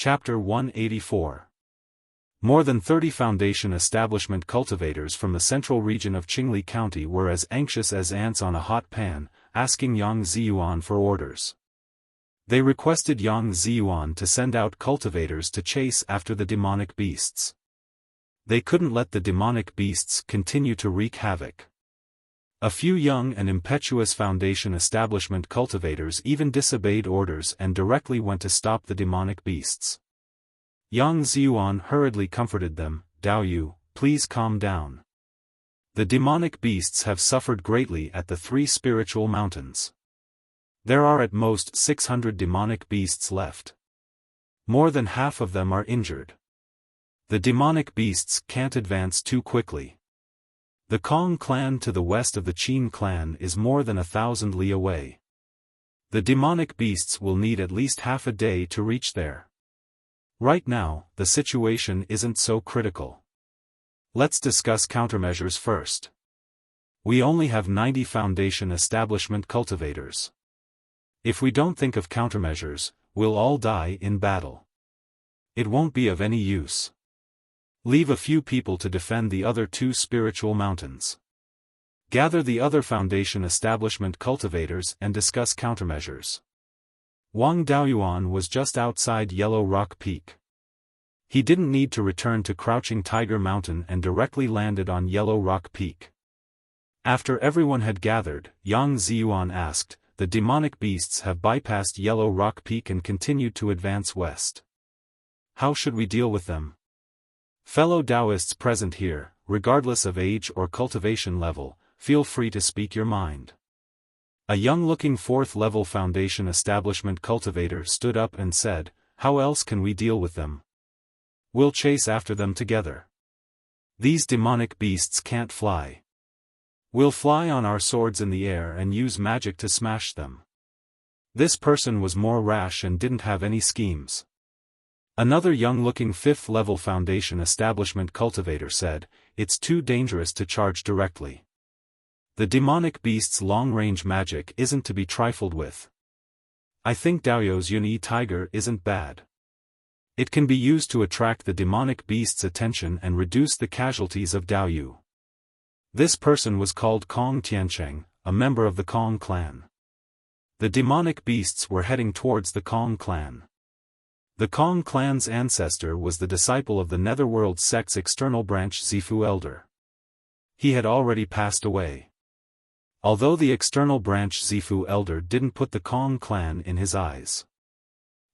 Chapter 184. More than 30 Foundation establishment cultivators from the central region of Qingli County were as anxious as ants on a hot pan, asking Yang Ziyuan for orders. They requested Yang Ziyuan to send out cultivators to chase after the demonic beasts. They couldn't let the demonic beasts continue to wreak havoc. A few young and impetuous Foundation establishment cultivators even disobeyed orders and directly went to stop the demonic beasts. Yang Ziyuan hurriedly comforted them, "Daoyu, please calm down. The demonic beasts have suffered greatly at the 3 spiritual mountains. There are at most 600 demonic beasts left. More than half of them are injured. The demonic beasts can't advance too quickly. The Kong clan to the west of the Qin clan is more than 1,000 li away. The demonic beasts will need at least half a day to reach there. Right now, the situation isn't so critical. Let's discuss countermeasures first. We only have 90 Foundation establishment cultivators. If we don't think of countermeasures, we'll all die in battle. It won't be of any use. Leave a few people to defend the other 2 spiritual mountains. Gather the other Foundation establishment cultivators and discuss countermeasures." Wang Daoyuan was just outside Yellow Rock Peak. He didn't need to return to Crouching Tiger Mountain and directly landed on Yellow Rock Peak. After everyone had gathered, Yang Ziyuan asked, "The demonic beasts have bypassed Yellow Rock Peak and continued to advance west. How should we deal with them? Fellow Taoists present here, regardless of age or cultivation level, feel free to speak your mind." A young-looking 4th-level Foundation establishment cultivator stood up and said, "How else can we deal with them? We'll chase after them together. These demonic beasts can't fly. We'll fly on our swords in the air and use magic to smash them." This person was more rash and didn't have any schemes. Another young-looking 5th-level Foundation establishment cultivator said, "It's too dangerous to charge directly. The demonic beast's long-range magic isn't to be trifled with. I think Daoyu's Yunyi Tiger isn't bad. It can be used to attract the demonic beast's attention and reduce the casualties of Daoyu." This person was called Kong Tiancheng, a member of the Kong clan. The demonic beasts were heading towards the Kong clan. The Kong clan's ancestor was the disciple of the Netherworld sect's external branch Zifu Elder. He had already passed away. Although the external branch Zifu Elder didn't put the Kong clan in his eyes.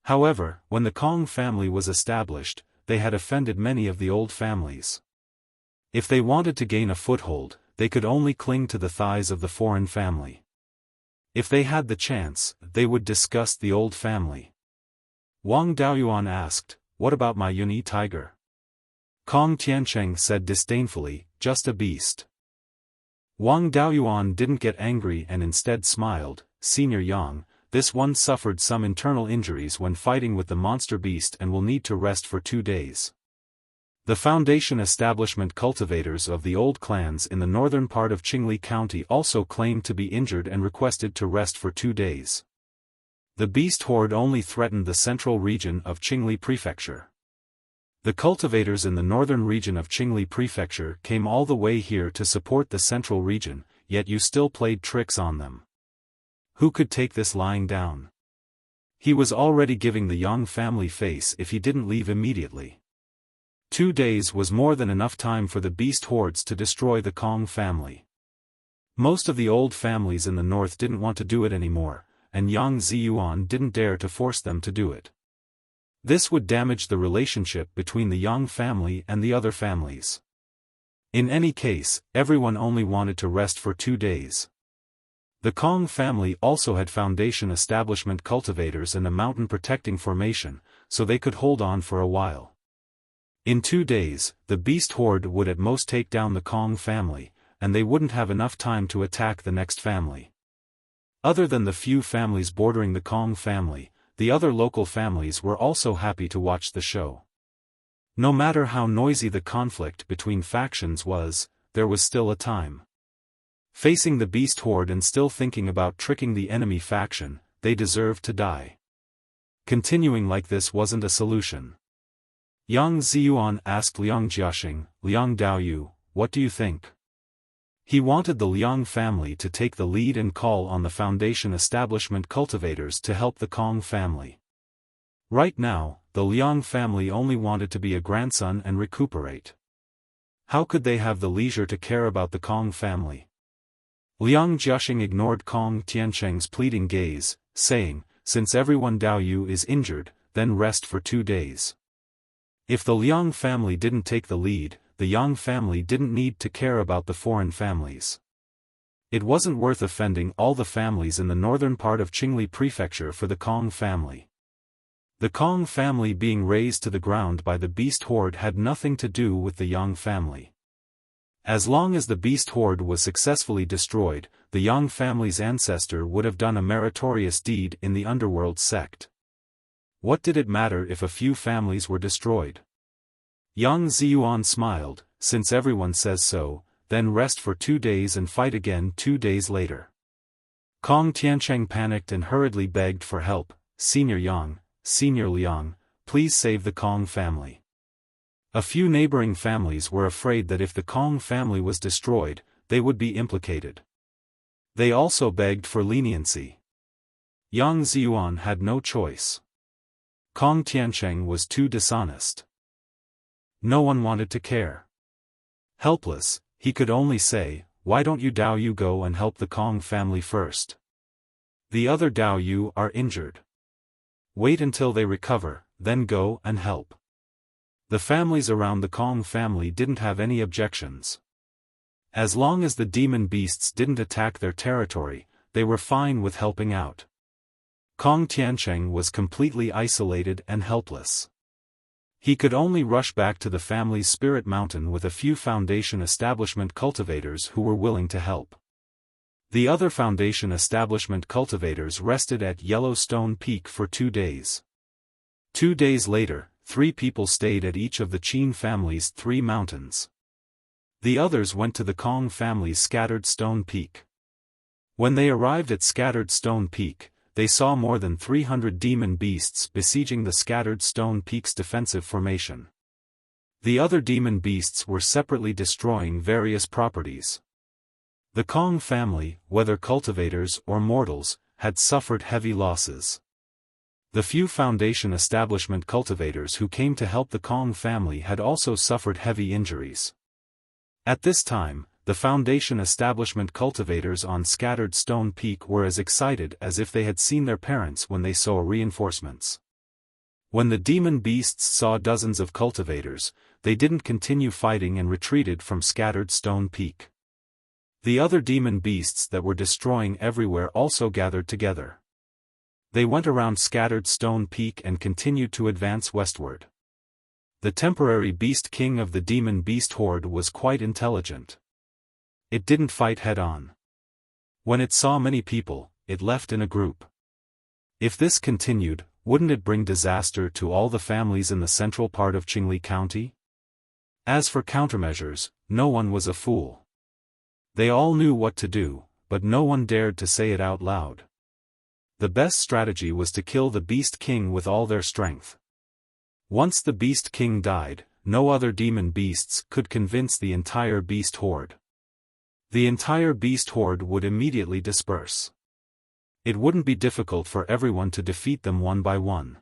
However, when the Kong family was established, they had offended many of the old families. If they wanted to gain a foothold, they could only cling to the thighs of the foreign family. If they had the chance, they would disgust the old family. Wang Daoyuan asked, "What about my Yunyi Tiger?" Kong Tiancheng said disdainfully, "Just a beast." Wang Daoyuan didn't get angry and instead smiled, "Senior Yang, this one suffered some internal injuries when fighting with the monster beast and will need to rest for 2 days." The Foundation establishment cultivators of the old clans in the northern part of Qingli County also claimed to be injured and requested to rest for 2 days. The beast horde only threatened the central region of Qingli Prefecture. The cultivators in the northern region of Qingli Prefecture came all the way here to support the central region, yet you still played tricks on them. Who could take this lying down? He was already giving the Yang family face if he didn't leave immediately. 2 days was more than enough time for the beast hordes to destroy the Kong family. Most of the old families in the north didn't want to do it anymore, and Yang Ziyuan didn't dare to force them to do it. This would damage the relationship between the Yang family and the other families. In any case, everyone only wanted to rest for 2 days. The Kong family also had Foundation establishment cultivators and a mountain protecting formation, so they could hold on for a while. In 2 days, the beast horde would at most take down the Kong family, and they wouldn't have enough time to attack the next family. Other than the few families bordering the Kong family, the other local families were also happy to watch the show. No matter how noisy the conflict between factions was, there was still a time. Facing the beast horde and still thinking about tricking the enemy faction, they deserved to die. Continuing like this wasn't a solution. Yang Ziyuan asked Liang Jiaxing, "Liang Daoyu, what do you think?" He wanted the Liang family to take the lead and call on the Foundation establishment cultivators to help the Kong family. Right now, the Liang family only wanted to be a grandson and recuperate. How could they have the leisure to care about the Kong family? Liang Jiaxing ignored Kong Tiancheng's pleading gaze, saying, "Since everyone Daoyu is injured, then rest for 2 days." If the Liang family didn't take the lead, the Yang family didn't need to care about the foreign families. It wasn't worth offending all the families in the northern part of Qingli Prefecture for the Kong family. The Kong family being razed to the ground by the beast horde had nothing to do with the Yang family. As long as the beast horde was successfully destroyed, the Yang family's ancestor would have done a meritorious deed in the underworld sect. What did it matter if a few families were destroyed? Yang Ziyuan smiled, "Since everyone says so, then rest for 2 days and fight again 2 days later." Kong Tiancheng panicked and hurriedly begged for help, "Senior Yang, Senior Liang, please save the Kong family." A few neighboring families were afraid that if the Kong family was destroyed, they would be implicated. They also begged for leniency. Yang Ziyuan had no choice. Kong Tiancheng was too dishonest. No one wanted to care. Helpless, he could only say, "Why don't you Daoyu go and help the Kong family first? The other Daoyu are injured. Wait until they recover, then go and help." The families around the Kong family didn't have any objections. As long as the demon beasts didn't attack their territory, they were fine with helping out. Kong Tiancheng was completely isolated and helpless. He could only rush back to the family's spirit mountain with a few Foundation establishment cultivators who were willing to help. The other Foundation establishment cultivators rested at Yellowstone Peak for 2 days. 2 days later, 3 people stayed at each of the Qin family's 3 mountains. The others went to the Kong family's Scattered Stone Peak. When they arrived at Scattered Stone Peak, they saw more than 300 demon beasts besieging the Scattered Stone Peak's defensive formation. The other demon beasts were separately destroying various properties. The Kong family, whether cultivators or mortals, had suffered heavy losses. The few Foundation establishment cultivators who came to help the Kong family had also suffered heavy injuries. At this time, the Foundation establishment cultivators on Scattered Stone Peak were as excited as if they had seen their parents when they saw reinforcements. When the demon beasts saw dozens of cultivators, they didn't continue fighting and retreated from Scattered Stone Peak. The other demon beasts that were destroying everywhere also gathered together. They went around Scattered Stone Peak and continued to advance westward. The temporary beast king of the demon beast horde was quite intelligent. It didn't fight head-on. When it saw many people, it left in a group. If this continued, wouldn't it bring disaster to all the families in the central part of Qingli County? As for countermeasures, no one was a fool. They all knew what to do, but no one dared to say it out loud. The best strategy was to kill the Beast King with all their strength. Once the Beast King died, no other demon beasts could convince the entire beast horde. The entire beast horde would immediately disperse. It wouldn't be difficult for everyone to defeat them one by one.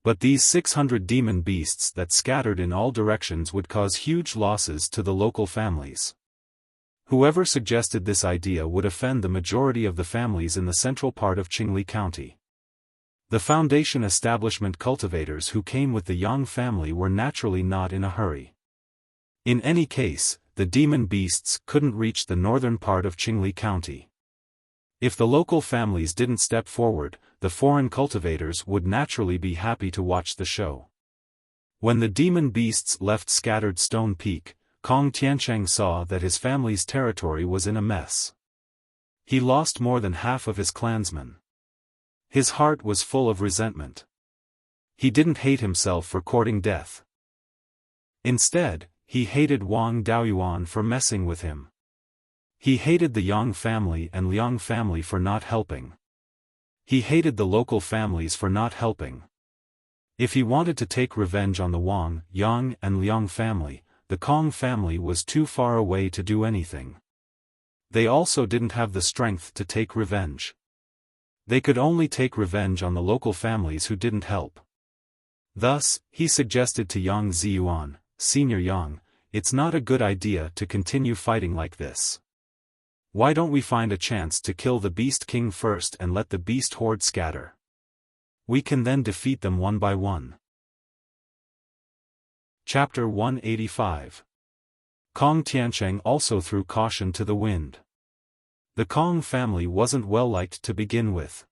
But these 600 demon beasts that scattered in all directions would cause huge losses to the local families. Whoever suggested this idea would offend the majority of the families in the central part of Qingli County. The Foundation establishment cultivators who came with the Yang family were naturally not in a hurry. In any case, the demon beasts couldn't reach the northern part of Qingli County. If the local families didn't step forward, the foreign cultivators would naturally be happy to watch the show. When the demon beasts left Scattered Stone Peak, Kong Tiancheng saw that his family's territory was in a mess. He lost more than half of his clansmen. His heart was full of resentment. He didn't hate himself for courting death. Instead, he hated Wang Daoyuan for messing with him. He hated the Yang family and Liang family for not helping. He hated the local families for not helping. If he wanted to take revenge on the Wang, Yang, and Liang family, the Kong family was too far away to do anything. They also didn't have the strength to take revenge. They could only take revenge on the local families who didn't help. Thus, he suggested to Yang Ziyuan, Senior Yang, it's not a good idea to continue fighting like this. Why don't we find a chance to kill the Beast King first and let the beast horde scatter? We can then defeat them one by one. Chapter 185. Kong Tiancheng also threw caution to the wind. The Kong family wasn't well liked to begin with.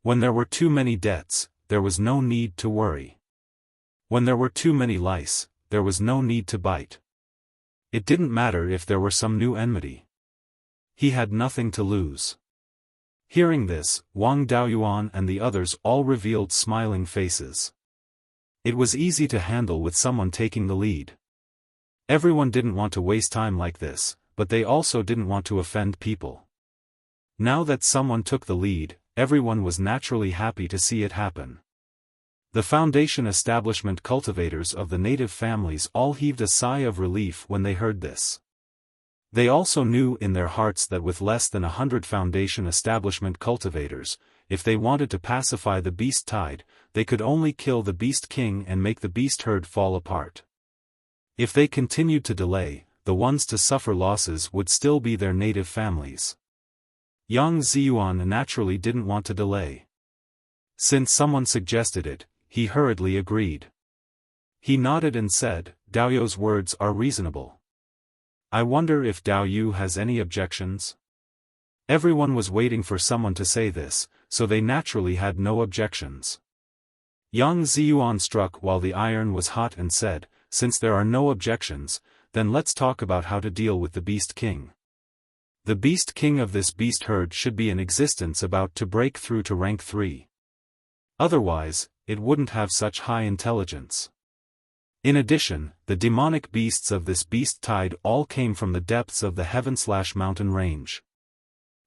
When there were too many debts, there was no need to worry. When there were too many lice, there was no need to bite. It didn't matter if there were some new enmity. He had nothing to lose. Hearing this, Wang Daoyuan and the others all revealed smiling faces. It was easy to handle with someone taking the lead. Everyone didn't want to waste time like this, but they also didn't want to offend people. Now that someone took the lead, everyone was naturally happy to see it happen. The foundation establishment cultivators of the native families all heaved a sigh of relief when they heard this. They also knew in their hearts that with less than 100 foundation establishment cultivators, if they wanted to pacify the beast tide, they could only kill the Beast King and make the beast herd fall apart. If they continued to delay, the ones to suffer losses would still be their native families. Yang Ziyuan naturally didn't want to delay. Since someone suggested it, he hurriedly agreed. He nodded and said, Daoyu's words are reasonable. I wonder if Daoyu has any objections? Everyone was waiting for someone to say this, so they naturally had no objections. Yang Ziyuan struck while the iron was hot and said, since there are no objections, then let's talk about how to deal with the Beast King. The Beast King of this beast herd should be in existence about to break through to rank 3. Otherwise, it wouldn't have such high intelligence. In addition, the demonic beasts of this beast tide all came from the depths of the heaven/mountain range.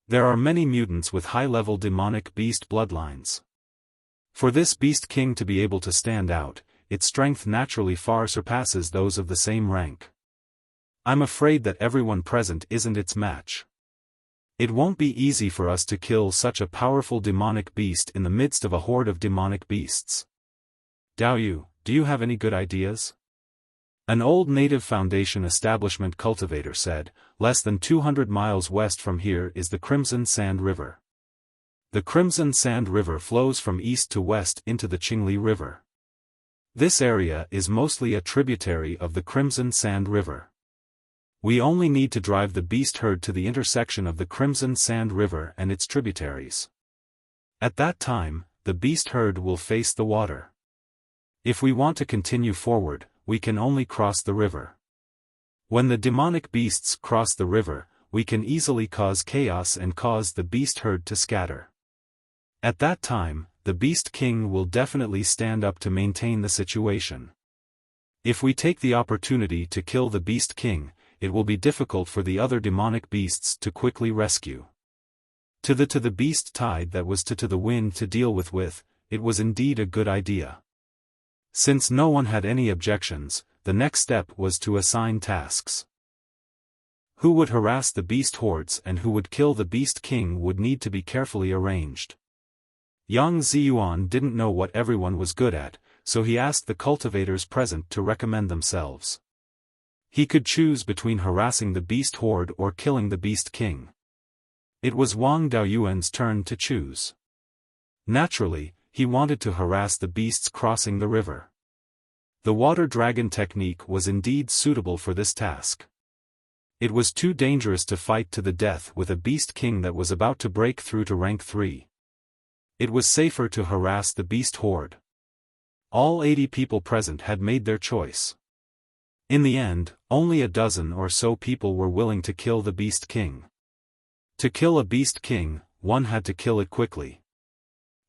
There are many mutants with high-level demonic beast bloodlines. For this Beast King to be able to stand out, its strength naturally far surpasses those of the same rank. I'm afraid that everyone present isn't its match. It won't be easy for us to kill such a powerful demonic beast in the midst of a horde of demonic beasts. Daoyu, do you have any good ideas? An old native foundation establishment cultivator said, less than 200 miles west from here is the Crimson Sand River. The Crimson Sand River flows from east to west into the Qingli River. This area is mostly a tributary of the Crimson Sand River. We only need to drive the beast herd to the intersection of the Crimson Sand River and its tributaries. At that time, the beast herd will face the water. If we want to continue forward, we can only cross the river. When the demonic beasts cross the river, we can easily cause chaos and cause the beast herd to scatter. At that time, the Beast King will definitely stand up to maintain the situation. If we take the opportunity to kill the Beast King, it will be difficult for the other demonic beasts to quickly rescue. To the beast tide that was to the wind to deal with, it was indeed a good idea. Since no one had any objections, the next step was to assign tasks. Who would harass the beast hordes and who would kill the Beast King would need to be carefully arranged. Yang Ziyuan didn't know what everyone was good at, so he asked the cultivators present to recommend themselves. He could choose between harassing the beast horde or killing the Beast King. It was Wang Daoyuan's turn to choose. Naturally, he wanted to harass the beasts crossing the river. The water dragon technique was indeed suitable for this task. It was too dangerous to fight to the death with a Beast King that was about to break through to rank 3. It was safer to harass the beast horde. All 80 people present had made their choice. In the end, only a dozen or so people were willing to kill the Beast King. To kill a Beast King, one had to kill it quickly.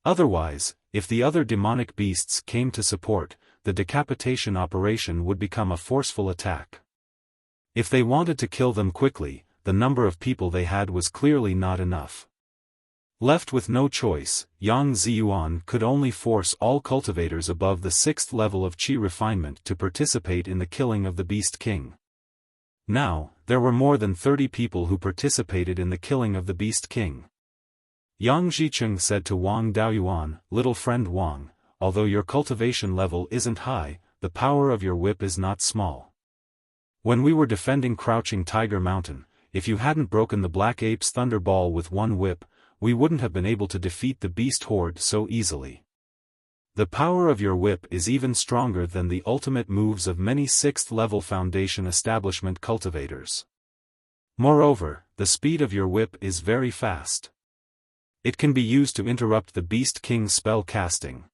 Otherwise, if the other demonic beasts came to support, the decapitation operation would become a forceful attack. If they wanted to kill them quickly, the number of people they had was clearly not enough. Left with no choice, Yang Ziyuan could only force all cultivators above the 6th level of qi refinement to participate in the killing of the Beast King. Now, there were more than 30 people who participated in the killing of the Beast King. Yang Zhicheng said to Wang Daoyuan, "Little friend Wang, although your cultivation level isn't high, the power of your whip is not small. When we were defending Crouching Tiger Mountain, if you hadn't broken the Black Ape's Thunder Ball with one whip, we wouldn't have been able to defeat the beast horde so easily. The power of your whip is even stronger than the ultimate moves of many 6th-level Foundation establishment cultivators. Moreover, the speed of your whip is very fast. It can be used to interrupt the Beast King's spell casting.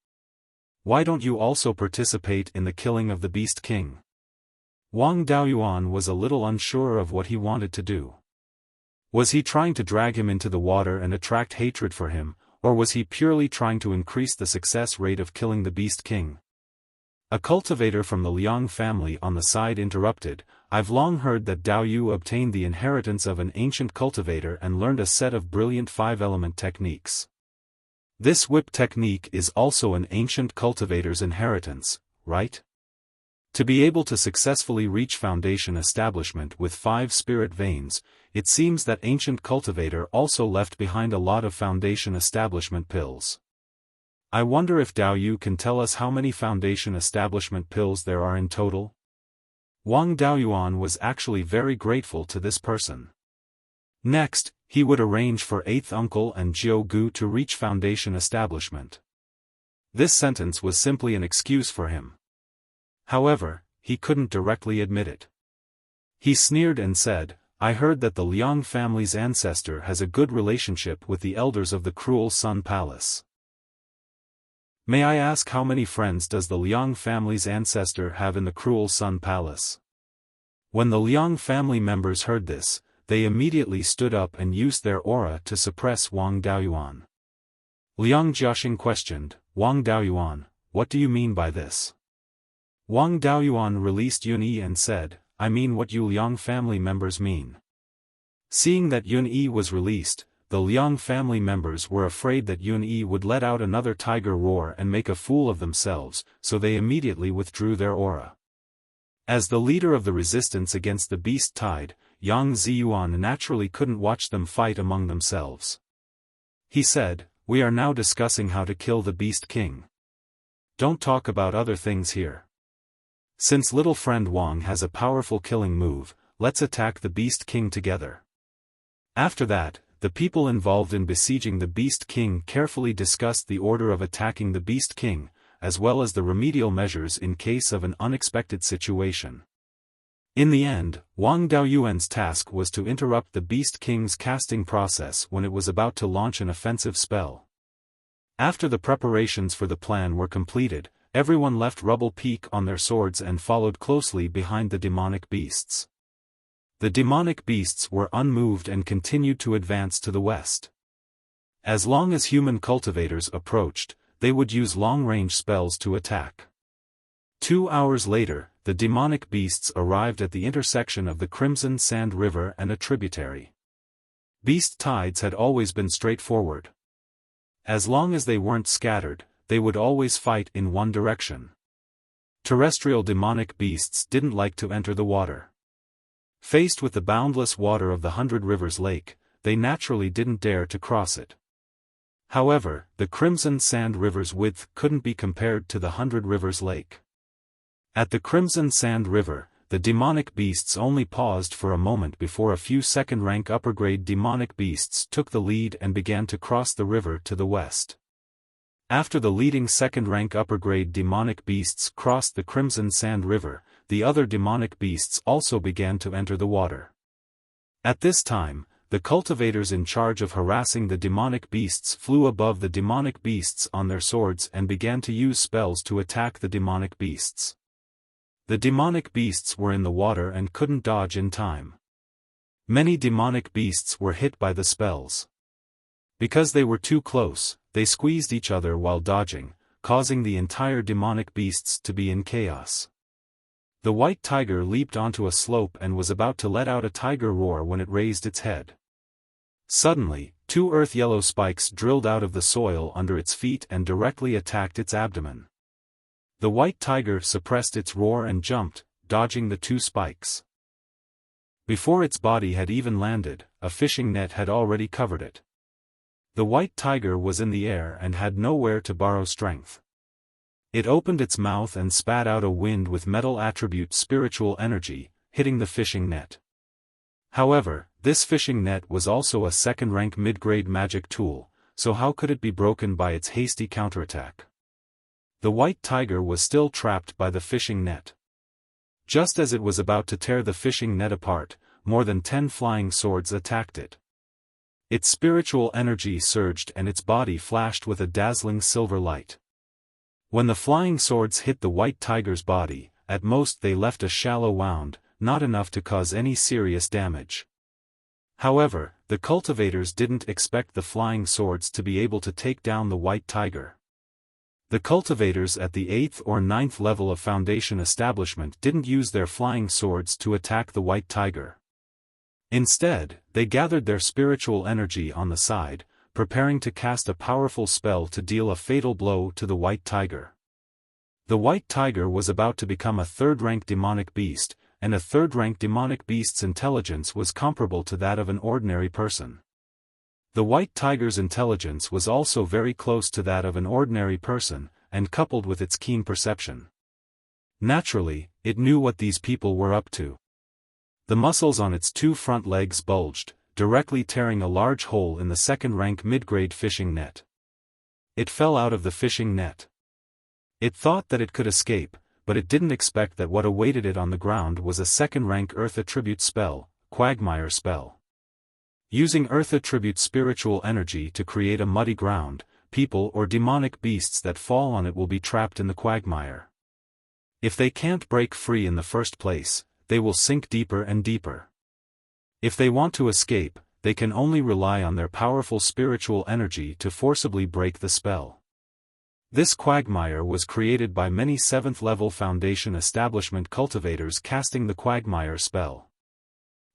Why don't you also participate in the killing of the Beast King?" Wang Daoyuan was a little unsure of what he wanted to do. Was he trying to drag him into the water and attract hatred for him, or was he purely trying to increase the success rate of killing the Beast King? A cultivator from the Liang family on the side interrupted, "I've long heard that Dao Yu obtained the inheritance of an ancient cultivator and learned a set of brilliant 5-element techniques. This whip technique is also an ancient cultivator's inheritance, right? To be able to successfully reach Foundation establishment with 5 spirit veins, it seems that ancient cultivator also left behind a lot of Foundation establishment pills. I wonder if Dao Yu can tell us how many Foundation establishment pills there are in total?" Wang Daoyuan was actually very grateful to this person. Next, he would arrange for 8th Uncle and Jiu Gu to reach Foundation establishment. This sentence was simply an excuse for him. However, he couldn't directly admit it. He sneered and said, "I heard that the Liang family's ancestor has a good relationship with the elders of the Cruel Sun Palace. May I ask how many friends does the Liang family's ancestor have in the Cruel Sun Palace?" When the Liang family members heard this, they immediately stood up and used their aura to suppress Wang Daoyuan. Liang Jiaxing questioned, "Wang Daoyuan, what do you mean by this?" Wang Daoyuan released Yunyi and said, "I mean what you Liang family members mean." Seeing that Yunyi was released, the Liang family members were afraid that Yunyi would let out another tiger roar and make a fool of themselves, so they immediately withdrew their aura. As the leader of the resistance against the Beast Tide, Yang Ziyuan naturally couldn't watch them fight among themselves. He said, "We are now discussing how to kill the Beast King. Don't talk about other things here. Since little friend Wang has a powerful killing move, let's attack the Beast King together." After that, the people involved in besieging the Beast King carefully discussed the order of attacking the Beast King, as well as the remedial measures in case of an unexpected situation. In the end, Wang Daoyuan's task was to interrupt the Beast King's casting process when it was about to launch an offensive spell. After the preparations for the plan were completed, everyone left Rubble Peak on their swords and followed closely behind the demonic beasts. The demonic beasts were unmoved and continued to advance to the west. As long as human cultivators approached, they would use long-range spells to attack. 2 hours later, the demonic beasts arrived at the intersection of the Crimson Sand River and a tributary. Beast tides had always been straightforward. As long as they weren't scattered, they would always fight in one direction. Terrestrial demonic beasts didn't like to enter the water. Faced with the boundless water of the 100 Rivers Lake, they naturally didn't dare to cross it. However, the Crimson Sand River's width couldn't be compared to the 100 Rivers Lake. At the Crimson Sand River, the demonic beasts only paused for a moment before a few second-rank upper-grade demonic beasts took the lead and began to cross the river to the west. After the leading second-rank upper-grade demonic beasts crossed the Crimson Sand River, the other demonic beasts also began to enter the water. At this time, the cultivators in charge of harassing the demonic beasts flew above the demonic beasts on their swords and began to use spells to attack the demonic beasts. The demonic beasts were in the water and couldn't dodge in time. Many demonic beasts were hit by the spells. Because they were too close, they squeezed each other while dodging, causing the entire demonic beasts to be in chaos. The white tiger leaped onto a slope and was about to let out a tiger roar when it raised its head. Suddenly, two earth-yellow spikes drilled out of the soil under its feet and directly attacked its abdomen. The white tiger suppressed its roar and jumped, dodging the two spikes. Before its body had even landed, a fishing net had already covered it. The white tiger was in the air and had nowhere to borrow strength. It opened its mouth and spat out a wind with metal attribute spiritual energy, hitting the fishing net. However, this fishing net was also a second-rank mid-grade magic tool, so how could it be broken by its hasty counterattack? The white tiger was still trapped by the fishing net. Just as it was about to tear the fishing net apart, more than 10 flying swords attacked it. Its spiritual energy surged and its body flashed with a dazzling silver light. When the flying swords hit the white tiger's body, at most they left a shallow wound, not enough to cause any serious damage. However, the cultivators didn't expect the flying swords to be able to take down the white tiger. The cultivators at the 8th or 9th level of Foundation establishment didn't use their flying swords to attack the white tiger. Instead, they gathered their spiritual energy on the side, preparing to cast a powerful spell to deal a fatal blow to the white tiger. The white tiger was about to become a third-rank demonic beast, and a third-rank demonic beast's intelligence was comparable to that of an ordinary person. The white tiger's intelligence was also very close to that of an ordinary person, and coupled with its keen perception. Naturally, it knew what these people were up to. The muscles on its two front legs bulged, directly tearing a large hole in the second-rank mid-grade fishing net. It fell out of the fishing net. It thought that it could escape, but it didn't expect that what awaited it on the ground was a second-rank Earth Attribute spell, Quagmire spell. Using Earth Attribute spiritual energy to create a muddy ground, people or demonic beasts that fall on it will be trapped in the quagmire. If they can't break free in the first place, they will sink deeper and deeper. If they want to escape, they can only rely on their powerful spiritual energy to forcibly break the spell. This quagmire was created by many 7th-level Foundation establishment cultivators casting the quagmire spell.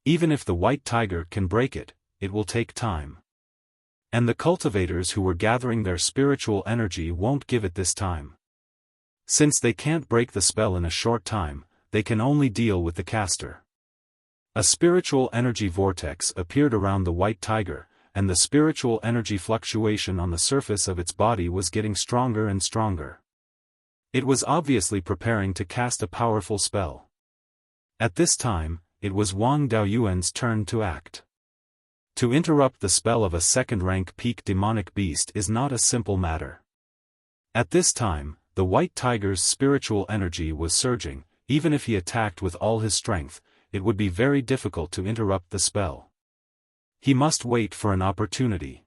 Even if the white tiger can break it, it will take time. And the cultivators who were gathering their spiritual energy won't give it this time. Since they can't break the spell in a short time, they can only deal with the caster. A spiritual energy vortex appeared around the white tiger, and the spiritual energy fluctuation on the surface of its body was getting stronger and stronger. It was obviously preparing to cast a powerful spell. At this time, it was Wang Daoyuan's turn to act. To interrupt the spell of a second-rank peak demonic beast is not a simple matter. At this time, the white tiger's spiritual energy was surging. Even if he attacked with all his strength, it would be very difficult to interrupt the spell. He must wait for an opportunity.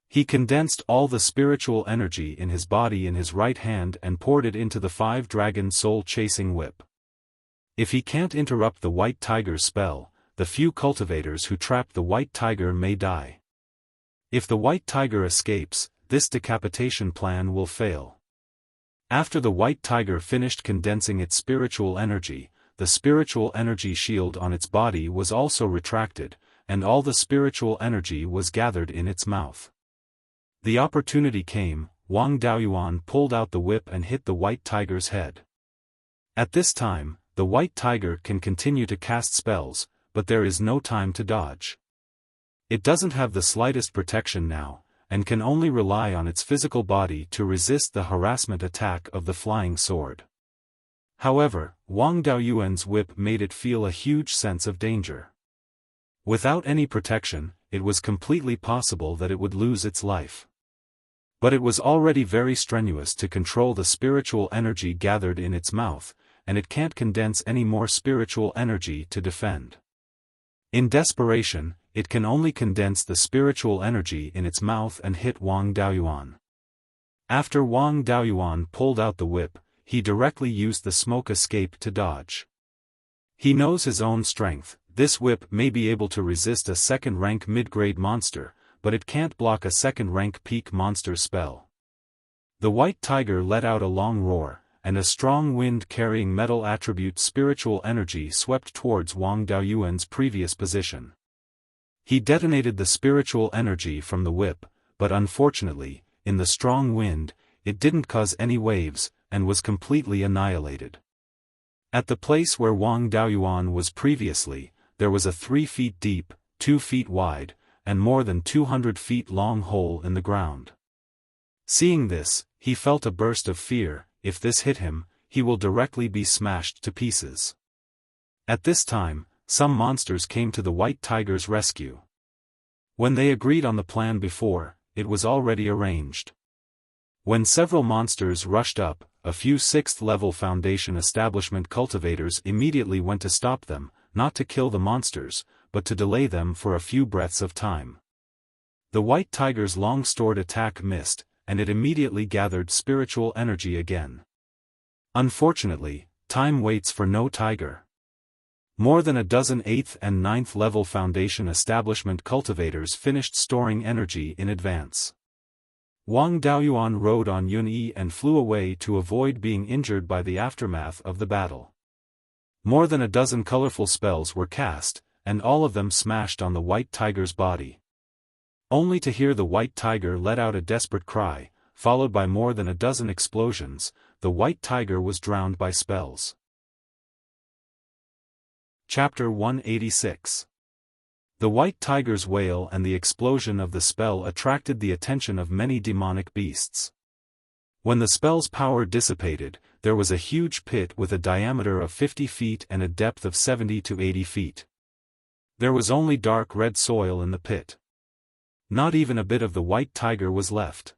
He condensed all the spiritual energy in his body in his right hand and poured it into the 5-dragon soul-chasing whip. If he can't interrupt the white tiger's spell, the few cultivators who trapped the white tiger may die. If the white tiger escapes, this decapitation plan will fail. After the white tiger finished condensing its spiritual energy, the spiritual energy shield on its body was also retracted, and all the spiritual energy was gathered in its mouth. The opportunity came. Wang Daoyuan pulled out the whip and hit the white tiger's head. At this time, the white tiger can continue to cast spells, but there is no time to dodge. It doesn't have the slightest protection now, and can only rely on its physical body to resist the harassment attack of the flying sword. However, Wang Daoyuan's whip made it feel a huge sense of danger. Without any protection, it was completely possible that it would lose its life. But it was already very strenuous to control the spiritual energy gathered in its mouth, and it can't condense any more spiritual energy to defend. In desperation, it can only condense the spiritual energy in its mouth and hit Wang Daoyuan. After Wang Daoyuan pulled out the whip, he directly used the smoke escape to dodge. He knows his own strength. This whip may be able to resist a second-rank mid-grade monster, but it can't block a second-rank peak monster spell. The white tiger let out a long roar, and a strong wind carrying metal attribute spiritual energy swept towards Wang Daoyuan's previous position. He detonated the spiritual energy from the whip, but unfortunately, in the strong wind, it didn't cause any waves, and was completely annihilated. At the place where Wang Daoyuan was previously, there was a 3 feet deep, 2 feet wide, and more than 200 feet long hole in the ground. Seeing this, he felt a burst of fear. If this hit him, he will directly be smashed to pieces. At this time, some monsters came to the White Tiger's rescue. When they agreed on the plan before, it was already arranged. When several monsters rushed up, a few 6th-level Foundation establishment cultivators immediately went to stop them, not to kill the monsters, but to delay them for a few breaths of time. The White Tiger's long-stored attack missed, and it immediately gathered spiritual energy again. Unfortunately, time waits for no tiger. More than a dozen 8th and 9th level Foundation establishment cultivators finished storing energy in advance. Wang Daoyuan rode on Yunyi and flew away to avoid being injured by the aftermath of the battle. More than a dozen colorful spells were cast, and all of them smashed on the White Tiger's body. Only to hear the White Tiger let out a desperate cry, followed by more than a dozen explosions. The White Tiger was drowned by spells. Chapter 186. The White Tiger's wail and the explosion of the spell attracted the attention of many demonic beasts. When the spell's power dissipated, there was a huge pit with a diameter of 50 feet and a depth of 70 to 80 feet. There was only dark red soil in the pit. Not even a bit of the White Tiger was left.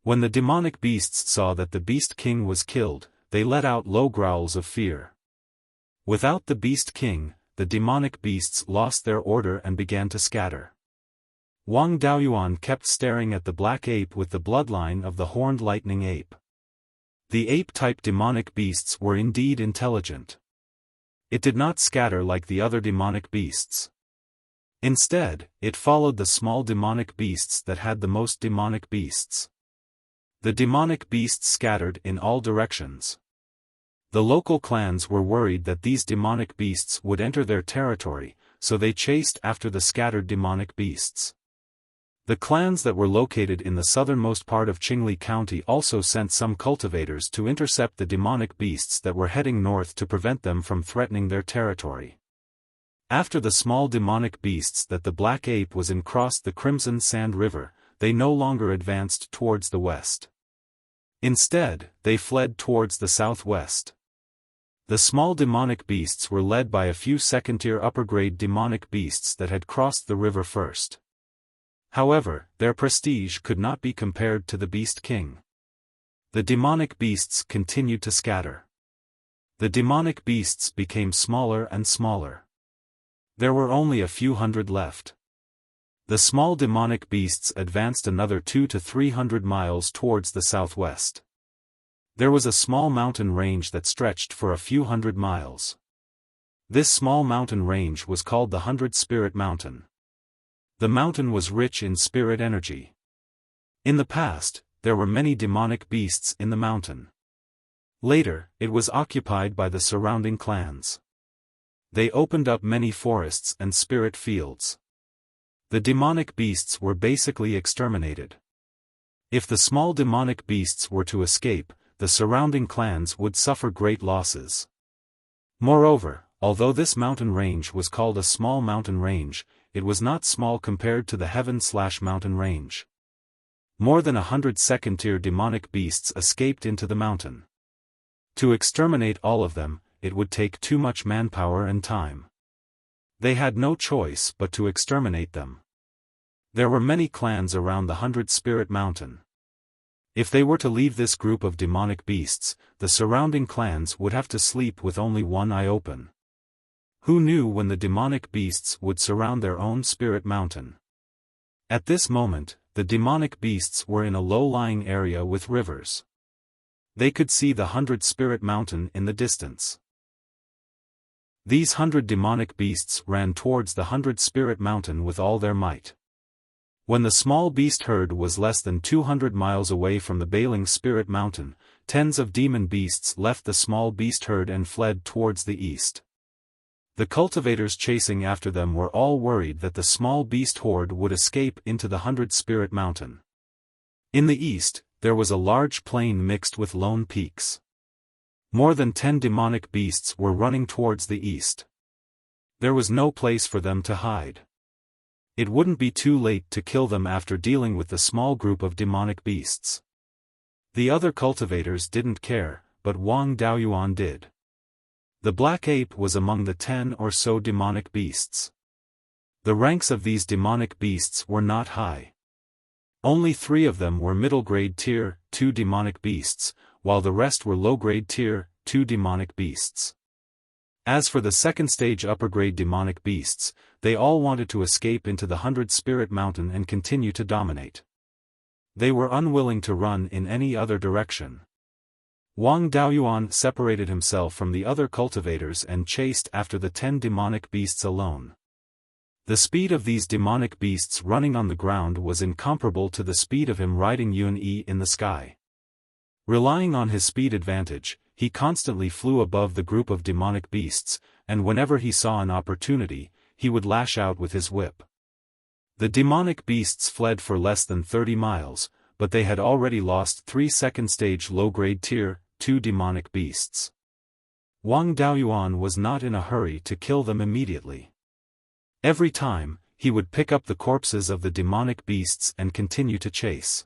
When the demonic beasts saw that the Beast King was killed, they let out low growls of fear. Without the Beast King, the demonic beasts lost their order and began to scatter. Wang Daoyuan kept staring at the black ape with the bloodline of the horned lightning ape. The ape-type demonic beasts were indeed intelligent. It did not scatter like the other demonic beasts. Instead, it followed the small demonic beasts that had the most demonic beasts. The demonic beasts scattered in all directions. The local clans were worried that these demonic beasts would enter their territory, so they chased after the scattered demonic beasts. The clans that were located in the southernmost part of Qingli County also sent some cultivators to intercept the demonic beasts that were heading north to prevent them from threatening their territory. After the small demonic beasts that the black ape was in crossed the Crimson Sand River, they no longer advanced towards the west. Instead, they fled towards the southwest. The small demonic beasts were led by a few second-tier upper-grade demonic beasts that had crossed the river first. However, their prestige could not be compared to the Beast King. The demonic beasts continued to scatter. The demonic beasts became smaller and smaller. There were only a few hundred left. The small demonic beasts advanced another 200 to 300 miles towards the southwest. There was a small mountain range that stretched for a few hundred miles. This small mountain range was called the 100 Spirit Mountain. The mountain was rich in spirit energy. In the past, there were many demonic beasts in the mountain. Later, it was occupied by the surrounding clans. They opened up many forests and spirit fields. The demonic beasts were basically exterminated. If the small demonic beasts were to escape, the surrounding clans would suffer great losses. Moreover, although this mountain range was called a small mountain range, it was not small compared to the Heaven/Mountain Range. More than 100 second-tier demonic beasts escaped into the mountain. To exterminate all of them, it would take too much manpower and time. They had no choice but to exterminate them. There were many clans around the 100 Spirit Mountain. If they were to leave this group of demonic beasts, the surrounding clans would have to sleep with only one eye open. Who knew when the demonic beasts would surround their own spirit mountain? At this moment, the demonic beasts were in a low-lying area with rivers. They could see the 100 Spirit Mountain in the distance. These 100 demonic beasts ran towards the 100 Spirit Mountain with all their might. When the small beast herd was less than 200 miles away from the Bailing Spirit Mountain, tens of demon beasts left the small beast herd and fled towards the east. The cultivators chasing after them were all worried that the small beast horde would escape into the 100-spirit mountain. In the east, there was a large plain mixed with lone peaks. More than 10 demonic beasts were running towards the east. There was no place for them to hide. It wouldn't be too late to kill them after dealing with the small group of demonic beasts. The other cultivators didn't care, but Wang Daoyuan did. The black ape was among the 10 or so demonic beasts. The ranks of these demonic beasts were not high. Only 3 of them were middle-grade tier 2 demonic beasts, while the rest were low-grade tier 2 demonic beasts. As for the second-stage upper-grade demonic beasts, they all wanted to escape into the 100-spirit mountain and continue to dominate. They were unwilling to run in any other direction. Wang Daoyuan separated himself from the other cultivators and chased after the 10 demonic beasts alone. The speed of these demonic beasts running on the ground was incomparable to the speed of him riding Yun-Yi in the sky. Relying on his speed advantage, he constantly flew above the group of demonic beasts, and whenever he saw an opportunity, he would lash out with his whip. The demonic beasts fled for less than 30 miles, but they had already lost 3 second-stage low-grade tier 2 demonic beasts. Wang Daoyuan was not in a hurry to kill them immediately. Every time, he would pick up the corpses of the demonic beasts and continue to chase.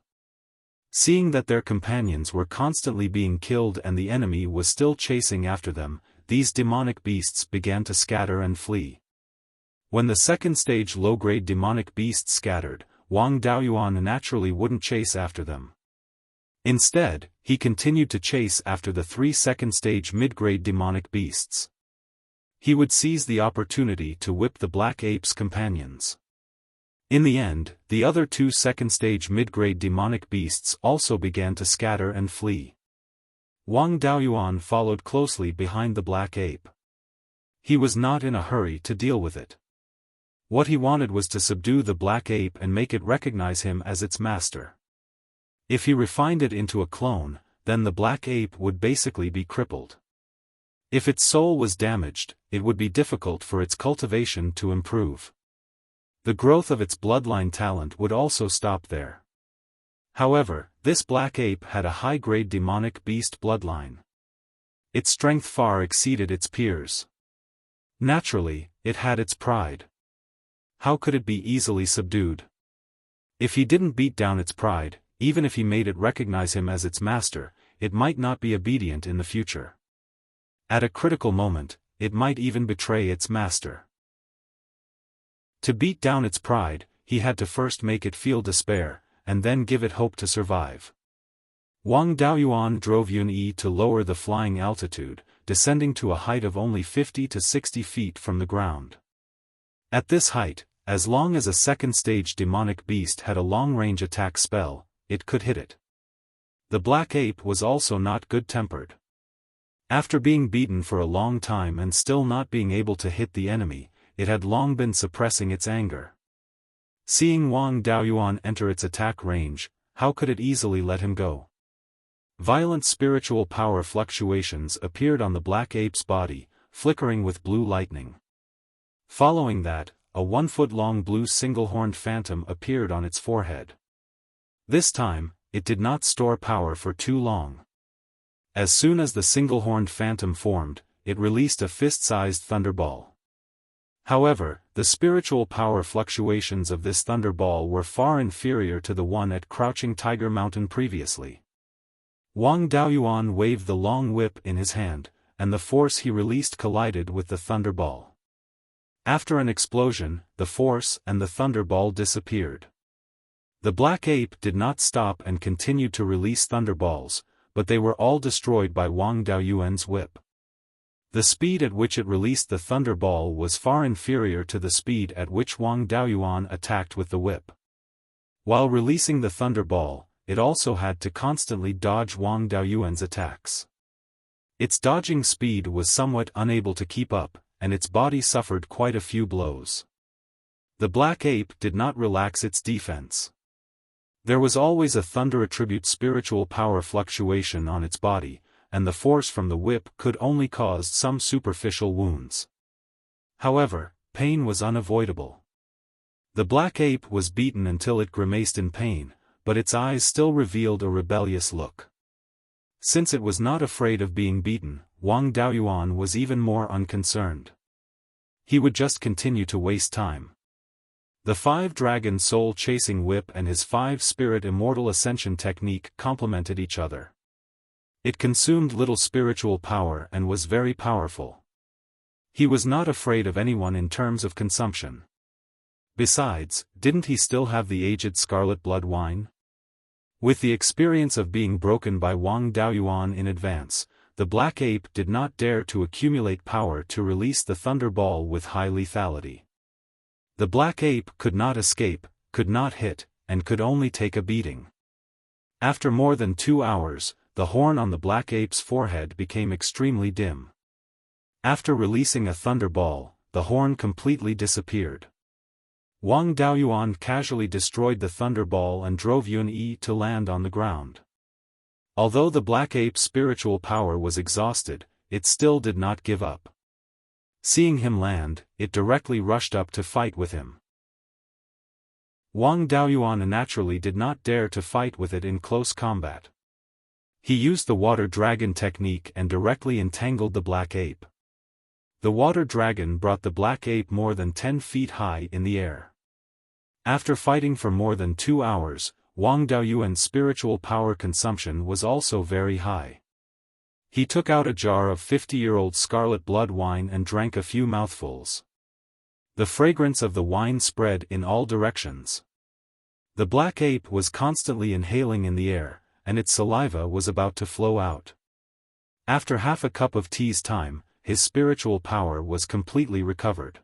Seeing that their companions were constantly being killed and the enemy was still chasing after them, these demonic beasts began to scatter and flee. When the second-stage low-grade demonic beasts scattered, Wang Daoyuan naturally wouldn't chase after them. Instead, he continued to chase after the 3 second-stage mid-grade demonic beasts. He would seize the opportunity to whip the black ape's companions. In the end, the other 2 second-stage mid-grade demonic beasts also began to scatter and flee. Wang Daoyuan followed closely behind the black ape. He was not in a hurry to deal with it. What he wanted was to subdue the black ape and make it recognize him as its master. If he refined it into a clone, then the black ape would basically be crippled. If its soul was damaged, it would be difficult for its cultivation to improve. The growth of its bloodline talent would also stop there. However, this black ape had a high-grade demonic beast bloodline. Its strength far exceeded its peers. Naturally, it had its pride. How could it be easily subdued? If he didn't beat down its pride, even if he made it recognize him as its master, it might not be obedient in the future. At a critical moment, it might even betray its master. To beat down its pride, he had to first make it feel despair, and then give it hope to survive. Wang Daoyuan drove Yun-Yi to lower the flying altitude, descending to a height of only 50 to 60 feet from the ground. At this height, as long as a second-stage demonic beast had a long-range attack spell, it could hit it. The black ape was also not good-tempered. After being beaten for a long time and still not being able to hit the enemy, it had long been suppressing its anger. Seeing Wang Daoyuan enter its attack range, how could it easily let him go? Violent spiritual power fluctuations appeared on the black ape's body, flickering with blue lightning. Following that, a 1-foot-long blue single-horned phantom appeared on its forehead. This time, it did not store power for too long. As soon as the single-horned phantom formed, it released a fist-sized thunderball. However, the spiritual power fluctuations of this thunderball were far inferior to the one at Crouching Tiger Mountain previously. Wang Daoyuan waved the long whip in his hand, and the force he released collided with the thunderball. After an explosion, the force and the thunderball disappeared. The black ape did not stop and continued to release thunderballs, but they were all destroyed by Wang Daoyuan's whip. The speed at which it released the thunderball was far inferior to the speed at which Wang Daoyuan attacked with the whip. While releasing the thunderball, it also had to constantly dodge Wang Daoyuan's attacks. Its dodging speed was somewhat unable to keep up, and its body suffered quite a few blows. The black ape did not relax its defense. There was always a thunder attribute spiritual power fluctuation on its body, and the force from the whip could only cause some superficial wounds. However, pain was unavoidable. The black ape was beaten until it grimaced in pain, but its eyes still revealed a rebellious look. Since it was not afraid of being beaten, Wang Daoyuan was even more unconcerned. He would just continue to waste time. The 5-dragon soul-chasing whip and his 5-spirit immortal ascension technique complemented each other. It consumed little spiritual power and was very powerful. He was not afraid of anyone in terms of consumption. Besides, didn't he still have the aged scarlet blood wine? With the experience of being broken by Wang Daoyuan in advance, the black ape did not dare to accumulate power to release the thunderball with high lethality. The black ape could not escape, could not hit, and could only take a beating. After more than 2 hours, the horn on the black ape's forehead became extremely dim. After releasing a thunderball, the horn completely disappeared. Wang Daoyuan casually destroyed the thunderball and drove Yun-Yi to land on the ground. Although the black ape's spiritual power was exhausted, it still did not give up. Seeing him land, it directly rushed up to fight with him. Wang Daoyuan naturally did not dare to fight with it in close combat. He used the water dragon technique and directly entangled the black ape. The water dragon brought the black ape more than 10 feet high in the air. After fighting for more than 2 hours, Wang Daoyuan's spiritual power consumption was also very high. He took out a jar of 50-year-old scarlet blood wine and drank a few mouthfuls. The fragrance of the wine spread in all directions. The black ape was constantly inhaling in the air, and its saliva was about to flow out. After half a cup of tea's time, his spiritual power was completely recovered.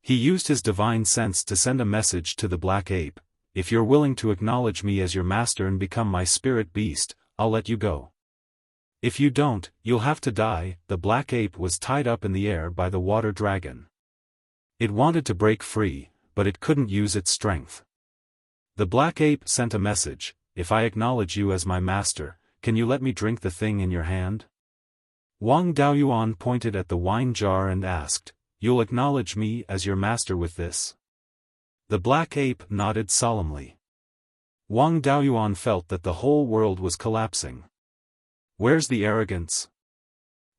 He used his divine sense to send a message to the black ape: "If you're willing to acknowledge me as your master and become my spirit beast, I'll let you go. If you don't, you'll have to die." The black ape was tied up in the air by the water dragon. It wanted to break free, but it couldn't use its strength. The black ape sent a message: "If I acknowledge you as my master, can you let me drink the thing in your hand?" Wang Daoyuan pointed at the wine jar and asked, "You'll acknowledge me as your master with this?" The black ape nodded solemnly. Wang Daoyuan felt that the whole world was collapsing. Where's the arrogance?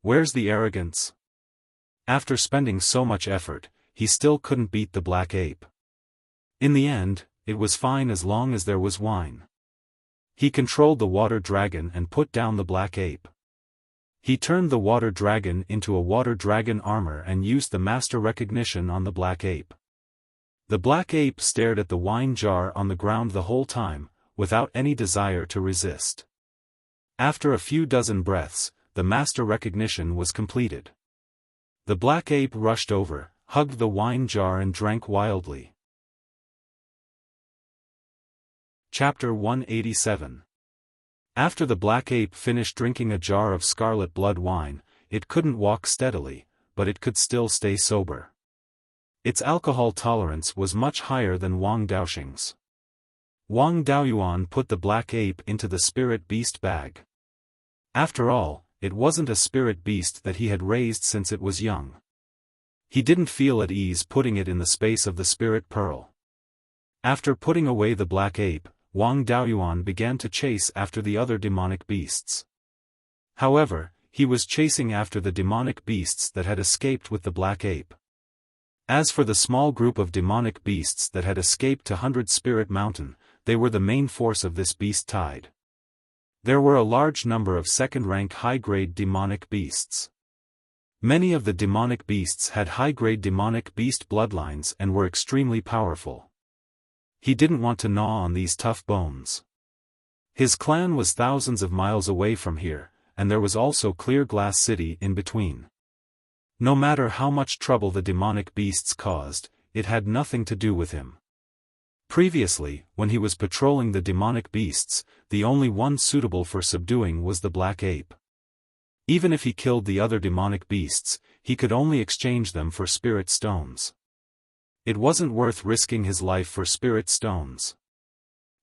Where's the arrogance? After spending so much effort, he still couldn't beat the black ape. In the end, it was fine as long as there was wine. He controlled the water dragon and put down the black ape. He turned the water dragon into a water dragon armor and used the master recognition on the black ape. The black ape stared at the wine jar on the ground the whole time, without any desire to resist. After a few dozen breaths, the master recognition was completed. The black ape rushed over, hugged the wine jar and drank wildly. Chapter 187. After the black ape finished drinking a jar of scarlet blood wine, it couldn't walk steadily, but it could still stay sober. Its alcohol tolerance was much higher than Wang Daoxing's. Wang Daoyuan put the black ape into the spirit beast bag. After all, it wasn't a spirit beast that he had raised since it was young. He didn't feel at ease putting it in the space of the spirit pearl. After putting away the black ape, Wang Daoyuan began to chase after the other demonic beasts. However, he was chasing after the demonic beasts that had escaped with the black ape. As for the small group of demonic beasts that had escaped to 100 Spirit Mountain, they were the main force of this beast tide. There were a large number of second-rank high-grade demonic beasts. Many of the demonic beasts had high-grade demonic beast bloodlines and were extremely powerful. He didn't want to gnaw on these tough bones. His clan was thousands of miles away from here, and there was also Clear Glass City in between. No matter how much trouble the demonic beasts caused, it had nothing to do with him. Previously, when he was patrolling the demonic beasts, the only one suitable for subduing was the black ape. Even if he killed the other demonic beasts, he could only exchange them for spirit stones. It wasn't worth risking his life for spirit stones.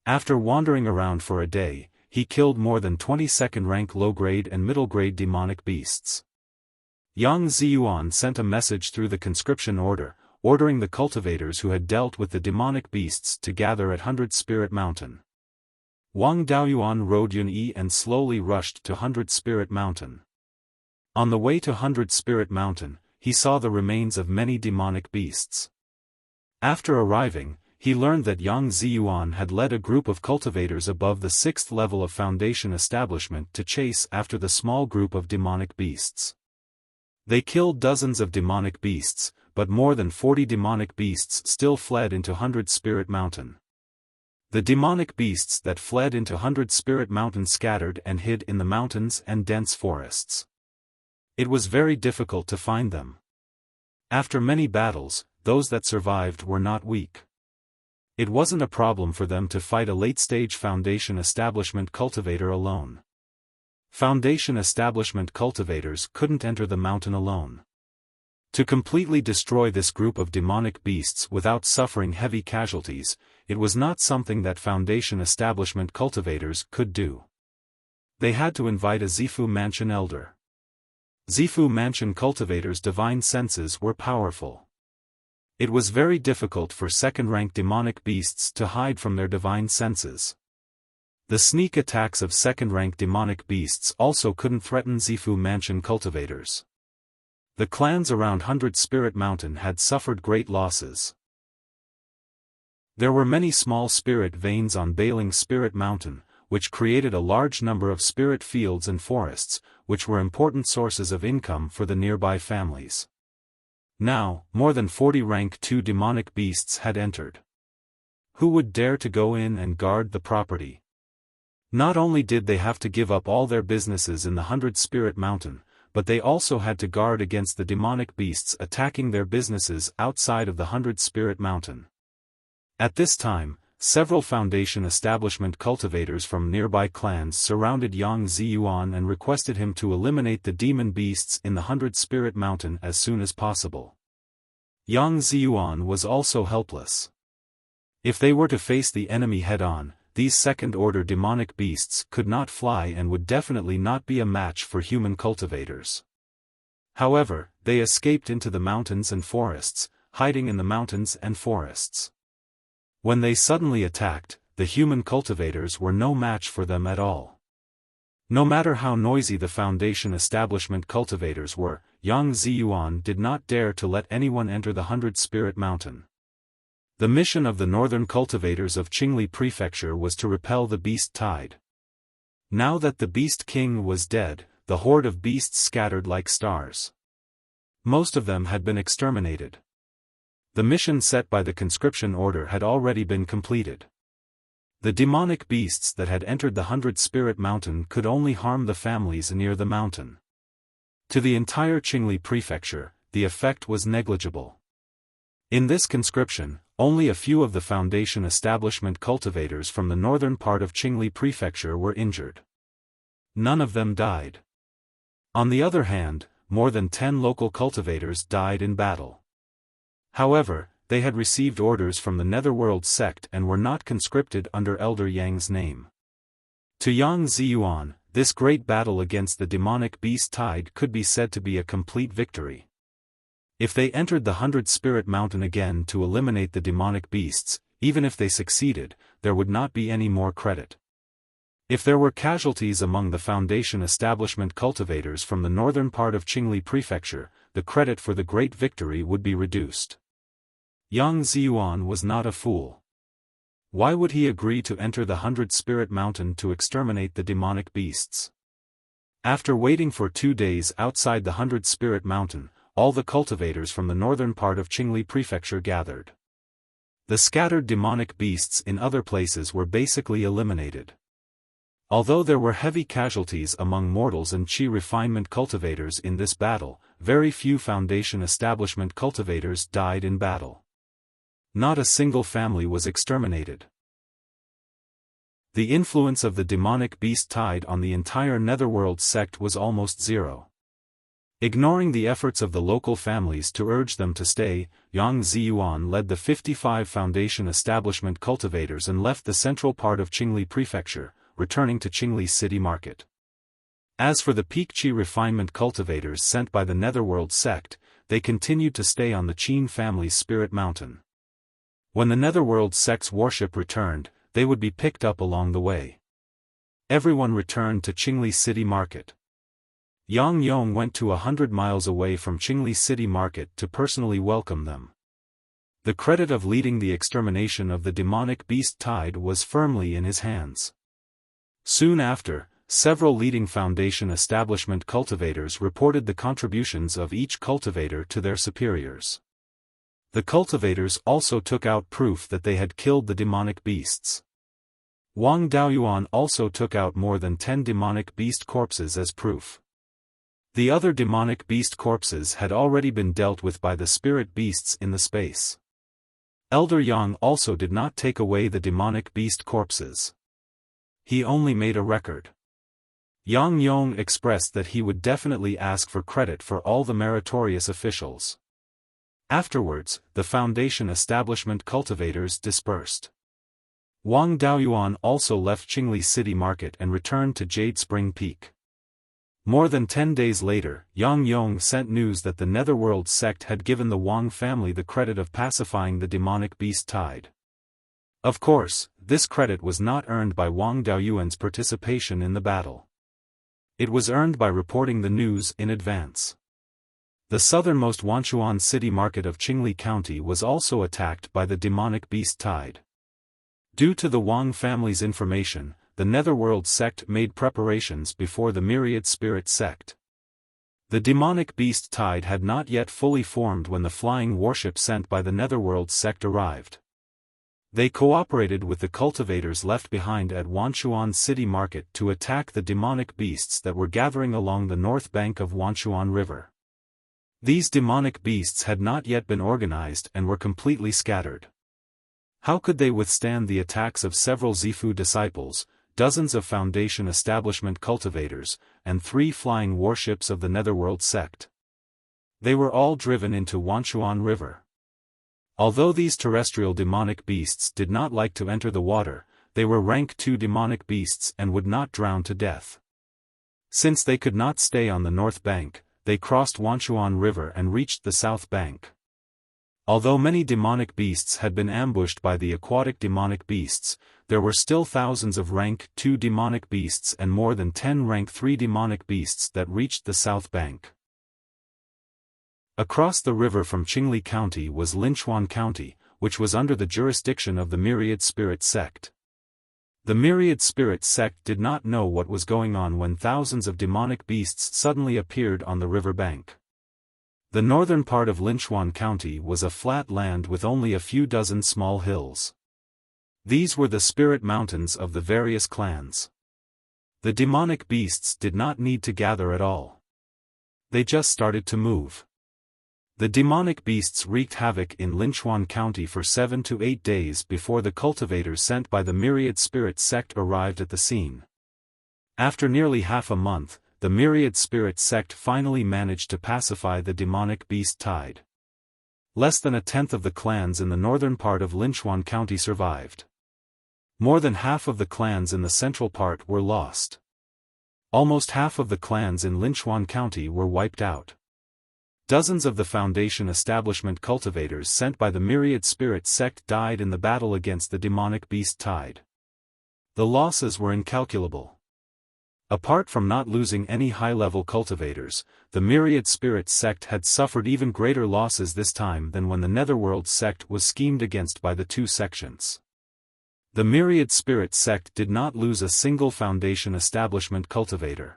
After wandering around for a day, he killed more than 20 second-rank low-grade and middle-grade demonic beasts. Yang Ziyuan sent a message through the conscription order, ordering the cultivators who had dealt with the demonic beasts to gather at 100 Spirit Mountain. Wang Daoyuan rode Yunyi and slowly rushed to 100 Spirit Mountain. On the way to 100 Spirit Mountain, he saw the remains of many demonic beasts. After arriving, he learned that Yang Ziyuan had led a group of cultivators above the 6th level of Foundation establishment to chase after the small group of demonic beasts. They killed dozens of demonic beasts, but more than 40 demonic beasts still fled into 100 Spirit Mountain. The demonic beasts that fled into 100 Spirit Mountain scattered and hid in the mountains and dense forests. It was very difficult to find them. After many battles, those that survived were not weak. It wasn't a problem for them to fight a late-stage Foundation establishment cultivator alone. Foundation establishment cultivators couldn't enter the mountain alone. To completely destroy this group of demonic beasts without suffering heavy casualties, it was not something that Foundation establishment cultivators could do. They had to invite a Zifu Mansion elder. Zifu Mansion cultivators' divine senses were powerful. It was very difficult for second-rank demonic beasts to hide from their divine senses. The sneak attacks of second-rank demonic beasts also couldn't threaten Zifu Mansion cultivators. The clans around 100 Spirit Mountain had suffered great losses. There were many small spirit veins on Beiling Spirit Mountain, which created a large number of spirit fields and forests, which were important sources of income for the nearby families. Now, more than 40 rank 2 demonic beasts had entered. Who would dare to go in and guard the property? Not only did they have to give up all their businesses in the 100 Spirit Mountain, but they also had to guard against the demonic beasts attacking their businesses outside of the 100 Spirit Mountain. At this time, several Foundation establishment cultivators from nearby clans surrounded Yang Ziyuan and requested him to eliminate the demon beasts in the 100 Spirit Mountain as soon as possible. Yang Ziyuan was also helpless. If they were to face the enemy head-on, these second-order demonic beasts could not fly and would definitely not be a match for human cultivators. However, they escaped into the mountains and forests, hiding in the mountains and forests. When they suddenly attacked, the human cultivators were no match for them at all. No matter how noisy the Foundation establishment cultivators were, Yang Ziyuan did not dare to let anyone enter the 100 Spirit Mountain. The mission of the northern cultivators of Qingli Prefecture was to repel the beast tide. Now that the Beast King was dead, the horde of beasts scattered like stars. Most of them had been exterminated. The mission set by the conscription order had already been completed. The demonic beasts that had entered the 100 Spirit Mountain could only harm the families near the mountain. To the entire Qingli Prefecture, the effect was negligible. In this conscription, only a few of the Foundation establishment cultivators from the northern part of Qingli Prefecture were injured. None of them died. On the other hand, more than 10 local cultivators died in battle. However, they had received orders from the Netherworld sect and were not conscripted under Elder Yang's name. To Yang Ziyuan, this great battle against the demonic beast tide could be said to be a complete victory. If they entered the 100 Spirit Mountain again to eliminate the demonic beasts, even if they succeeded, there would not be any more credit. If there were casualties among the Foundation establishment cultivators from the northern part of Qingli Prefecture, the credit for the great victory would be reduced. Yang Ziyuan was not a fool. Why would he agree to enter the 100 Spirit Mountain to exterminate the demonic beasts? After waiting for 2 days outside the 100 Spirit Mountain, all the cultivators from the northern part of Qingli Prefecture gathered. The scattered demonic beasts in other places were basically eliminated. Although there were heavy casualties among mortals and Qi refinement cultivators in this battle, very few Foundation establishment cultivators died in battle. Not a single family was exterminated. The influence of the demonic beast tide on the entire Netherworld sect was almost zero. Ignoring the efforts of the local families to urge them to stay, Yang Ziyuan led the 55 Foundation establishment cultivators and left the central part of Qingli Prefecture, returning to Qingli City Market. As for the Peak-Chi refinement cultivators sent by the Netherworld sect, they continued to stay on the Qin family's spirit mountain. When the Netherworld sect's warship returned, they would be picked up along the way. Everyone returned to Qingli City Market. Yang Yong went to 100 miles away from Qingli City Market to personally welcome them. The credit of leading the extermination of the demonic beast tide was firmly in his hands. Soon after, several leading Foundation establishment cultivators reported the contributions of each cultivator to their superiors. The cultivators also took out proof that they had killed the demonic beasts. Wang Daoyuan also took out more than 10 demonic beast corpses as proof. The other demonic beast corpses had already been dealt with by the spirit beasts in the space. Elder Yang also did not take away the demonic beast corpses. He only made a record. Yang Yong expressed that he would definitely ask for credit for all the meritorious officials. Afterwards, the Foundation establishment cultivators dispersed. Wang Daoyuan also left Qingli City Market and returned to Jade Spring Peak. More than 10 days later, Yang Yong sent news that the Netherworld sect had given the Wang family the credit of pacifying the demonic beast tide. Of course, this credit was not earned by Wang Daoyuan's participation in the battle. It was earned by reporting the news in advance. The southernmost Wanchuan City Market of Qingli County was also attacked by the demonic beast tide. Due to the Wang family's information, the Netherworld sect made preparations before the Myriad Spirit sect. The demonic beast tide had not yet fully formed when the flying warship sent by the Netherworld sect arrived. They cooperated with the cultivators left behind at Wanchuan City Market to attack the demonic beasts that were gathering along the north bank of Wanchuan River. These demonic beasts had not yet been organized and were completely scattered. How could they withstand the attacks of several Zifu disciples, dozens of Foundation establishment cultivators, and 3 flying warships of the Netherworld sect? They were all driven into Wanchuan River. Although these terrestrial demonic beasts did not like to enter the water, they were rank 2 demonic beasts and would not drown to death. Since they could not stay on the north bank, they crossed Wanchuan River and reached the south bank. Although many demonic beasts had been ambushed by the aquatic demonic beasts, there were still thousands of rank 2 demonic beasts and more than 10 rank 3 demonic beasts that reached the south bank. Across the river from Qingli County was Linchuan County, which was under the jurisdiction of the Myriad Spirit sect. The Myriad Spirit sect did not know what was going on when thousands of demonic beasts suddenly appeared on the river bank. The northern part of Linchuan County was a flat land with only a few dozen small hills. These were the spirit mountains of the various clans. The demonic beasts did not need to gather at all. They just started to move. The demonic beasts wreaked havoc in Linchuan County for 7 to 8 days before the cultivators sent by the Myriad Spirit sect arrived at the scene. After nearly half a month, the Myriad Spirit sect finally managed to pacify the demonic beast tide. Less than 1/10 of the clans in the northern part of Linchuan County survived. More than half of the clans in the central part were lost. Almost half of the clans in Linchuan County were wiped out. Dozens of the Foundation establishment cultivators sent by the Myriad Spirit sect died in the battle against the demonic beast tide. The losses were incalculable. Apart from not losing any high-level cultivators, the Myriad Spirit sect had suffered even greater losses this time than when the Netherworld sect was schemed against by the 2 sections. The Myriad Spirit sect did not lose a single Foundation establishment cultivator.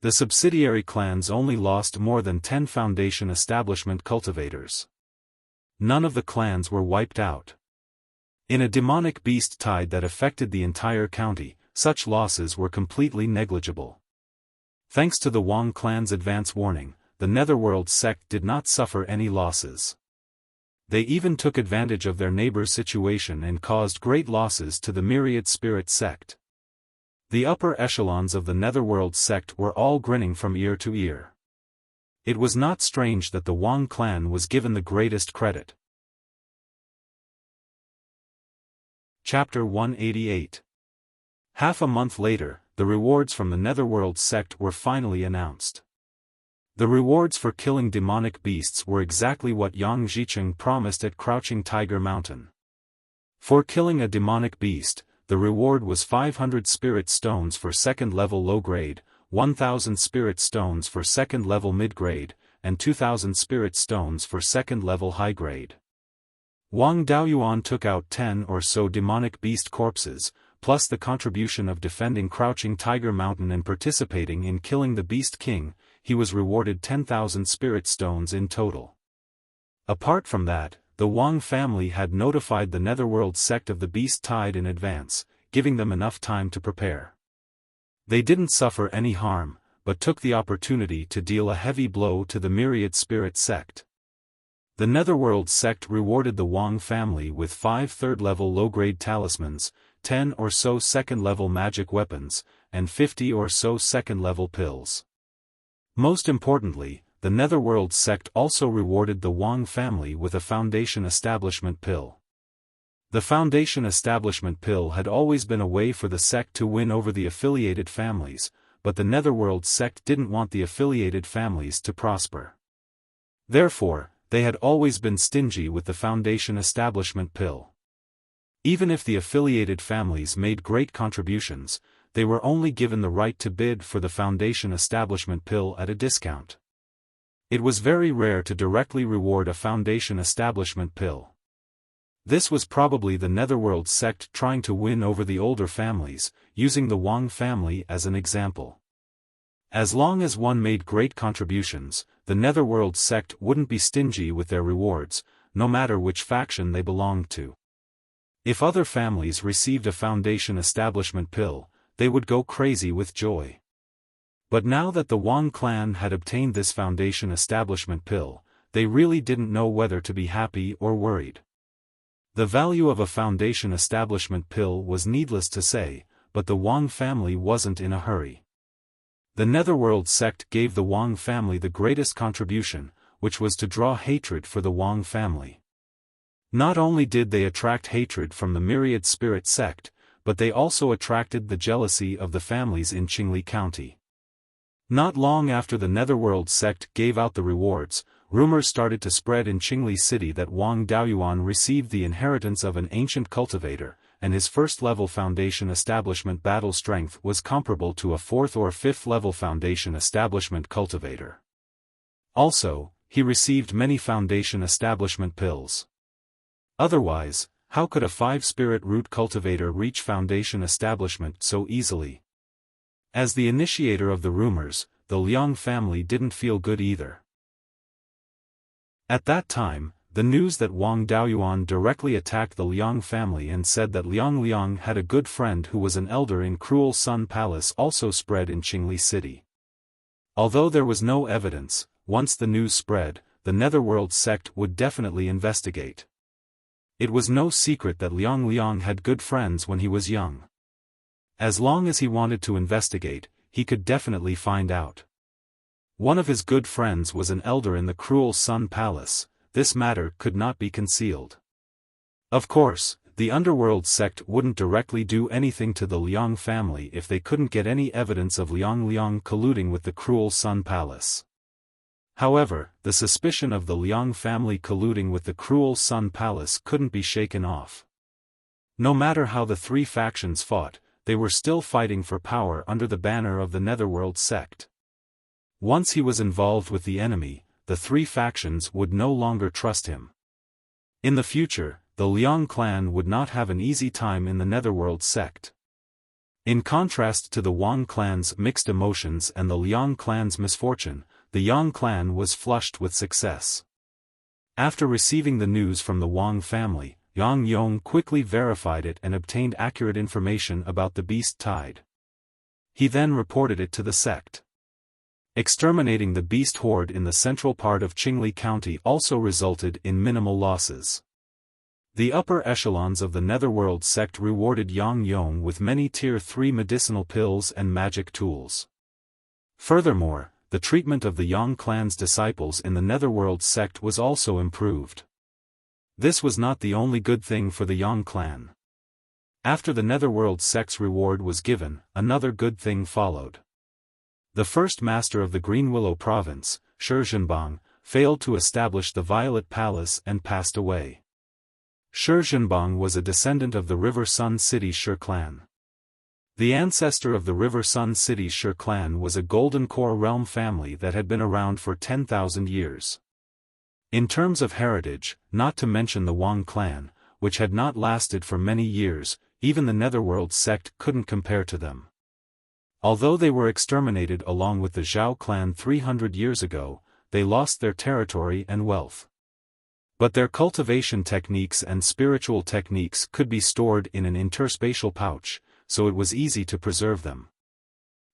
The subsidiary clans only lost more than 10 Foundation establishment cultivators. None of the clans were wiped out. In a demonic beast tide that affected the entire county, such losses were completely negligible. Thanks to the Wang clan's advance warning, the Netherworld sect did not suffer any losses. They even took advantage of their neighbor's situation and caused great losses to the Myriad Spirit sect. The upper echelons of the Netherworld sect were all grinning from ear to ear. It was not strange that the Wang clan was given the greatest credit. Chapter 188. Half a month later, the rewards from the Netherworld sect were finally announced. The rewards for killing demonic beasts were exactly what Yang Zhicheng promised at Crouching Tiger Mountain. For killing a demonic beast, the reward was 500 spirit stones for second level low grade, 1,000 spirit stones for second level mid grade, and 2,000 spirit stones for second level high grade. Wang Daoyuan took out 10 or so demonic beast corpses, plus the contribution of defending Crouching Tiger Mountain and participating in killing the Beast King. He was rewarded 10,000 spirit stones in total. Apart from that, the Wang family had notified the Netherworld sect of the Beast Tide in advance, giving them enough time to prepare. They didn't suffer any harm, but took the opportunity to deal a heavy blow to the Myriad Spirit sect. The Netherworld sect rewarded the Wang family with 5 third-level low-grade talismans, 10 or so second-level magic weapons, and 50 or so second-level pills. Most importantly, the Netherworld sect also rewarded the Wang family with a Foundation Establishment pill. The Foundation Establishment pill had always been a way for the sect to win over the affiliated families, but the Netherworld sect didn't want the affiliated families to prosper. Therefore, they had always been stingy with the Foundation Establishment pill. Even if the affiliated families made great contributions, they were only given the right to bid for the Foundation Establishment pill at a discount. It was very rare to directly reward a Foundation Establishment pill. This was probably the Netherworld sect trying to win over the older families, using the Wang family as an example. As long as one made great contributions, the Netherworld sect wouldn't be stingy with their rewards, no matter which faction they belonged to. If other families received a Foundation Establishment pill, they would go crazy with joy. But now that the Wang clan had obtained this Foundation Establishment pill, they really didn't know whether to be happy or worried. The value of a Foundation Establishment pill was needless to say, but the Wang family wasn't in a hurry. The Netherworld sect gave the Wang family the greatest contribution, which was to draw hatred for the Wang family. Not only did they attract hatred from the Myriad Spirit sect, but they also attracted the jealousy of the families in Qingli County. Not long after the Netherworld sect gave out the rewards, rumors started to spread in Qingli City that Wang Daoyuan received the inheritance of an ancient cultivator, and his first-level Foundation Establishment battle strength was comparable to a 4th or 5th level Foundation Establishment cultivator. Also, he received many Foundation Establishment pills. Otherwise, how could a 5-spirit root cultivator reach Foundation Establishment so easily? As the initiator of the rumors, the Liang family didn't feel good either. At that time, the news that Wang Daoyuan directly attacked the Liang family and said that Liang had a good friend who was an elder in Cruel Sun Palace also spread in Qingli City. Although there was no evidence, once the news spread, the Netherworld sect would definitely investigate. It was no secret that Liang had good friends when he was young. As long as he wanted to investigate, he could definitely find out. One of his good friends was an elder in the Cruel Sun Palace. This matter could not be concealed. Of course, the Underworld sect wouldn't directly do anything to the Liang family if they couldn't get any evidence of Liang colluding with the Cruel Sun Palace. However, the suspicion of the Liang family colluding with the Cruel Sun Palace couldn't be shaken off. No matter how the 3 factions fought, they were still fighting for power under the banner of the Netherworld sect. Once he was involved with the enemy, the 3 factions would no longer trust him. In the future, the Liang clan would not have an easy time in the Netherworld sect. In contrast to the Wang clan's mixed emotions and the Liang clan's misfortune, the Yang clan was flushed with success. After receiving the news from the Wang family, Yang Yong quickly verified it and obtained accurate information about the Beast Tide. He then reported it to the sect. Exterminating the beast horde in the central part of Qingli County also resulted in minimal losses. The upper echelons of the Netherworld sect rewarded Yang Yong with many Tier 3 medicinal pills and magic tools. Furthermore, the treatment of the Yang clan's disciples in the Netherworld sect was also improved. This was not the only good thing for the Yang clan. After the Netherworld sect's reward was given, another good thing followed. The first master of the Green Willow province, Shi Zhenbang, failed to establish the Violet Palace and passed away. Shi Zhenbang was a descendant of the River Sun City Shi clan. The ancestor of the River Sun City Shi clan was a Golden Core realm family that had been around for 10,000 years. In terms of heritage, not to mention the Wang clan, which had not lasted for many years, even the Netherworld sect couldn't compare to them. Although they were exterminated along with the Zhao clan 300 years ago, they lost their territory and wealth. But their cultivation techniques and spiritual techniques could be stored in an interspatial pouch, so it was easy to preserve them.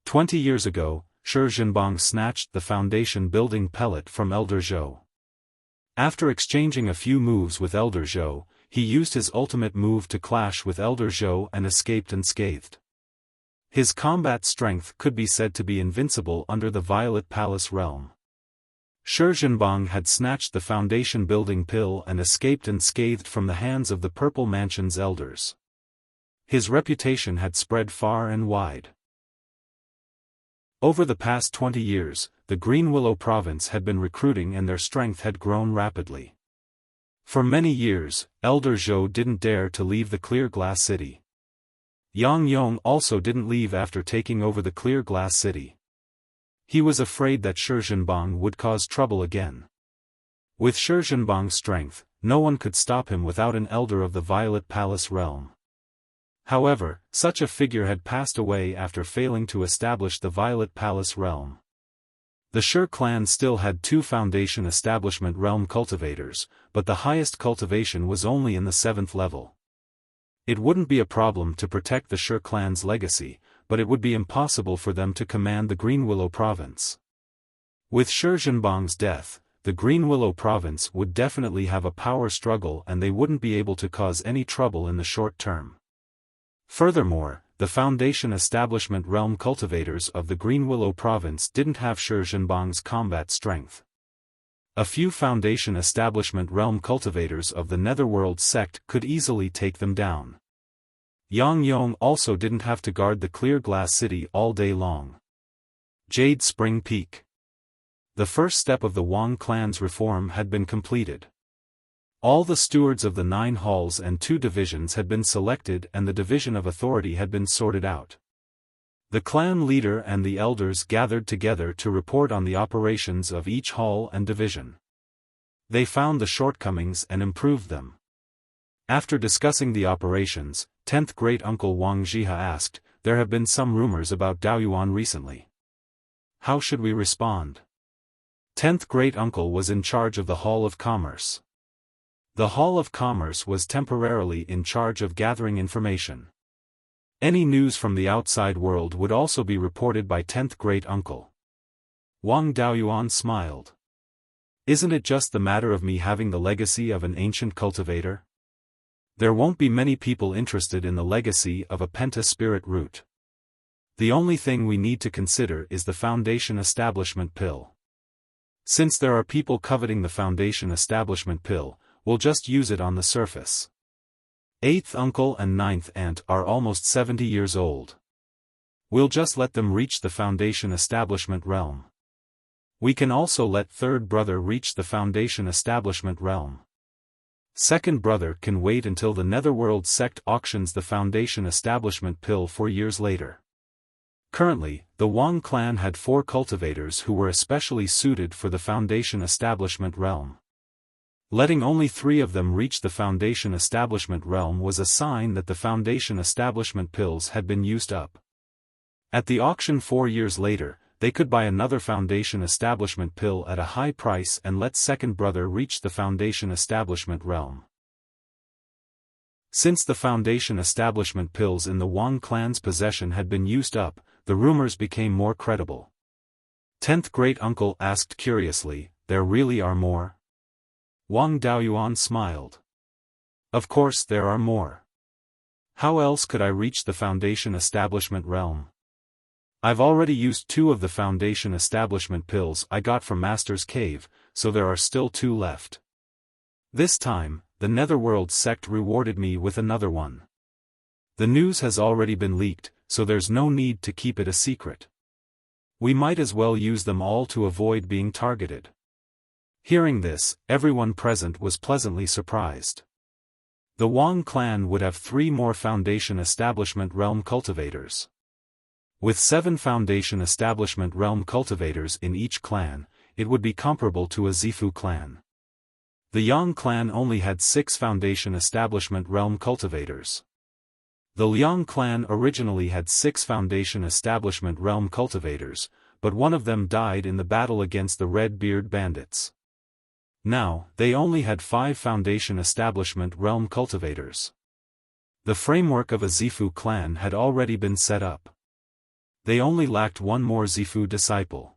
20 years ago, Shi Zhenbang snatched the foundation building pellet from Elder Zhou. After exchanging a few moves with Elder Zhou, he used his ultimate move to clash with Elder Zhou and escaped unscathed. His combat strength could be said to be invincible under the Violet Palace realm. Shi Zhenbang had snatched the foundation building pill and escaped unscathed from the hands of the Purple Mansion's elders. His reputation had spread far and wide. Over the past 20 years, the Green Willow province had been recruiting and their strength had grown rapidly. For many years, Elder Zhou didn't dare to leave the Clear Glass City. Yang Yong also didn't leave after taking over the Clear Glass City. He was afraid that Shi Zhenbang would cause trouble again. With Shi Zhenbang's strength, no one could stop him without an elder of the Violet Palace realm. However, such a figure had passed away after failing to establish the Violet Palace realm. The Shi clan still had 2 foundation establishment realm cultivators, but the highest cultivation was only in the 7th level. It wouldn't be a problem to protect the Shi clan's legacy, but it would be impossible for them to command the Green Willow province. With Shi Zhenbang's death, the Green Willow province would definitely have a power struggle and they wouldn't be able to cause any trouble in the short term. Furthermore, the foundation establishment realm cultivators of the Green Willow province didn't have Shi Zhenbang's combat strength. A few foundation establishment realm cultivators of the Netherworld sect could easily take them down. Yang Yong also didn't have to guard the Clear Glass City all day long. Jade Spring Peak. The first step of the Wang clan's reform had been completed. All the stewards of the 9 halls and 2 divisions had been selected and the division of authority had been sorted out. The clan leader and the elders gathered together to report on the operations of each hall and division. They found the shortcomings and improved them. After discussing the operations, 10th Great-Uncle Wang Zhiha asked, "There have been some rumors about Beiyuan recently. How should we respond?" 10th Great-Uncle was in charge of the Hall of Commerce. The Hall of Commerce was temporarily in charge of gathering information. Any news from the outside world would also be reported by 10th Great-Uncle. Wang Daoyuan smiled. "Isn't it just the matter of me having the legacy of an ancient cultivator? There won't be many people interested in the legacy of a penta-spirit root. The only thing we need to consider is the foundation establishment pill. Since there are people coveting the foundation establishment pill, we'll just use it on the surface. 8th uncle and 9th aunt are almost 70 years old. We'll just let them reach the foundation establishment realm. We can also let 3rd brother reach the foundation establishment realm. 2nd brother can wait until the Netherworld sect auctions the foundation establishment pill 4 years later." Currently, the Wang clan had 4 cultivators who were especially suited for the foundation establishment realm. Letting only 3 of them reach the foundation establishment realm was a sign that the foundation establishment pills had been used up. At the auction 4 years later, they could buy another foundation establishment pill at a high price and let 2nd brother reach the foundation establishment realm. Since the foundation establishment pills in the Wang clan's possession had been used up, the rumors became more credible. 10th Great-Uncle asked curiously, "There really are more?" Wang Daoyuan smiled. "Of course there are more. How else could I reach the foundation establishment realm? I've already used 2 of the foundation establishment pills I got from Master's Cave, so there are still 2 left. This time, the Netherworld sect rewarded me with another one. The news has already been leaked, so there's no need to keep it a secret. We might as well use them all to avoid being targeted. Hearing this, everyone present was pleasantly surprised. The Wang clan would have 3 more Foundation Establishment Realm cultivators. With 7 Foundation Establishment Realm cultivators in each clan, it would be comparable to a Zifu clan. The Yang clan only had 6 Foundation Establishment Realm cultivators. The Liang clan originally had 6 Foundation Establishment Realm cultivators, but one of them died in the battle against the Red Beard bandits. Now, they only had 5 Foundation Establishment Realm cultivators. The framework of a Zifu clan had already been set up. They only lacked one more Zifu disciple.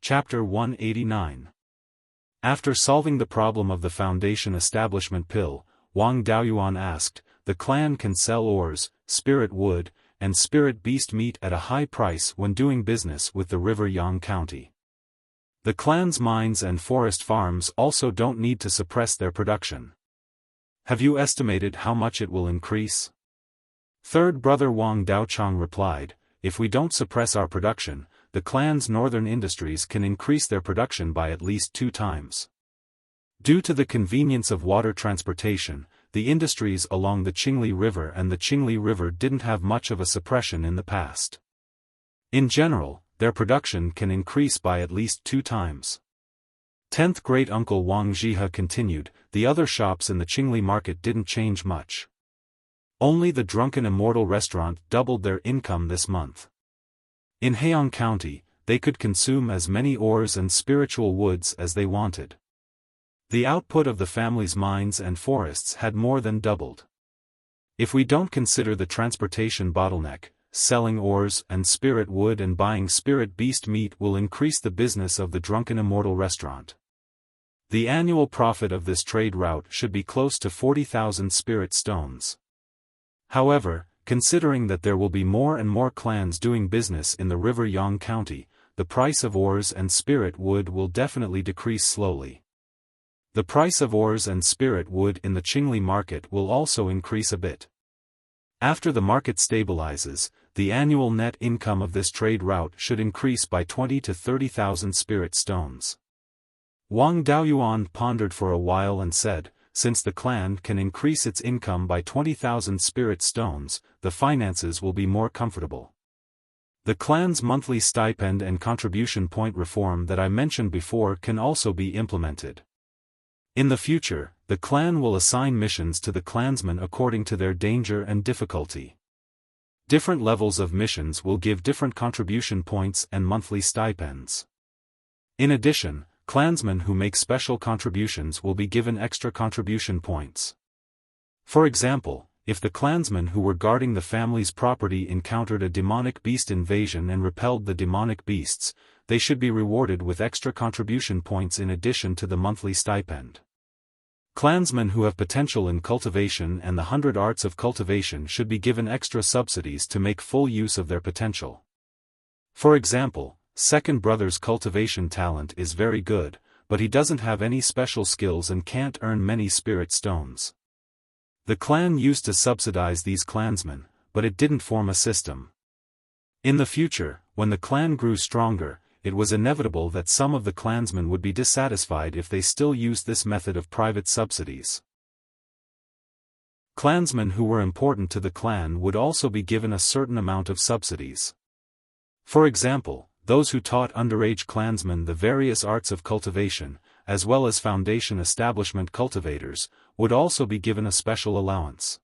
Chapter 189. After solving the problem of the Foundation Establishment Pill, Wang Daoyuan asked, "The clan can sell ores, spirit wood, and spirit beast meat at a high price when doing business with the River Yang County. The clan's mines and forest farms also don't need to suppress their production. Have you estimated how much it will increase?" Third brother Wang Daochang replied, "If we don't suppress our production, the clan's northern industries can increase their production by at least 2 times. Due to the convenience of water transportation, the industries along the Qingli River and the Qingli River didn't have much of a suppression in the past. In general, their production can increase by at least 2 times. 10th great-uncle Wang Zhihe continued, "The other shops in the Qingli market didn't change much. Only the Drunken Immortal restaurant doubled their income this month. In Heian County, they could consume as many ores and spiritual woods as they wanted. The output of the family's mines and forests had more than doubled. If we don't consider the transportation bottleneck, selling ores and spirit wood and buying spirit beast meat will increase the business of the Drunken Immortal restaurant. The annual profit of this trade route should be close to 40,000 spirit stones. However, considering that there will be more and more clans doing business in the River Yang County, the price of ores and spirit wood will definitely decrease slowly. The price of ores and spirit wood in the Qingli market will also increase a bit. After the market stabilizes, the annual net income of this trade route should increase by 20 to 30,000 spirit stones." Wang Daoyuan pondered for a while and said, "Since the clan can increase its income by 20,000 spirit stones, the finances will be more comfortable. The clan's monthly stipend and contribution point reform that I mentioned before can also be implemented. In the future, the clan will assign missions to the clansmen according to their danger and difficulty. Different levels of missions will give different contribution points and monthly stipends. In addition, clansmen who make special contributions will be given extra contribution points. For example, if the clansmen who were guarding the family's property encountered a demonic beast invasion and repelled the demonic beasts, they should be rewarded with extra contribution points in addition to the monthly stipend. Clansmen who have potential in cultivation and the 100 arts of cultivation should be given extra subsidies to make full use of their potential. For example, second brother's cultivation talent is very good, but he doesn't have any special skills and can't earn many spirit stones. The clan used to subsidize these clansmen, but it didn't form a system. In the future, when the clan grew stronger, it was inevitable that some of the clansmen would be dissatisfied if they still used this method of private subsidies. Clansmen who were important to the clan would also be given a certain amount of subsidies. For example, those who taught underage clansmen the various arts of cultivation, as well as foundation establishment cultivators, would also be given a special allowance.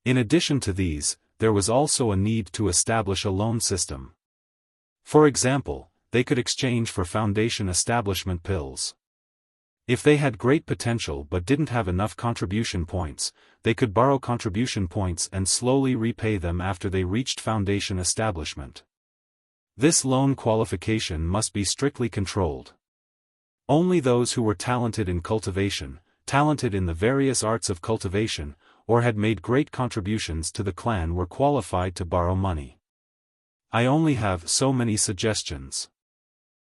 In addition to these, there was also a need to establish a loan system. For example, they could exchange for foundation establishment pills. If they had great potential but didn't have enough contribution points, they could borrow contribution points and slowly repay them after they reached foundation establishment. This loan qualification must be strictly controlled. Only those who were talented in cultivation, talented in the various arts of cultivation, or had made great contributions to the clan were qualified to borrow money. I only have so many suggestions.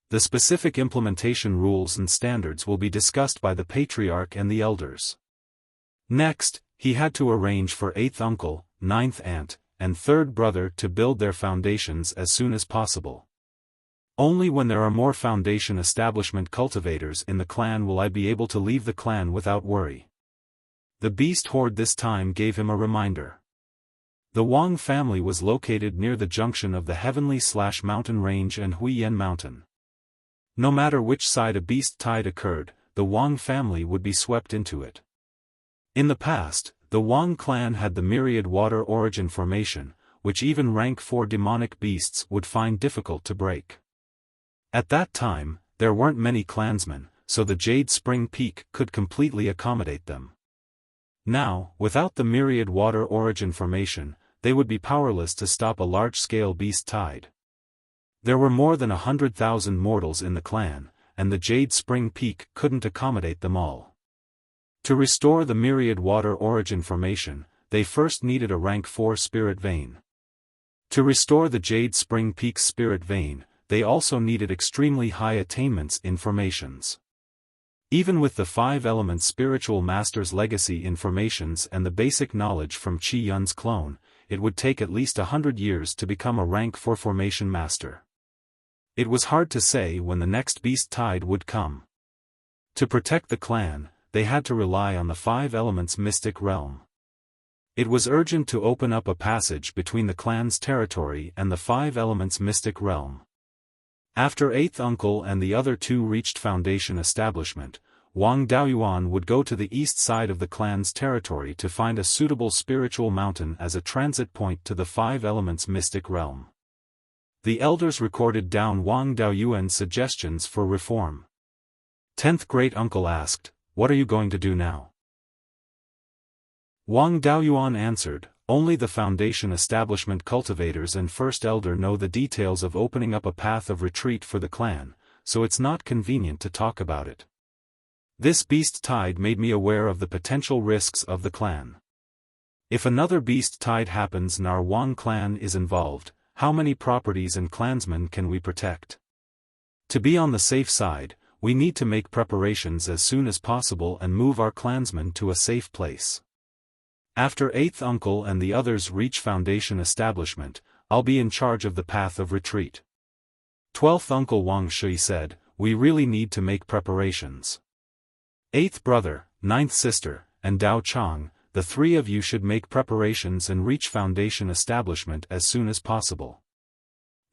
The specific implementation rules and standards will be discussed by the patriarch and the elders. Next, he had to arrange for 8th uncle, 9th aunt, and 3rd brother to build their foundations as soon as possible. Only when there are more foundation establishment cultivators in the clan will I be able to leave the clan without worry. The beast horde this time gave him a reminder. The Wang family was located near the junction of the Heavenly/Mountain Range and Huiyan Mountain. No matter which side a beast tide occurred, the Wang family would be swept into it. In the past, the Wang clan had the myriad water origin formation, which even rank 4 demonic beasts would find difficult to break. At that time, there weren't many clansmen, so the Jade Spring Peak could completely accommodate them. Now, without the myriad water origin formation, they would be powerless to stop a large-scale beast tide. There were more than 100,000 mortals in the clan, and the Jade Spring Peak couldn't accommodate them all. To restore the myriad water origin formation, they first needed a rank 4 spirit vein. To restore the Jade Spring Peak's spirit vein, they also needed extremely high attainments in formations. Even with the 5 elements spiritual master's legacy in formations and the basic knowledge from Qi Yun's clone, it would take at least 100 years to become a rank 4 formation master. It was hard to say when the next beast tide would come. To protect the clan, they had to rely on the 5 elements mystic realm. It was urgent to open up a passage between the clan's territory and the 5 elements mystic realm. After 8th uncle and the other 2 reached foundation establishment, Wang Daoyuan would go to the east side of the clan's territory to find a suitable spiritual mountain as a transit point to the 5 elements mystic realm. The elders recorded down Wang Daoyuan's suggestions for reform. 10th great uncle asked, "What are you going to do now?" Wang Daoyuan answered, "Only the foundation establishment cultivators and first elder know the details of opening up a path of retreat for the clan, so it's not convenient to talk about it. This beast tide made me aware of the potential risks of the clan. If another beast tide happens and our Wang clan is involved, how many properties and clansmen can we protect? To be on the safe side, we need to make preparations as soon as possible and move our clansmen to a safe place. After 8th uncle and the others reach foundation establishment, I'll be in charge of the path of retreat." 12th uncle Wang Shui said, "We really need to make preparations. 8th brother, 9th sister, and Dao Chang, the 3 of you should make preparations and reach foundation establishment as soon as possible."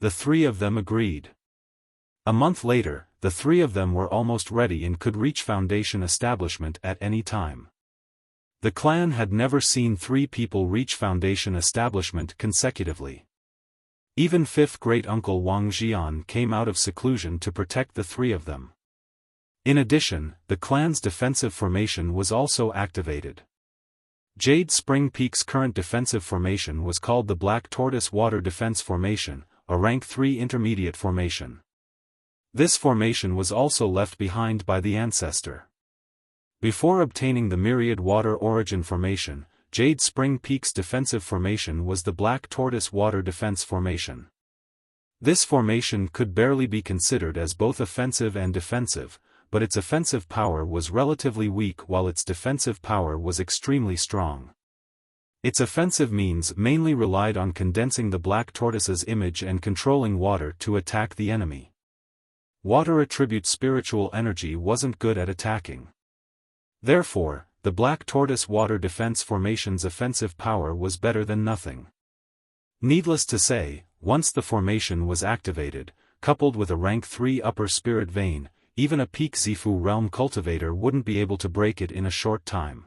The 3 of them agreed. A month later, the 3 of them were almost ready and could reach foundation establishment at any time. The clan had never seen 3 people reach foundation establishment consecutively. Even 5th great uncle Wang Jian came out of seclusion to protect the 3 of them. In addition, the clan's defensive formation was also activated. Jade Spring Peak's current defensive formation was called the Black Tortoise Water Defense Formation, a rank 3 intermediate formation. This formation was also left behind by the ancestor. Before obtaining the Myriad Water Origin Formation, Jade Spring Peak's defensive formation was the Black Tortoise Water Defense Formation. This formation could barely be considered as both offensive and defensive, but its offensive power was relatively weak while its defensive power was extremely strong. Its offensive means mainly relied on condensing the black tortoise's image and controlling water to attack the enemy. Water attribute spiritual energy wasn't good at attacking. Therefore, the Black Tortoise Water Defense Formation's offensive power was better than nothing. Needless to say, once the formation was activated, coupled with a rank 3 upper spirit vein, even a peak Zifu realm cultivator wouldn't be able to break it in a short time.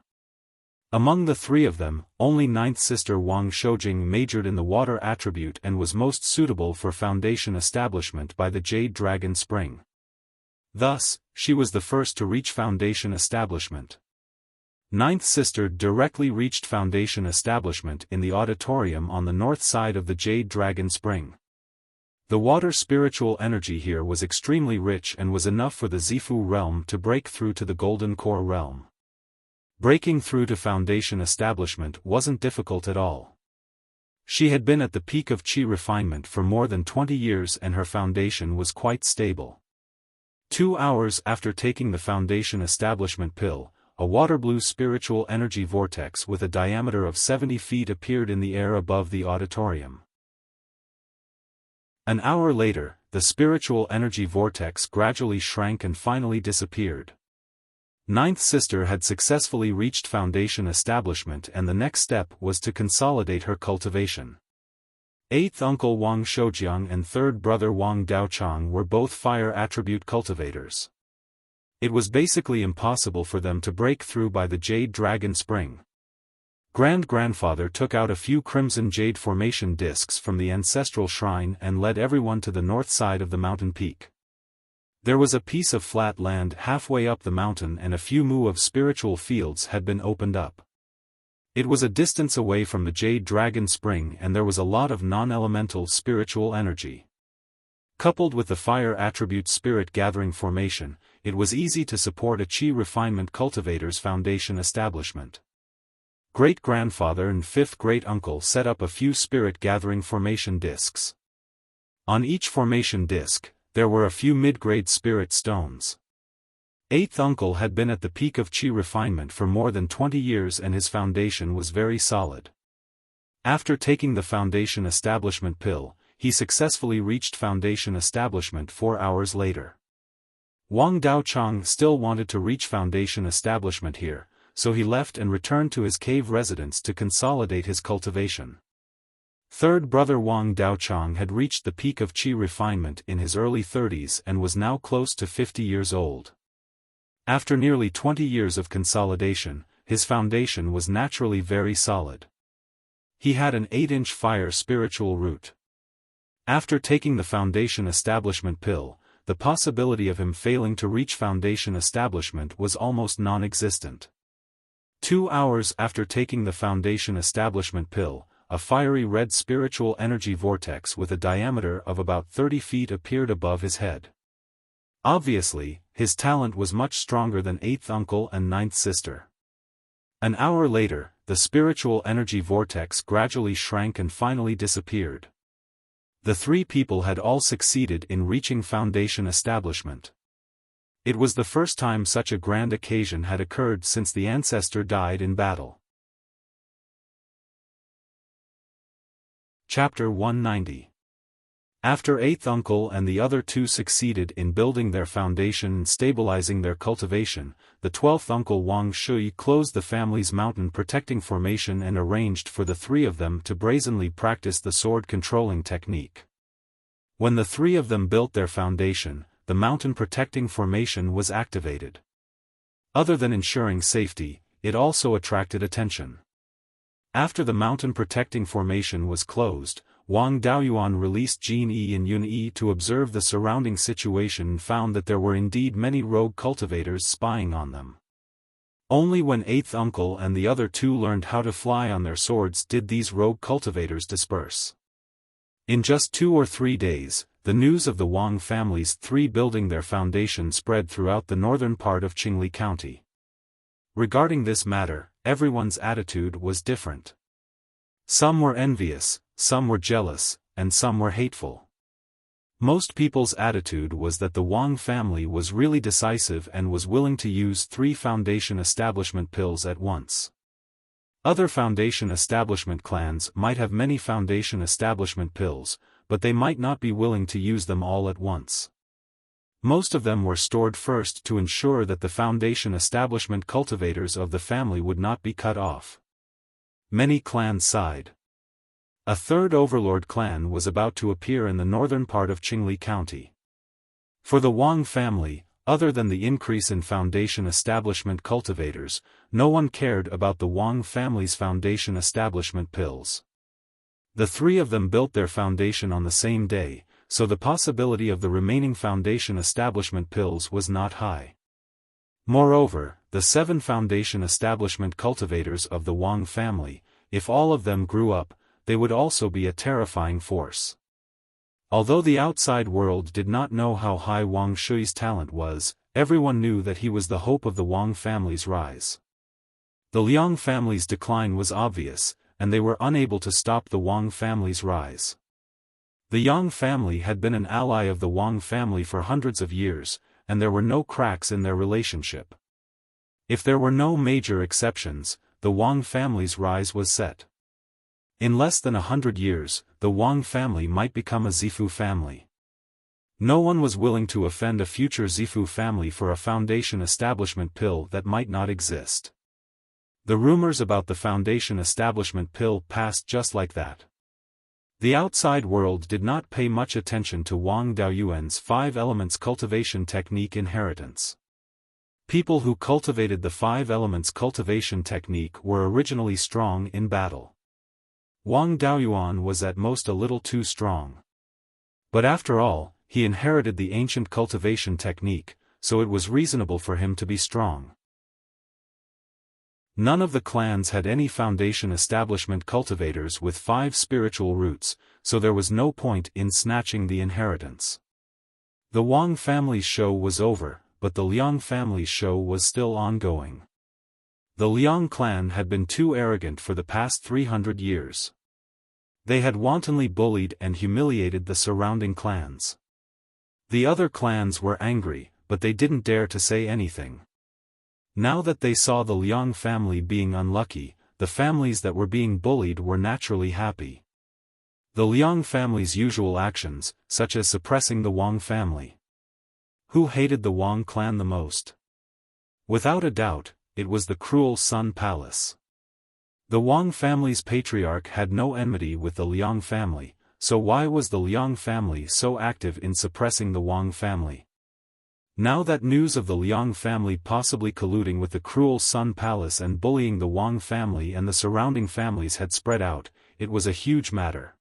Among the 3 of them, only 9th sister Wang Shoujing majored in the water attribute and was most suitable for foundation establishment by the Jade Dragon Spring. Thus, she was the first to reach foundation establishment. 9th sister directly reached foundation establishment in the auditorium on the north side of the Jade Dragon Spring. The water spiritual energy here was extremely rich and was enough for the Zifu realm to break through to the Golden Core realm. Breaking through to foundation establishment wasn't difficult at all. She had been at the peak of Qi refinement for more than 20 years and her foundation was quite stable. 2 hours after taking the foundation establishment pill, a water-blue spiritual energy vortex with a diameter of 70 feet appeared in the air above the auditorium. An hour later, the spiritual energy vortex gradually shrank and finally disappeared. Ninth sister had successfully reached foundation establishment, and the next step was to consolidate her cultivation. Eighth uncle Wang Shoujiang and third brother Wang Daochang were both fire attribute cultivators. It was basically impossible for them to break through by the Jade Dragon Spring. Grand-grandfather took out a few crimson jade formation discs from the ancestral shrine and led everyone to the north side of the mountain peak. There was a piece of flat land halfway up the mountain, and a few mu of spiritual fields had been opened up. It was a distance away from the Jade Dragon Spring, and there was a lot of non-elemental spiritual energy. Coupled with the fire attribute spirit gathering formation, it was easy to support a Qi refinement cultivator's foundation establishment. Great-grandfather and fifth great-uncle set up a few spirit gathering formation discs. On each formation disc, there were a few mid-grade spirit stones. Eighth uncle had been at the peak of Qi refinement for more than 20 years, and his foundation was very solid. After taking the foundation establishment pill, he successfully reached foundation establishment 4 hours later. Wang Daochang still wanted to reach foundation establishment here, so he left and returned to his cave residence to consolidate his cultivation. Third brother Wang Daochang had reached the peak of Qi refinement in his early 30s and was now close to 50 years old. After nearly 20 years of consolidation, his foundation was naturally very solid. He had an 8-inch fire spiritual root. After taking the foundation establishment pill, the possibility of him failing to reach foundation establishment was almost non-existent. 2 hours after taking the foundation establishment pill, a fiery red spiritual energy vortex with a diameter of about 30 feet appeared above his head. Obviously, his talent was much stronger than eighth uncle and ninth sister. An hour later, the spiritual energy vortex gradually shrank and finally disappeared. The three people had all succeeded in reaching foundation establishment. It was the first time such a grand occasion had occurred since the ancestor died in battle. Chapter 190. After eighth uncle and the other two succeeded in building their foundation and stabilizing their cultivation, the 12th uncle Wang Shui closed the family's mountain protecting formation and arranged for the three of them to brazenly practice the sword controlling technique. When the three of them built their foundation, the mountain protecting formation was activated. Other than ensuring safety, it also attracted attention. After the mountain protecting formation was closed, Wang Daoyuan released Jin Yi and Yun Yi to observe the surrounding situation and found that there were indeed many rogue cultivators spying on them. Only when eighth uncle and the other two learned how to fly on their swords did these rogue cultivators disperse. In just 2 or 3 days, the news of the Wang family's three building their foundation spread throughout the northern part of Qingli County. Regarding this matter, everyone's attitude was different. Some were envious, some were jealous, and some were hateful. Most people's attitude was that the Wang family was really decisive and was willing to use 3 foundation establishment pills at once. Other foundation establishment clans might have many foundation establishment pills, but they might not be willing to use them all at once. Most of them were stored first to ensure that the foundation establishment cultivators of the family would not be cut off. Many clans sighed. A third overlord clan was about to appear in the northern part of Qingli County. For the Wang family, other than the increase in foundation establishment cultivators, no one cared about the Wang family's foundation establishment pills. The three of them built their foundation on the same day, so the possibility of the remaining foundation establishment pills was not high. Moreover, the 7 foundation establishment cultivators of the Wang family, if all of them grew up, they would also be a terrifying force. Although the outside world did not know how high Wang Shui's talent was, everyone knew that he was the hope of the Wang family's rise. The Liang family's decline was obvious, and they were unable to stop the Wang family's rise. The Yang family had been an ally of the Wang family for hundreds of years, and there were no cracks in their relationship. If there were no major exceptions, the Wang family's rise was set. In less than 100 years, the Wang family might become a Zifu family. No one was willing to offend a future Zifu family for a foundation establishment pill that might not exist. The rumors about the foundation establishment pill passed just like that. The outside world did not pay much attention to Wang Daoyuan's 5 elements cultivation technique inheritance. People who cultivated the 5 elements cultivation technique were originally strong in battle. Wang Daoyuan was at most a little too strong. But after all, he inherited the ancient cultivation technique, so it was reasonable for him to be strong. None of the clans had any foundation establishment cultivators with 5 spiritual roots, so there was no point in snatching the inheritance. The Wang family's show was over, but the Liang family's show was still ongoing. The Liang clan had been too arrogant for the past 300 years. They had wantonly bullied and humiliated the surrounding clans. The other clans were angry, but they didn't dare to say anything. Now that they saw the Liang family being unlucky, the families that were being bullied were naturally happy. The Liang family's usual actions, such as suppressing the Wang family. Who hated the Wang clan the most? Without a doubt, it was the cruel Sun Palace. The Wang family's patriarch had no enmity with the Liang family, so why was the Liang family so active in suppressing the Wang family? Now that news of the Liang family possibly colluding with the cruel Sun Palace and bullying the Wang family and the surrounding families had spread out, it was a huge matter.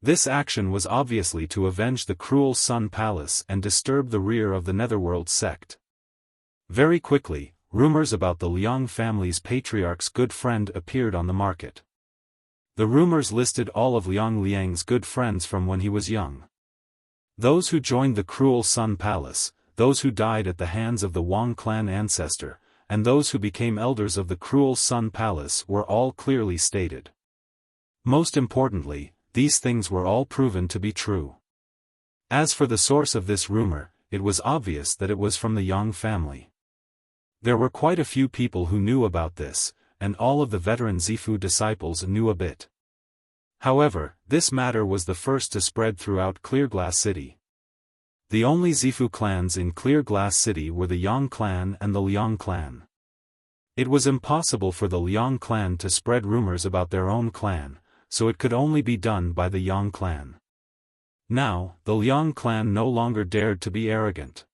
This action was obviously to avenge the cruel Sun Palace and disturb the rear of the Netherworld sect. Very quickly, rumors about the Liang family's patriarch's good friend appeared on the market. The rumors listed all of Liang Liang's good friends from when he was young. Those who joined the cruel Sun Palace, those who died at the hands of the Wang clan ancestor, and those who became elders of the cruel Sun Palace were all clearly stated. Most importantly, these things were all proven to be true. As for the source of this rumor, it was obvious that it was from the Yang family. There were quite a few people who knew about this, and all of the veteran Zifu disciples knew a bit. However, this matter was the first to spread throughout Clear Glass City. The only Zifu clans in Clear Glass City were the Yang clan and the Liang clan. It was impossible for the Liang clan to spread rumors about their own clan, so it could only be done by the Yang clan. Now, the Liang clan no longer dared to be arrogant.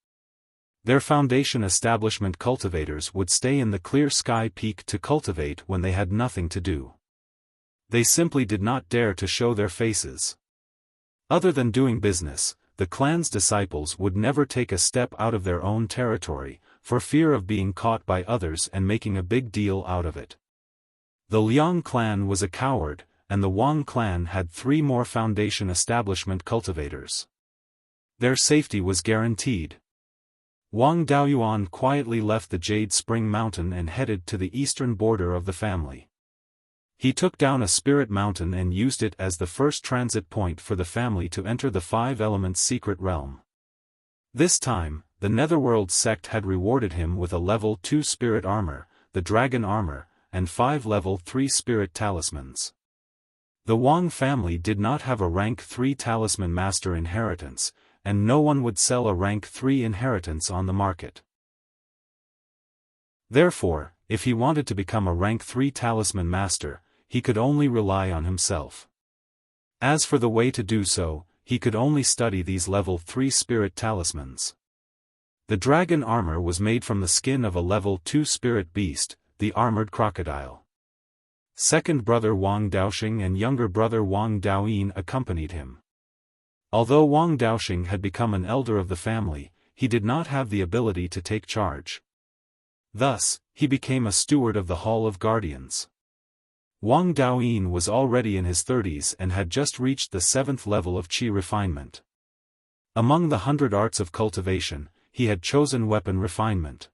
Their foundation establishment cultivators would stay in the Clear Sky Peak to cultivate when they had nothing to do. They simply did not dare to show their faces. Other than doing business, the clan's disciples would never take a step out of their own territory, for fear of being caught by others and making a big deal out of it. The Liang clan was a coward, and the Wang clan had 3 more foundation establishment cultivators. Their safety was guaranteed. Wang Daoyuan quietly left the Jade Spring Mountain and headed to the eastern border of the family. He took down a spirit mountain and used it as the first transit point for the family to enter the 5 elements secret realm. This time, the Netherworld sect had rewarded him with a level 2 spirit armor, the dragon armor, and 5 level 3 spirit talismans. The Wang family did not have a rank 3 talisman master inheritance, and no one would sell a rank 3 inheritance on the market. Therefore, if he wanted to become a rank 3 talisman master, he could only rely on himself. As for the way to do so, he could only study these level 3 spirit talismans. The dragon armor was made from the skin of a level 2 spirit beast, the armored crocodile. Second brother Wang Daoxing and younger brother Wang Daoyin accompanied him. Although Wang Daoxing had become an elder of the family, he did not have the ability to take charge. Thus, he became a steward of the Hall of Guardians. Wang Daoyin was already in his 30s and had just reached the 7th level of Qi refinement. Among the 100 arts of cultivation, he had chosen weapon refinement.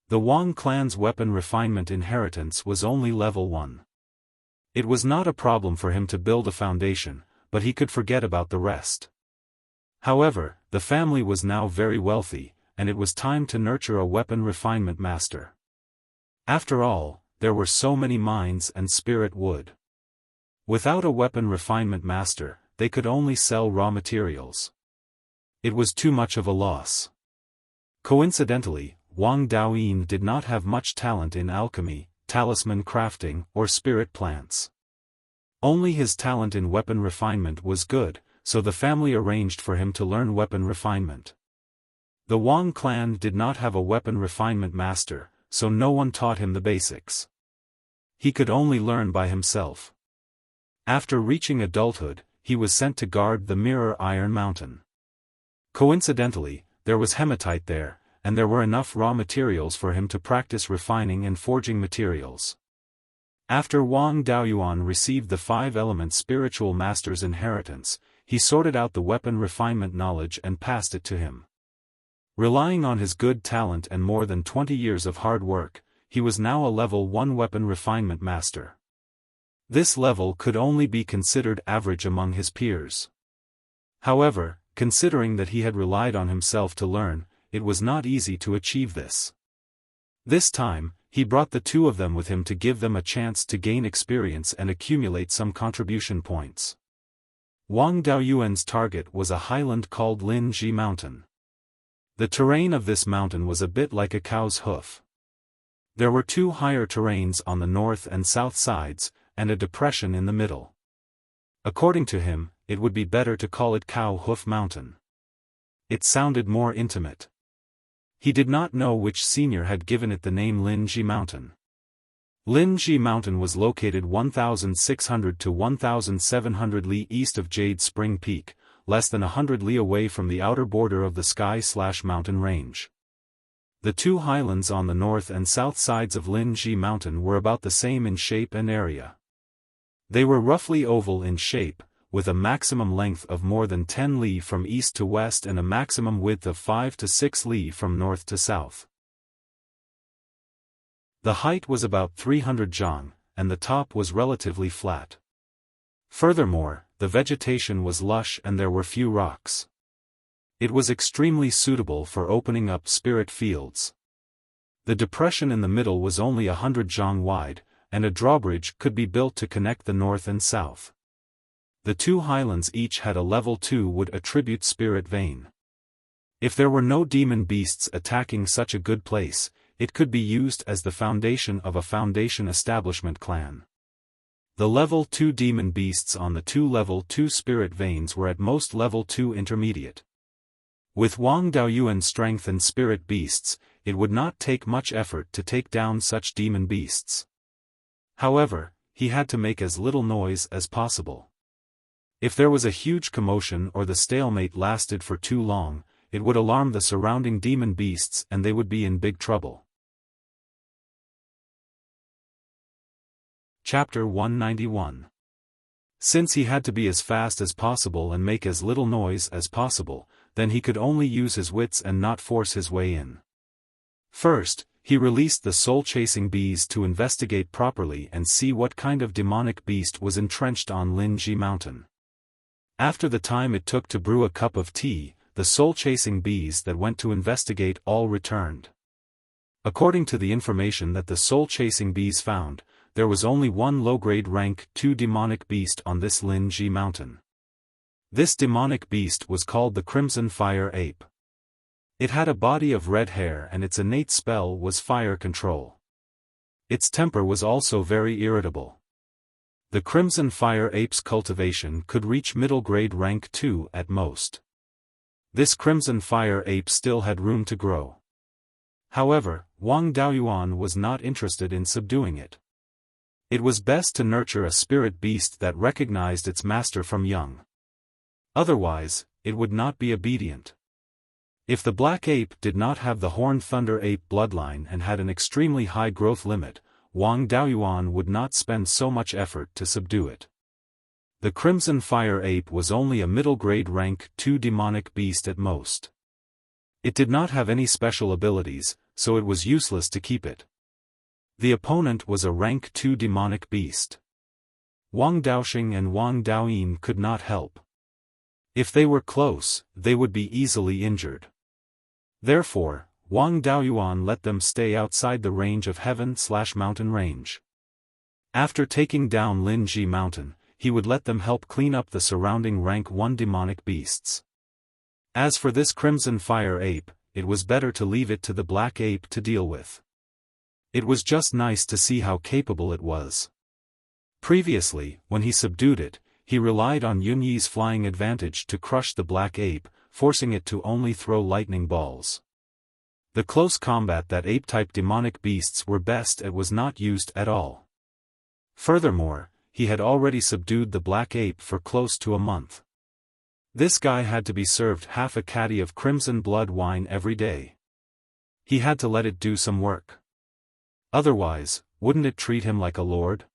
The Wang clan's weapon refinement inheritance was only level 1. It was not a problem for him to build a foundation, but he could forget about the rest. However, the family was now very wealthy, and it was time to nurture a weapon refinement master. After all, there were so many mines and spirit wood. Without a weapon refinement master, they could only sell raw materials. It was too much of a loss. Coincidentally, Wang Daoyin did not have much talent in alchemy, talisman crafting, or spirit plants. Only his talent in weapon refinement was good, so the family arranged for him to learn weapon refinement. The Wang clan did not have a weapon refinement master, so no one taught him the basics. He could only learn by himself. After reaching adulthood, he was sent to guard the Mirror Iron Mountain. Coincidentally, there was hematite there, and there were enough raw materials for him to practice refining and forging materials. After Wang Daoyuan received the 5-element spiritual master's inheritance, he sorted out the weapon refinement knowledge and passed it to him. Relying on his good talent and more than 20 years of hard work, he was now a level 1 weapon refinement master. This level could only be considered average among his peers. However, considering that he had relied on himself to learn, it was not easy to achieve this. This time, he brought the 2 of them with him to give them a chance to gain experience and accumulate some contribution points. Wang Daoyuan's target was a highland called Linji Mountain. The terrain of this mountain was a bit like a cow's hoof. There were 2 higher terrains on the north and south sides, and a depression in the middle. According to him, it would be better to call it Cow Hoof Mountain. It sounded more intimate. He did not know which senior had given it the name Linji Mountain. Linji Mountain was located 1,600 to 1,700 li east of Jade Spring Peak, less than 100 li away from the outer border of the sky/mountain range. The 2 highlands on the north and south sides of Linji Mountain were about the same in shape and area. They were roughly oval in shape, with a maximum length of more than 10 li from east to west and a maximum width of 5 to 6 li from north to south. The height was about 300 zhang, and the top was relatively flat. Furthermore, the vegetation was lush and there were few rocks. It was extremely suitable for opening up spirit fields. The depression in the middle was only 100 zhang wide, and a drawbridge could be built to connect the north and south. The 2 highlands each had a level 2 would attribute spirit vein. If there were no demon beasts attacking such a good place, it could be used as the foundation of a foundation establishment clan. The level 2 demon beasts on the 2 level 2 spirit veins were at most level 2 intermediate. With Wang Daoyuan's strength and spirit beasts, it would not take much effort to take down such demon beasts. However, he had to make as little noise as possible. If there was a huge commotion or the stalemate lasted for too long, it would alarm the surrounding demon beasts and they would be in big trouble. Chapter 191. Since he had to be as fast as possible and make as little noise as possible, then he could only use his wits and not force his way in. First, he released the soul-chasing bees to investigate properly and see what kind of demonic beast was entrenched on Linji Mountain. After the time it took to brew a cup of tea, the soul-chasing bees that went to investigate all returned. According to the information that the soul-chasing bees found, there was only 1 low-grade rank 2 demonic beast on this Linji Mountain. This demonic beast was called the Crimson Fire Ape. It had a body of red hair and its innate spell was fire control. Its temper was also very irritable. The Crimson Fire Ape's cultivation could reach middle grade rank 2 at most. This Crimson Fire Ape still had room to grow. However, Wang Daoyuan was not interested in subduing it. It was best to nurture a spirit beast that recognized its master from young. Otherwise, it would not be obedient. If the Black Ape did not have the Horned Thunder Ape bloodline and had an extremely high growth limit, Wang Daoyuan would not spend so much effort to subdue it. The Crimson Fire Ape was only a middle-grade rank 2 demonic beast at most. It did not have any special abilities, so it was useless to keep it. The opponent was a rank 2 demonic beast. Wang Daoxing and Wang Daoyin could not help. If they were close, they would be easily injured. Therefore, Wang Daoyuan let them stay outside the range of heaven/mountain range. After taking down Linji Mountain, he would let them help clean up the surrounding rank 1 demonic beasts. As for this Crimson Fire Ape, it was better to leave it to the Black Ape to deal with. It was just nice to see how capable it was. Previously, when he subdued it, he relied on Yunyi's flying advantage to crush the Black Ape, forcing it to only throw lightning balls. The close combat that ape-type demonic beasts were best at was not used at all. Furthermore, he had already subdued the Black Ape for close to a month. This guy had to be served half a caddy of crimson blood wine every day. He had to let it do some work. Otherwise, wouldn't it treat him like a lord?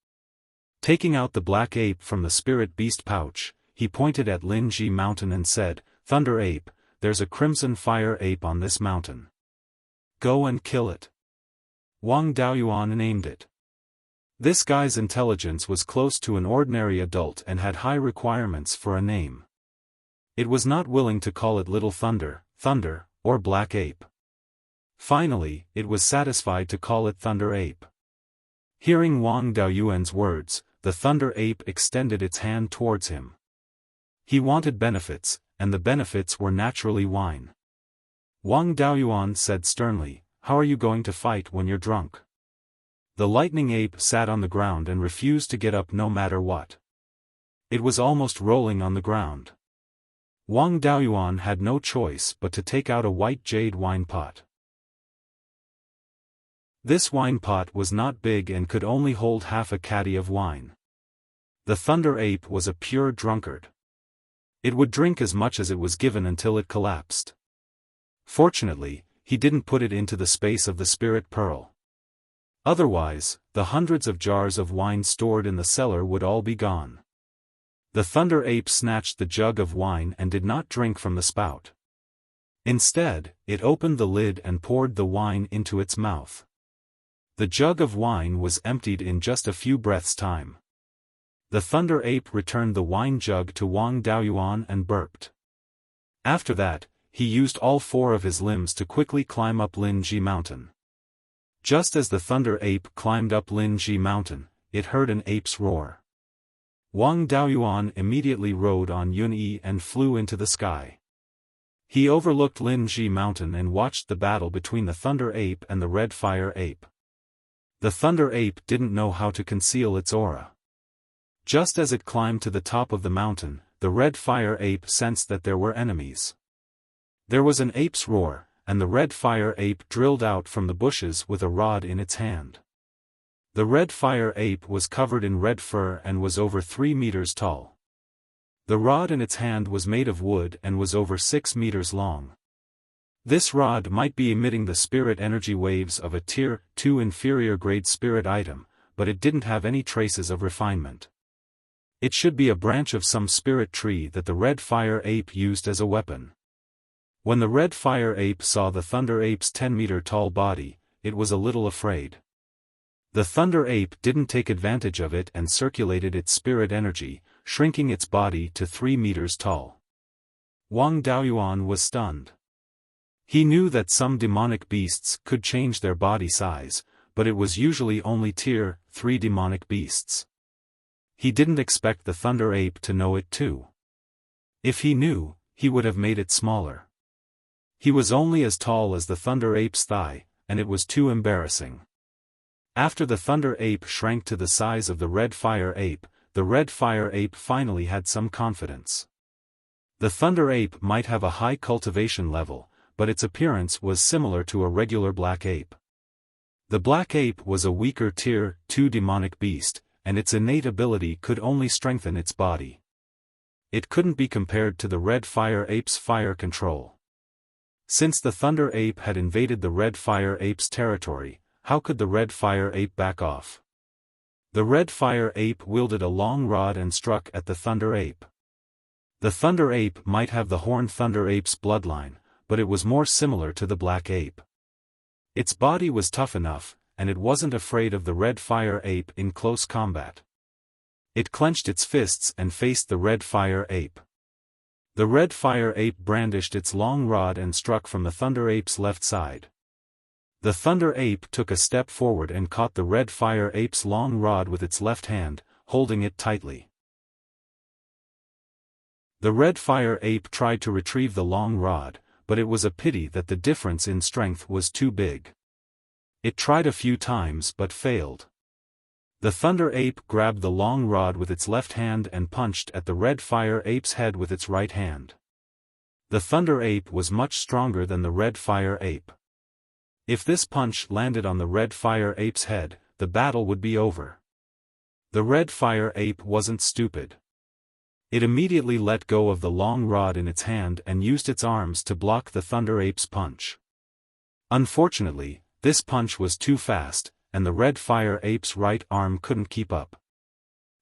Taking out the Black Ape from the Spirit Beast pouch, he pointed at Linji Mountain and said, "Thunder Ape, there's a Crimson Fire Ape on this mountain. Go and kill it." Wang Daoyuan named it. This guy's intelligence was close to an ordinary adult and had high requirements for a name. It was not willing to call it Little Thunder, or Black Ape. Finally, it was satisfied to call it Thunder Ape. Hearing Wang Daoyuan's words, the Thunder Ape extended its hand towards him. He wanted benefits, and the benefits were naturally wine. Wang Daoyuan said sternly, "How are you going to fight when you're drunk?" The Lightning Ape sat on the ground and refused to get up no matter what. It was almost rolling on the ground. Wang Daoyuan had no choice but to take out a white jade wine pot. This wine pot was not big and could only hold half a caddy of wine. The Thunder Ape was a pure drunkard. It would drink as much as it was given until it collapsed. Fortunately, he didn't put it into the space of the Spirit Pearl. Otherwise, the hundreds of jars of wine stored in the cellar would all be gone. The Thunder Ape snatched the jug of wine and did not drink from the spout. Instead, it opened the lid and poured the wine into its mouth. The jug of wine was emptied in just a few breaths' time. The Thunder Ape returned the wine jug to Wang Daoyuan and burped. After that, he used all 4 of his limbs to quickly climb up Linji Mountain. Just as the Thunder Ape climbed up Linji Mountain, it heard an ape's roar. Wang Daoyuan immediately rode on Yunyi and flew into the sky. He overlooked Linji Mountain and watched the battle between the Thunder Ape and the Red Fire Ape. The Thunder Ape didn't know how to conceal its aura. Just as it climbed to the top of the mountain, the Red Fire Ape sensed that there were enemies. There was an ape's roar, and the Red Fire Ape drilled out from the bushes with a rod in its hand. The Red Fire Ape was covered in red fur and was over 3 meters tall. The rod in its hand was made of wood and was over 6 meters long. This rod might be emitting the spirit energy waves of a Tier 2 inferior grade spirit item, but it didn't have any traces of refinement. It should be a branch of some spirit tree that the Red Fire Ape used as a weapon. When the Red Fire Ape saw the Thunder Ape's 10-meter-tall body, it was a little afraid. The Thunder Ape didn't take advantage of it and circulated its spirit energy, shrinking its body to 3 meters tall. Wang Daoyuan was stunned. He knew that some demonic beasts could change their body size, but it was usually only Tier 3 demonic beasts. He didn't expect the Thunder Ape to know it too. If he knew, he would have made it smaller. He was only as tall as the Thunder Ape's thigh, and it was too embarrassing. After the Thunder Ape shrank to the size of the Red Fire Ape, the Red Fire Ape finally had some confidence. The Thunder Ape might have a high cultivation level, but its appearance was similar to a regular Black Ape. The Black Ape was a weaker Tier 2 demonic beast, and its innate ability could only strengthen its body. It couldn't be compared to the Red Fire Ape's fire control. Since the Thunder Ape had invaded the Red Fire Ape's territory, how could the Red Fire Ape back off? The Red Fire Ape wielded a long rod and struck at the Thunder Ape. The Thunder Ape might have the Horned Thunder Ape's bloodline, but it was more similar to the Black Ape. Its body was tough enough, and it wasn't afraid of the Red Fire Ape in close combat. It clenched its fists and faced the Red Fire Ape. The Red Fire Ape brandished its long rod and struck from the Thunder Ape's left side. The Thunder Ape took a step forward and caught the Red Fire Ape's long rod with its left hand, holding it tightly. The Red Fire Ape tried to retrieve the long rod, but it was a pity that the difference in strength was too big. It tried a few times but failed. The Thunder Ape grabbed the long rod with its left hand and punched at the Red Fire Ape's head with its right hand. The Thunder Ape was much stronger than the Red Fire Ape. If this punch landed on the Red Fire Ape's head, the battle would be over. The Red Fire Ape wasn't stupid. It immediately let go of the long rod in its hand and used its arms to block the Thunder Ape's punch. Unfortunately, this punch was too fast, and the Red Fire Ape's right arm couldn't keep up.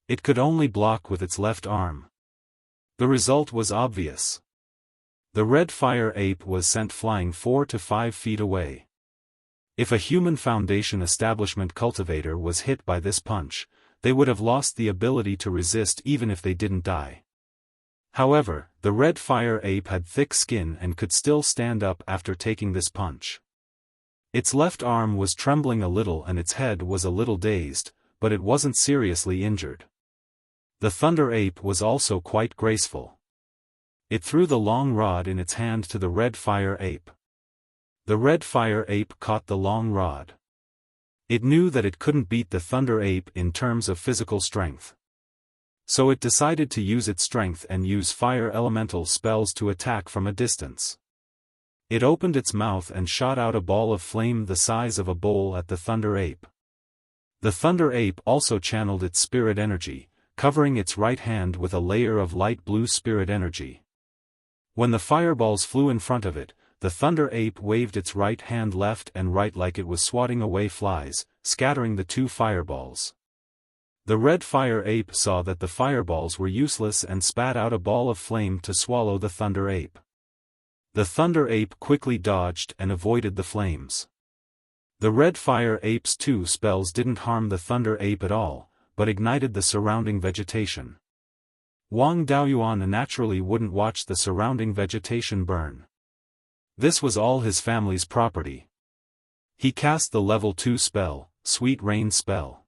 It could only block with its left arm. The result was obvious. The Red Fire Ape was sent flying 4 to 5 feet away. If a human Foundation establishment cultivator was hit by this punch, they would have lost the ability to resist even if they didn't die. However, the Red Fire Ape had thick skin and could still stand up after taking this punch. Its left arm was trembling a little and its head was a little dazed, but it wasn't seriously injured. The Thunder Ape was also quite graceful. It threw the long rod in its hand to the Red Fire Ape. The Red Fire Ape caught the long rod. It knew that it couldn't beat the Thunder Ape in terms of physical strength. So it decided to use its strength and use fire elemental spells to attack from a distance. It opened its mouth and shot out a ball of flame the size of a bowl at the Thunder Ape. The Thunder Ape also channeled its spirit energy, covering its right hand with a layer of light blue spirit energy. When the fireballs flew in front of it, the Thunder Ape waved its right hand left and right like it was swatting away flies, scattering the two fireballs. The Red Fire Ape saw that the fireballs were useless and spat out a ball of flame to swallow the Thunder Ape. The Thunder Ape quickly dodged and avoided the flames. The Red Fire Ape's two spells didn't harm the Thunder Ape at all, but ignited the surrounding vegetation. Wang Daoyuan naturally wouldn't watch the surrounding vegetation burn. This was all his family's property. He cast the level 2 spell, Sweet Rain spell.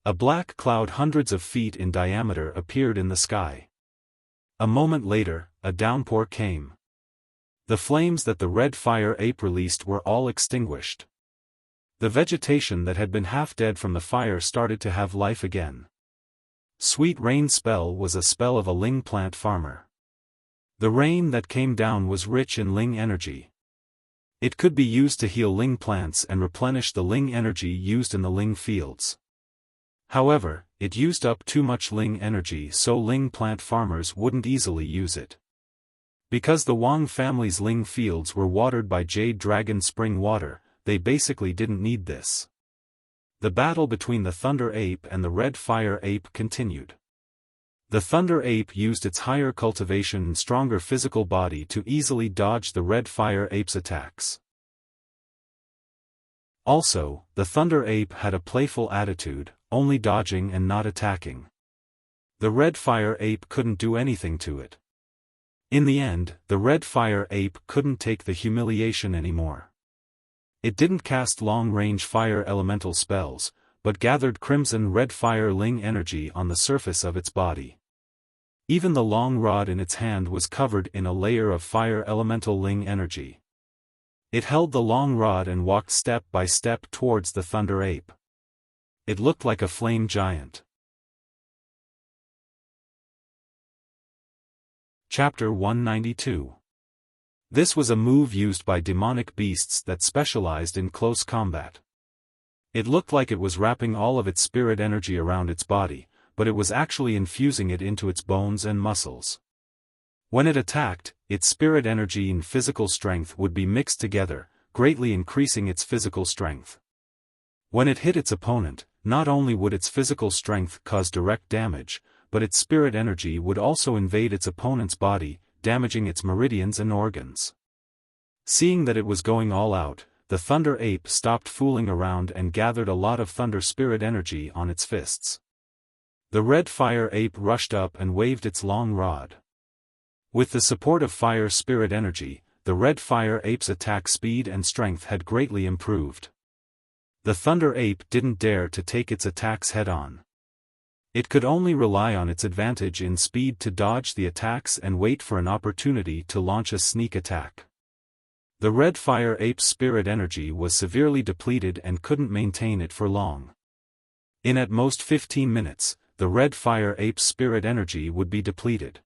A black cloud hundreds of feet in diameter appeared in the sky. A moment later, a downpour came. The flames that the Red Fire Ape released were all extinguished. The vegetation that had been half dead from the fire started to have life again. Sweet Rain spell was a spell of a ling plant farmer. The rain that came down was rich in ling energy. It could be used to heal ling plants and replenish the ling energy used in the ling fields. However, it used up too much ling energy, so ling plant farmers wouldn't easily use it. Because the Wang family's ling fields were watered by Jade Dragon spring water, they basically didn't need this. The battle between the Thunder Ape and the Red Fire Ape continued. The Thunder Ape used its higher cultivation and stronger physical body to easily dodge the Red Fire Ape's attacks. Also, the Thunder Ape had a playful attitude, only dodging and not attacking. The Red Fire Ape couldn't do anything to it. In the end, the Red Fire Ape couldn't take the humiliation anymore. It didn't cast long-range fire elemental spells, but gathered crimson red fire ling energy on the surface of its body. Even the long rod in its hand was covered in a layer of fire elemental ling energy. It held the long rod and walked step by step towards the Thunder Ape. It looked like a flame giant. Chapter 192. This was a move used by demonic beasts that specialized in close combat. It looked like it was wrapping all of its spirit energy around its body, but it was actually infusing it into its bones and muscles. When it attacked, its spirit energy and physical strength would be mixed together, greatly increasing its physical strength. When it hit its opponent, not only would its physical strength cause direct damage, but its spirit energy would also invade its opponent's body, damaging its meridians and organs. Seeing that it was going all out, the Thunder Ape stopped fooling around and gathered a lot of thunder spirit energy on its fists. The Red Fire Ape rushed up and waved its long rod. With the support of fire spirit energy, the Red Fire Ape's attack speed and strength had greatly improved. The Thunder Ape didn't dare to take its attacks head-on. It could only rely on its advantage in speed to dodge the attacks and wait for an opportunity to launch a sneak attack. The Red Fire Ape's spirit energy was severely depleted and couldn't maintain it for long. In at most 15 minutes, the Red Fire Ape's spirit energy would be depleted.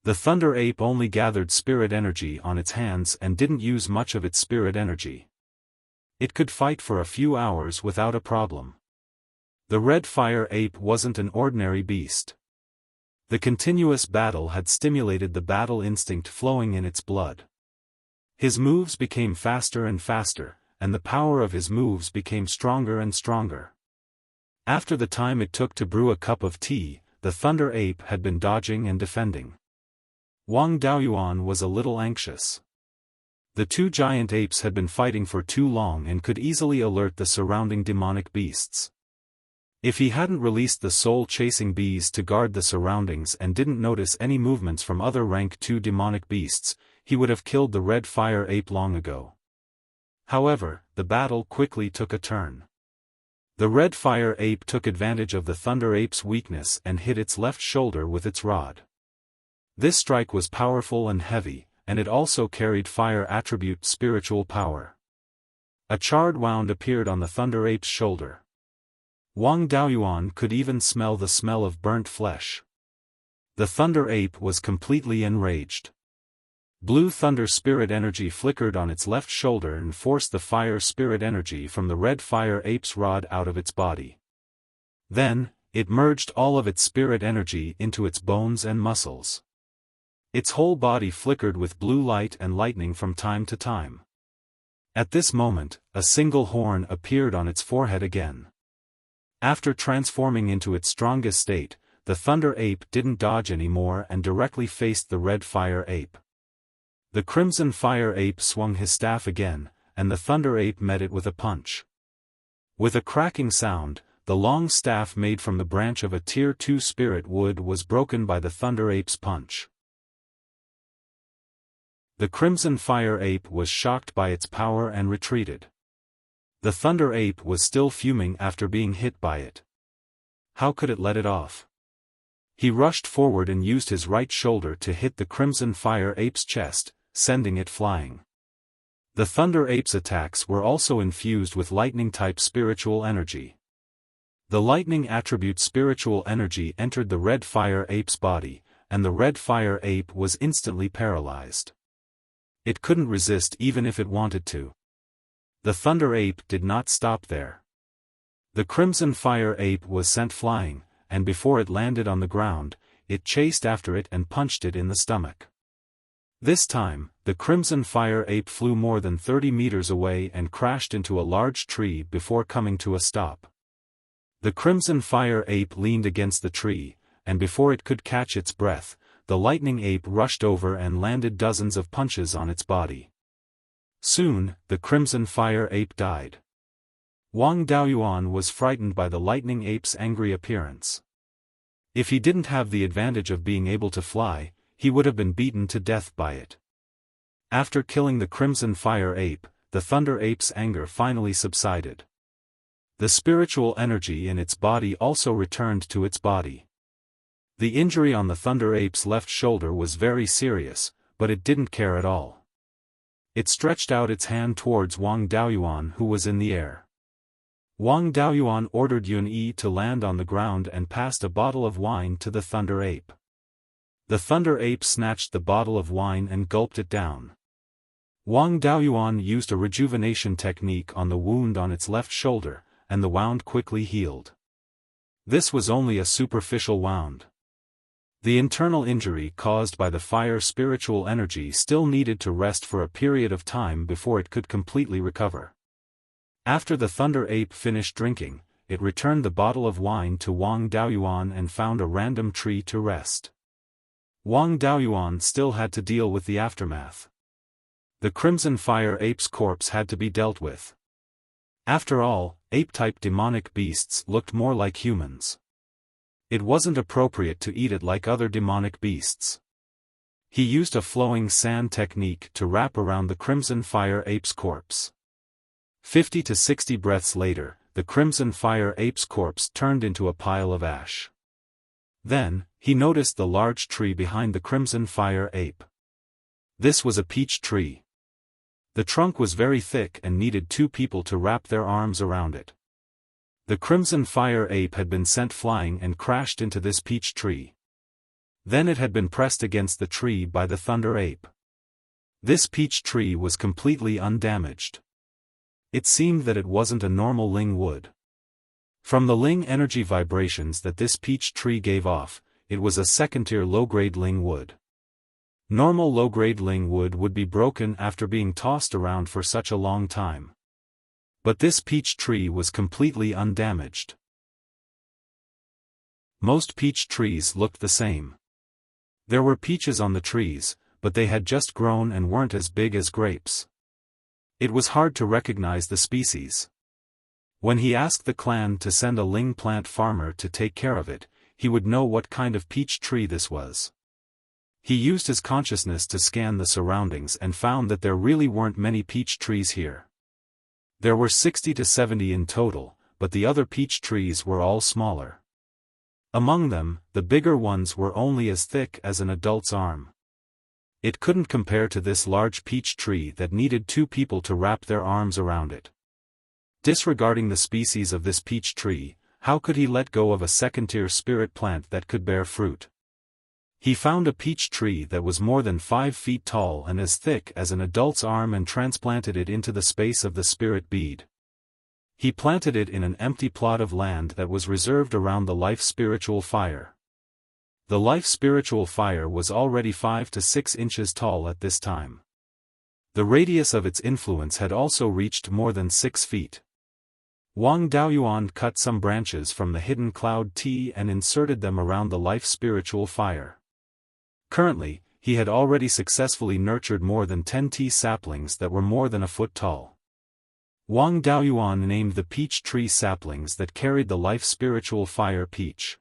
The Thunder Ape only gathered spirit energy on its hands and didn't use much of its spirit energy. It could fight for a few hours without a problem. The Red Fire Ape wasn't an ordinary beast. The continuous battle had stimulated the battle instinct flowing in its blood. His moves became faster and faster, and the power of his moves became stronger and stronger. After the time it took to brew a cup of tea, the Thunder Ape had been dodging and defending. Wang Daoyuan was a little anxious. The two giant apes had been fighting for too long and could easily alert the surrounding demonic beasts. If he hadn't released the soul-chasing bees to guard the surroundings and didn't notice any movements from other rank 2 demonic beasts, he would have killed the Red Fire Ape long ago. However, the battle quickly took a turn. The Red Fire Ape took advantage of the Thunder Ape's weakness and hit its left shoulder with its rod. This strike was powerful and heavy, and it also carried fire attribute spiritual power. A charred wound appeared on the Thunder Ape's shoulder. Wang Daoyuan could even smell the smell of burnt flesh. The Thunder Ape was completely enraged. Blue Thunder Spirit energy flickered on its left shoulder and forced the Fire Spirit energy from the Red Fire Ape's rod out of its body. Then, it merged all of its spirit energy into its bones and muscles. Its whole body flickered with blue light and lightning from time to time. At this moment, a single horn appeared on its forehead again. After transforming into its strongest state, the Thunder Ape didn't dodge anymore and directly faced the Red Fire Ape. The Crimson Fire Ape swung his staff again, and the Thunder Ape met it with a punch. With a cracking sound, the long staff made from the branch of a Tier 2 spirit wood was broken by the Thunder Ape's punch. The Crimson Fire Ape was shocked by its power and retreated. The Thunder Ape was still fuming after being hit by it. How could it let it off? He rushed forward and used his right shoulder to hit the Crimson Fire Ape's chest, sending it flying. The Thunder Ape's attacks were also infused with lightning-type spiritual energy. The lightning attribute spiritual energy entered the Red Fire Ape's body, and the Red Fire Ape was instantly paralyzed. It couldn't resist even if it wanted to. The Thunder Ape did not stop there. The Crimson Fire Ape was sent flying, and before it landed on the ground, it chased after it and punched it in the stomach. This time, the Crimson Fire Ape flew more than 30 meters away and crashed into a large tree before coming to a stop. The Crimson Fire Ape leaned against the tree, and before it could catch its breath, the Lightning Ape rushed over and landed dozens of punches on its body. Soon, the Crimson Fire Ape died. Wang Daoyuan was frightened by the Lightning Ape's angry appearance. If he didn't have the advantage of being able to fly, he would have been beaten to death by it. After killing the Crimson Fire Ape, the Thunder Ape's anger finally subsided. The spiritual energy in its body also returned to its body. The injury on the Thunder Ape's left shoulder was very serious, but it didn't care at all. It stretched out its hand towards Wang Daoyuan, who was in the air. Wang Daoyuan ordered Yun Yi to land on the ground and passed a bottle of wine to the Thunder Ape. The Thunder Ape snatched the bottle of wine and gulped it down. Wang Daoyuan used a rejuvenation technique on the wound on its left shoulder, and the wound quickly healed. This was only a superficial wound. The internal injury caused by the fire spiritual energy still needed to rest for a period of time before it could completely recover. After the Thunder Ape finished drinking, it returned the bottle of wine to Wang Daoyuan and found a random tree to rest. Wang Daoyuan still had to deal with the aftermath. The Crimson Fire Ape's corpse had to be dealt with. After all, ape-type demonic beasts looked more like humans. It wasn't appropriate to eat it like other demonic beasts. He used a flowing sand technique to wrap around the Crimson Fire Ape's corpse. 50 to 60 breaths later, the Crimson Fire Ape's corpse turned into a pile of ash. Then, he noticed the large tree behind the Crimson Fire Ape. This was a peach tree. The trunk was very thick and needed 2 people to wrap their arms around it. The Crimson Fire Ape had been sent flying and crashed into this peach tree. Then it had been pressed against the tree by the Thunder Ape. This peach tree was completely undamaged. It seemed that it wasn't a normal ling wood. From the ling energy vibrations that this peach tree gave off, it was a second-tier low-grade ling wood. Normal low-grade ling wood would be broken after being tossed around for such a long time. But this peach tree was completely undamaged. Most peach trees looked the same. There were peaches on the trees, but they had just grown and weren't as big as grapes. It was hard to recognize the species. When he asked the clan to send a ling plant farmer to take care of it, he would know what kind of peach tree this was. He used his consciousness to scan the surroundings and found that there really weren't many peach trees here. There were 60 to 70 in total, but the other peach trees were all smaller. Among them, the bigger ones were only as thick as an adult's arm. It couldn't compare to this large peach tree that needed 2 people to wrap their arms around it. Disregarding the species of this peach tree, how could he let go of a second-tier spirit plant that could bear fruit? He found a peach tree that was more than 5 feet tall and as thick as an adult's arm and transplanted it into the space of the spirit bead. He planted it in an empty plot of land that was reserved around the life spiritual fire. The life spiritual fire was already 5 to 6 inches tall at this time. The radius of its influence had also reached more than 6 feet. Wang Daoyuan cut some branches from the hidden cloud tea and inserted them around the life spiritual fire. Currently, he had already successfully nurtured more than 10 tea saplings that were more than a foot tall. Wang Daoyuan named the peach tree saplings that carried the life spiritual fire peach.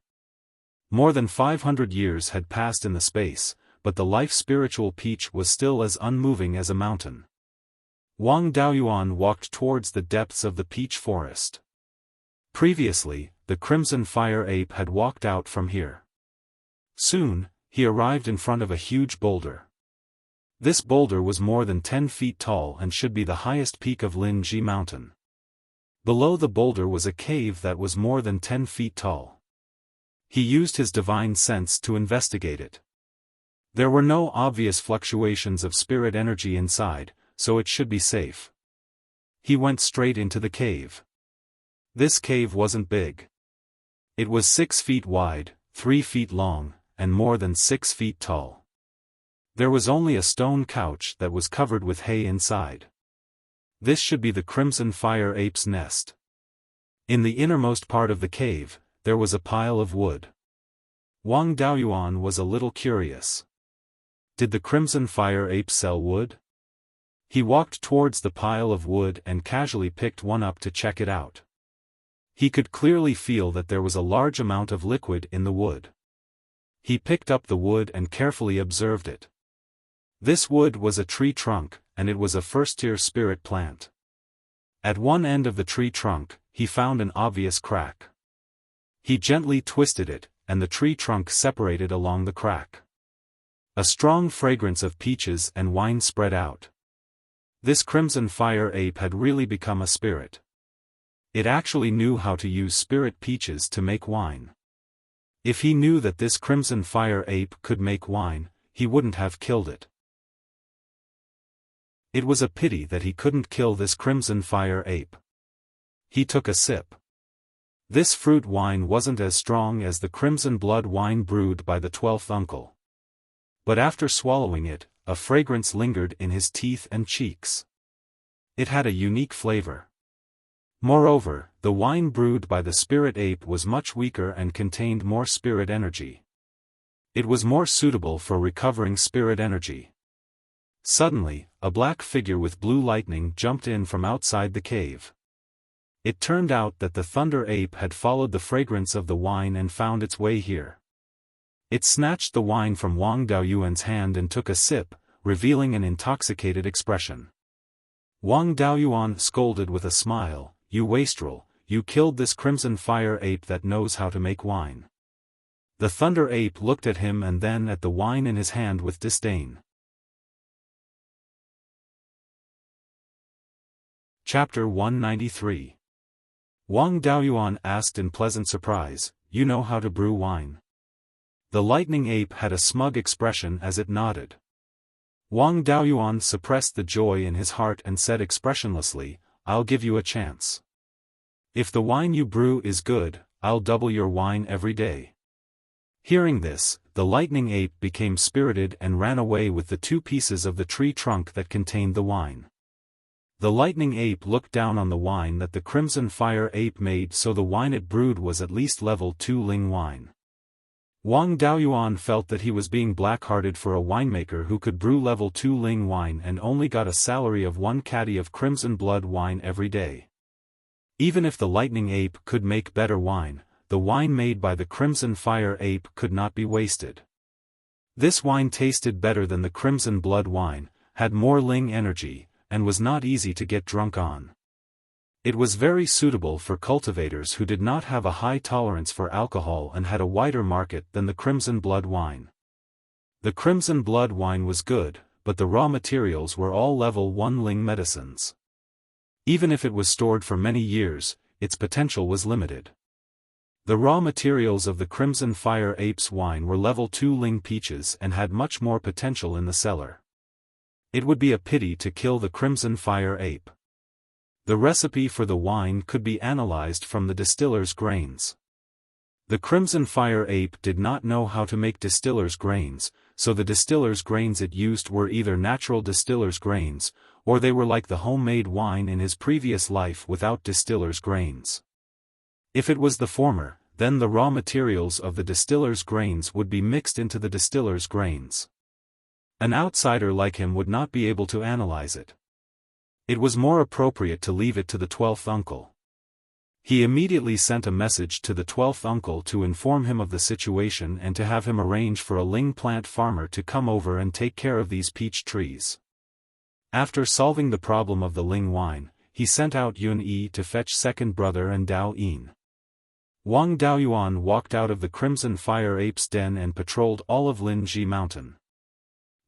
More than 500 years had passed in the space, but the life spiritual peach was still as unmoving as a mountain. Wang Daoyuan walked towards the depths of the peach forest. Previously, the Crimson Fire Ape had walked out from here. Soon, he arrived in front of a huge boulder. This boulder was more than 10 feet tall and should be the highest peak of Linji Mountain. Below the boulder was a cave that was more than 10 feet tall. He used his divine sense to investigate it. There were no obvious fluctuations of spirit energy inside, so it should be safe. He went straight into the cave. This cave wasn't big. It was 6 feet wide, 3 feet long, and more than 6 feet tall. There was only a stone couch that was covered with hay inside. This should be the Crimson Fire Ape's nest. In the innermost part of the cave, there was a pile of wood. Wang Daoyuan was a little curious. Did the Crimson Fire Ape sell wood? He walked towards the pile of wood and casually picked one up to check it out. He could clearly feel that there was a large amount of liquid in the wood. He picked up the wood and carefully observed it. This wood was a tree trunk, and it was a first-tier spirit plant. At one end of the tree trunk, he found an obvious crack. He gently twisted it, and the tree trunk separated along the crack. A strong fragrance of peaches and wine spread out. This Crimson Fire Ape had really become a spirit. It actually knew how to use spirit peaches to make wine. If he knew that this Crimson Fire Ape could make wine, he wouldn't have killed it. It was a pity that he couldn't kill this Crimson Fire Ape. He took a sip. This fruit wine wasn't as strong as the crimson blood wine brewed by the 12th uncle. But after swallowing it, a fragrance lingered in his teeth and cheeks. It had a unique flavor. Moreover, the wine brewed by the spirit ape was much weaker and contained more spirit energy. It was more suitable for recovering spirit energy. Suddenly, a black figure with blue lightning jumped in from outside the cave. It turned out that the Thunder Ape had followed the fragrance of the wine and found its way here. It snatched the wine from Wang Daoyuan's hand and took a sip, revealing an intoxicated expression. Wang Daoyuan scolded with a smile, "You wastrel, you killed this crimson fire ape that knows how to make wine." The thunder ape looked at him and then at the wine in his hand with disdain. Chapter 193. Wang Daoyuan asked in pleasant surprise, "You know how to brew wine?" The lightning ape had a smug expression as it nodded. Wang Daoyuan suppressed the joy in his heart and said expressionlessly, "I'll give you a chance. If the wine you brew is good, I'll double your wine every day." Hearing this, the lightning ape became spirited and ran away with the 2 pieces of the tree trunk that contained the wine. The lightning ape looked down on the wine that the crimson fire ape made, so the wine it brewed was at least level 2 ling wine. Wang Daoyuan felt that he was being black-hearted for a winemaker who could brew level 2 ling wine and only got a salary of 1 caddy of crimson blood wine every day. Even if the lightning ape could make better wine, the wine made by the crimson fire ape could not be wasted. This wine tasted better than the crimson blood wine, had more ling energy, and was not easy to get drunk on. It was very suitable for cultivators who did not have a high tolerance for alcohol and had a wider market than the crimson blood wine. The crimson blood wine was good, but the raw materials were all level 1 ling medicines. Even if it was stored for many years, its potential was limited. The raw materials of the crimson fire ape's wine were level 2 ling peaches and had much more potential in the cellar. It would be a pity to kill the crimson fire ape. The recipe for the wine could be analyzed from the distiller's grains. The crimson fire ape did not know how to make distiller's grains, so the distiller's grains it used were either natural distiller's grains, or they were like the homemade wine in his previous life without distiller's grains. If it was the former, then the raw materials of the distiller's grains would be mixed into the distiller's grains. An outsider like him would not be able to analyze it. It was more appropriate to leave it to the 12th uncle. He immediately sent a message to the 12th uncle to inform him of the situation and to have him arrange for a ling plant farmer to come over and take care of these peach trees. After solving the problem of the ling wine, he sent out Yun Yi to fetch second brother and Dao Yin. Wang Daoyuan walked out of the crimson fire ape's den and patrolled all of Linji Mountain.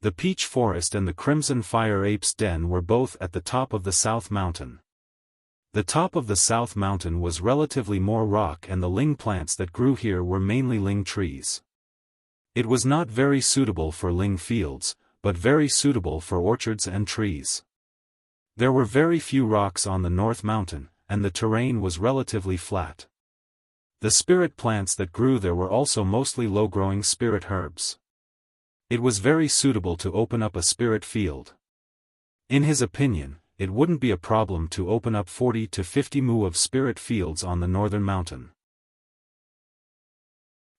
The peach forest and the crimson fire ape's den were both at the top of the South Mountain. The top of the South Mountain was relatively more rock and the ling plants that grew here were mainly ling trees. It was not very suitable for ling fields, but very suitable for orchards and trees. There were very few rocks on the North Mountain, and the terrain was relatively flat. The spirit plants that grew there were also mostly low-growing spirit herbs. It was very suitable to open up a spirit field. In his opinion, it wouldn't be a problem to open up 40 to 50 mu of spirit fields on the northern mountain.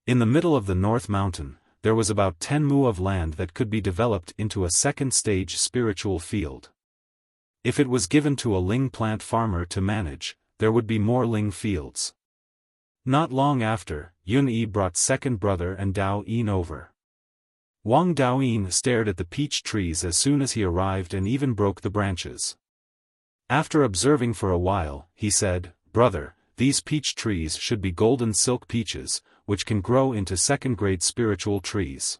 In the middle of the North Mountain, there was about 10 mu of land that could be developed into a second-stage spiritual field. If it was given to a ling plant farmer to manage, there would be more ling fields. Not long after, Yun Yi brought second brother and Dao Yin over. Wang Daoyin stared at the peach trees as soon as he arrived and even broke the branches. After observing for a while, he said, "Brother, these peach trees should be golden silk peaches, which can grow into second-grade spiritual trees."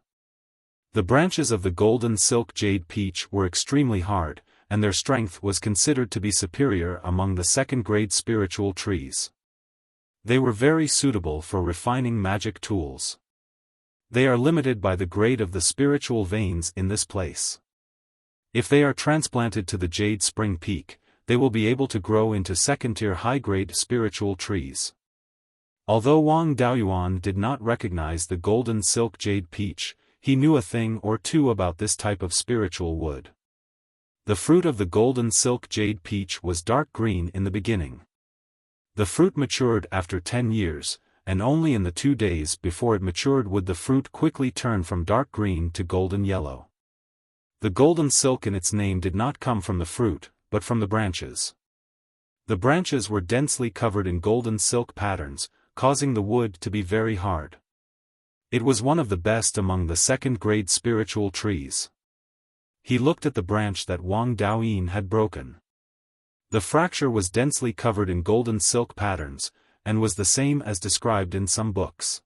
The branches of the golden silk jade peach were extremely hard, and their strength was considered to be superior among the second-grade spiritual trees. They were very suitable for refining magic tools. They are limited by the grade of the spiritual veins in this place. If they are transplanted to the Jade Spring Peak, they will be able to grow into second-tier high-grade spiritual trees. Although Wang Daoyuan did not recognize the golden silk jade peach, he knew a thing or two about this type of spiritual wood. The fruit of the golden silk jade peach was dark green in the beginning. The fruit matured after 10 years, and only in the 2 days before it matured would the fruit quickly turn from dark green to golden yellow. The golden silk in its name did not come from the fruit, but from the branches. The branches were densely covered in golden silk patterns, causing the wood to be very hard. It was one of the best among the second-grade spiritual trees. He looked at the branch that Wang Daoyin had broken. The fracture was densely covered in golden silk patterns, and was the same as described in some books.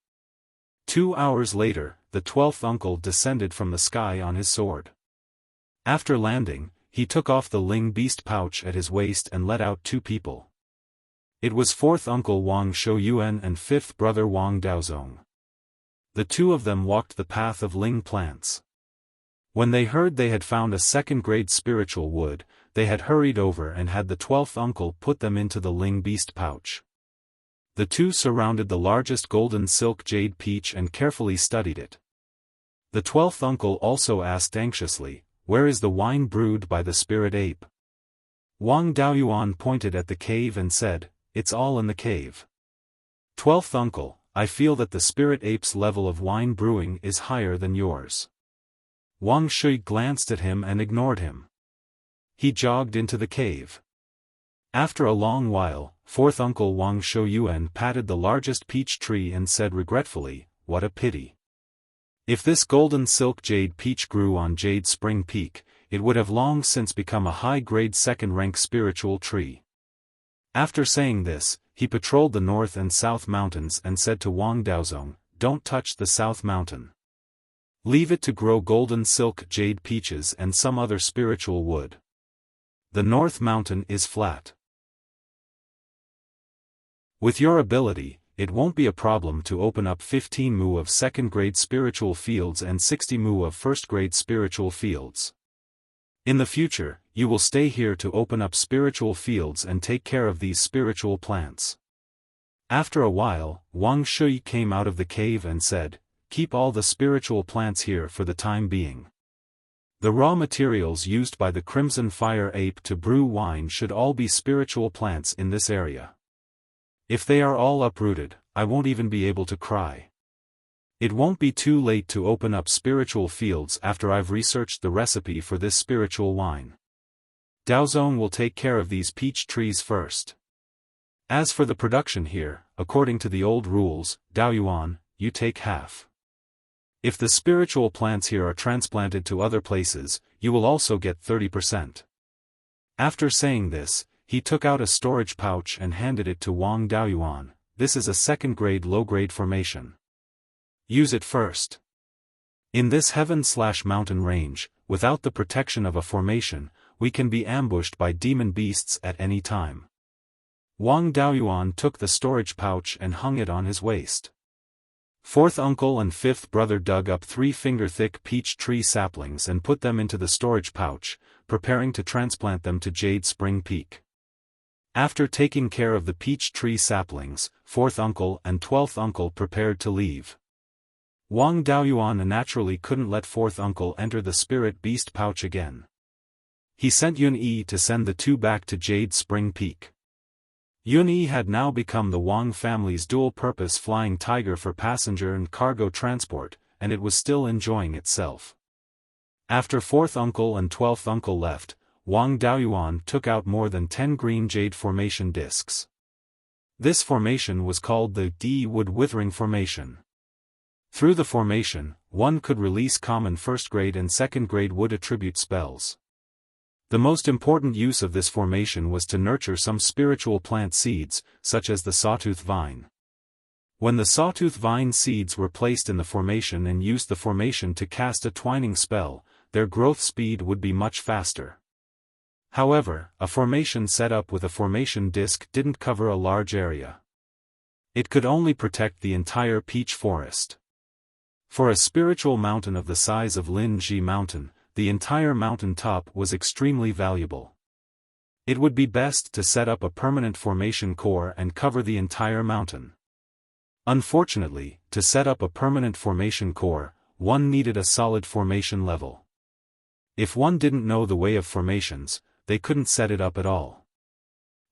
2 hours later, the 12th uncle descended from the sky on his sword. After landing, he took off the Ling beast pouch at his waist and let out 2 people. It was 4th uncle Wang Shouyuan and 5th brother Wang Daozong. The 2 of them walked the path of Ling plants. When they heard they had found a second-grade spiritual wood, they had hurried over and had the 12th uncle put them into the Ling beast pouch. The 2 surrounded the largest golden silk jade peach and carefully studied it. The 12th uncle also asked anxiously, "Where is the wine brewed by the spirit ape?" Wang Daoyuan pointed at the cave and said, "It's all in the cave." 12th uncle, I feel that the spirit ape's level of wine brewing is higher than yours. Wang Shui glanced at him and ignored him. He jogged into the cave. After a long while, 4th uncle Wang Shouyuan patted the largest peach tree and said regretfully, "What a pity. If this golden silk jade peach grew on Jade Spring Peak, it would have long since become a high-grade second-rank spiritual tree." After saying this, he patrolled the north and south mountains and said to Wang Daozong, "Don't touch the south mountain. Leave it to grow golden silk jade peaches and some other spiritual wood. The north mountain is flat. With your ability, it won't be a problem to open up 15 mu of second-grade spiritual fields and 60 mu of first-grade spiritual fields. In the future, you will stay here to open up spiritual fields and take care of these spiritual plants." After a while, Wang Shui came out of the cave and said, "Keep all the spiritual plants here for the time being. The raw materials used by the Crimson Fire Ape to brew wine should all be spiritual plants in this area. If they are all uprooted, I won't even be able to cry. It won't be too late to open up spiritual fields after I've researched the recipe for this spiritual wine. Daozong will take care of these peach trees first. As for the production here, according to the old rules, Daoyuan, you take half. If the spiritual plants here are transplanted to other places, you will also get 30%. After saying this, he took out a storage pouch and handed it to Wang Daoyuan. This is a second-grade low-grade formation. Use it first. In this heaven/mountain range, without the protection of a formation, we can be ambushed by demon beasts at any time. Wang Daoyuan took the storage pouch and hung it on his waist. 4th uncle and 5th brother dug up 3 finger-thick peach tree saplings and put them into the storage pouch, preparing to transplant them to Jade Spring Peak. After taking care of the peach tree saplings, 4th uncle and 12th uncle prepared to leave. Wang Daoyuan naturally couldn't let 4th uncle enter the spirit beast pouch again. He sent Yun Yi to send the 2 back to Jade Spring Peak. Yun Yi had now become the Wang family's dual-purpose flying tiger for passenger and cargo transport, and it was still enjoying itself. After 4th uncle and 12th uncle left, Wang Daoyuan took out more than 10 green jade formation discs. This formation was called the D Wood Withering Formation. Through the formation, one could release common first-grade and second-grade wood attribute spells. The most important use of this formation was to nurture some spiritual plant seeds, such as the sawtooth vine. When the sawtooth vine seeds were placed in the formation and used the formation to cast a twining spell, their growth speed would be much faster. However, a formation set up with a formation disc didn't cover a large area. It could only protect the entire peach forest. For a spiritual mountain of the size of Linji Mountain, the entire mountain top was extremely valuable. It would be best to set up a permanent formation core and cover the entire mountain. Unfortunately, to set up a permanent formation core, one needed a solid formation level. If one didn't know the way of formations, they couldn't set it up at all.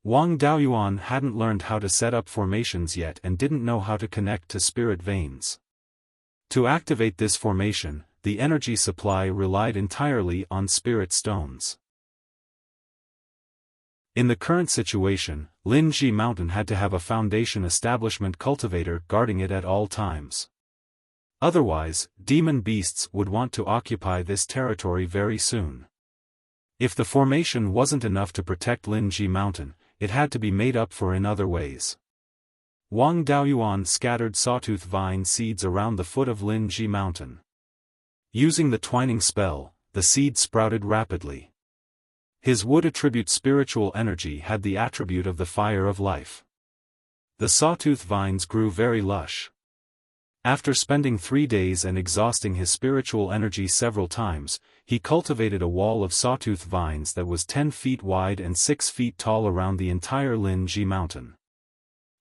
Wang Daoyuan hadn't learned how to set up formations yet and didn't know how to connect to spirit veins. To activate this formation, the energy supply relied entirely on spirit stones. In the current situation, Linji Mountain had to have a foundation establishment cultivator guarding it at all times. Otherwise, demon beasts would want to occupy this territory very soon. If the formation wasn't enough to protect Linji Mountain, it had to be made up for in other ways. Wang Daoyuan scattered sawtooth vine seeds around the foot of Linji Mountain. Using the twining spell, the seed sprouted rapidly. His wood attribute spiritual energy had the attribute of the fire of life. The sawtooth vines grew very lush. After spending 3 days and exhausting his spiritual energy several times, he cultivated a wall of sawtooth vines that was 10 feet wide and 6 feet tall around the entire Linji Mountain.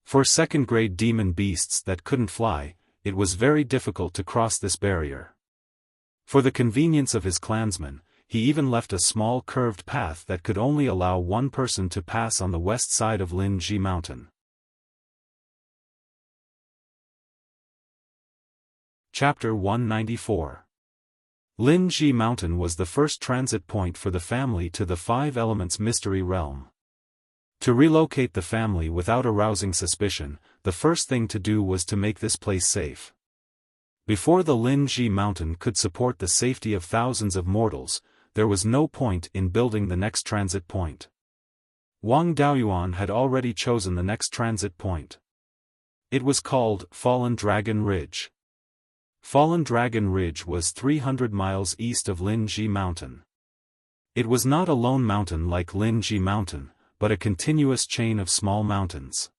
For second-grade demon beasts that couldn't fly, it was very difficult to cross this barrier. For the convenience of his clansmen, he even left a small curved path that could only allow one person to pass on the west side of Linji Mountain. Chapter 194. Linji Mountain was the first transit point for the family to the Five Elements Mystery Realm. To relocate the family without arousing suspicion, the first thing to do was to make this place safe. Before the Linji Mountain could support the safety of thousands of mortals, there was no point in building the next transit point. Wang Daoyuan had already chosen the next transit point. It was called Fallen Dragon Ridge. Fallen Dragon Ridge was 300 miles east of Linji Mountain. It was not a lone mountain like Linji Mountain, but a continuous chain of small mountains.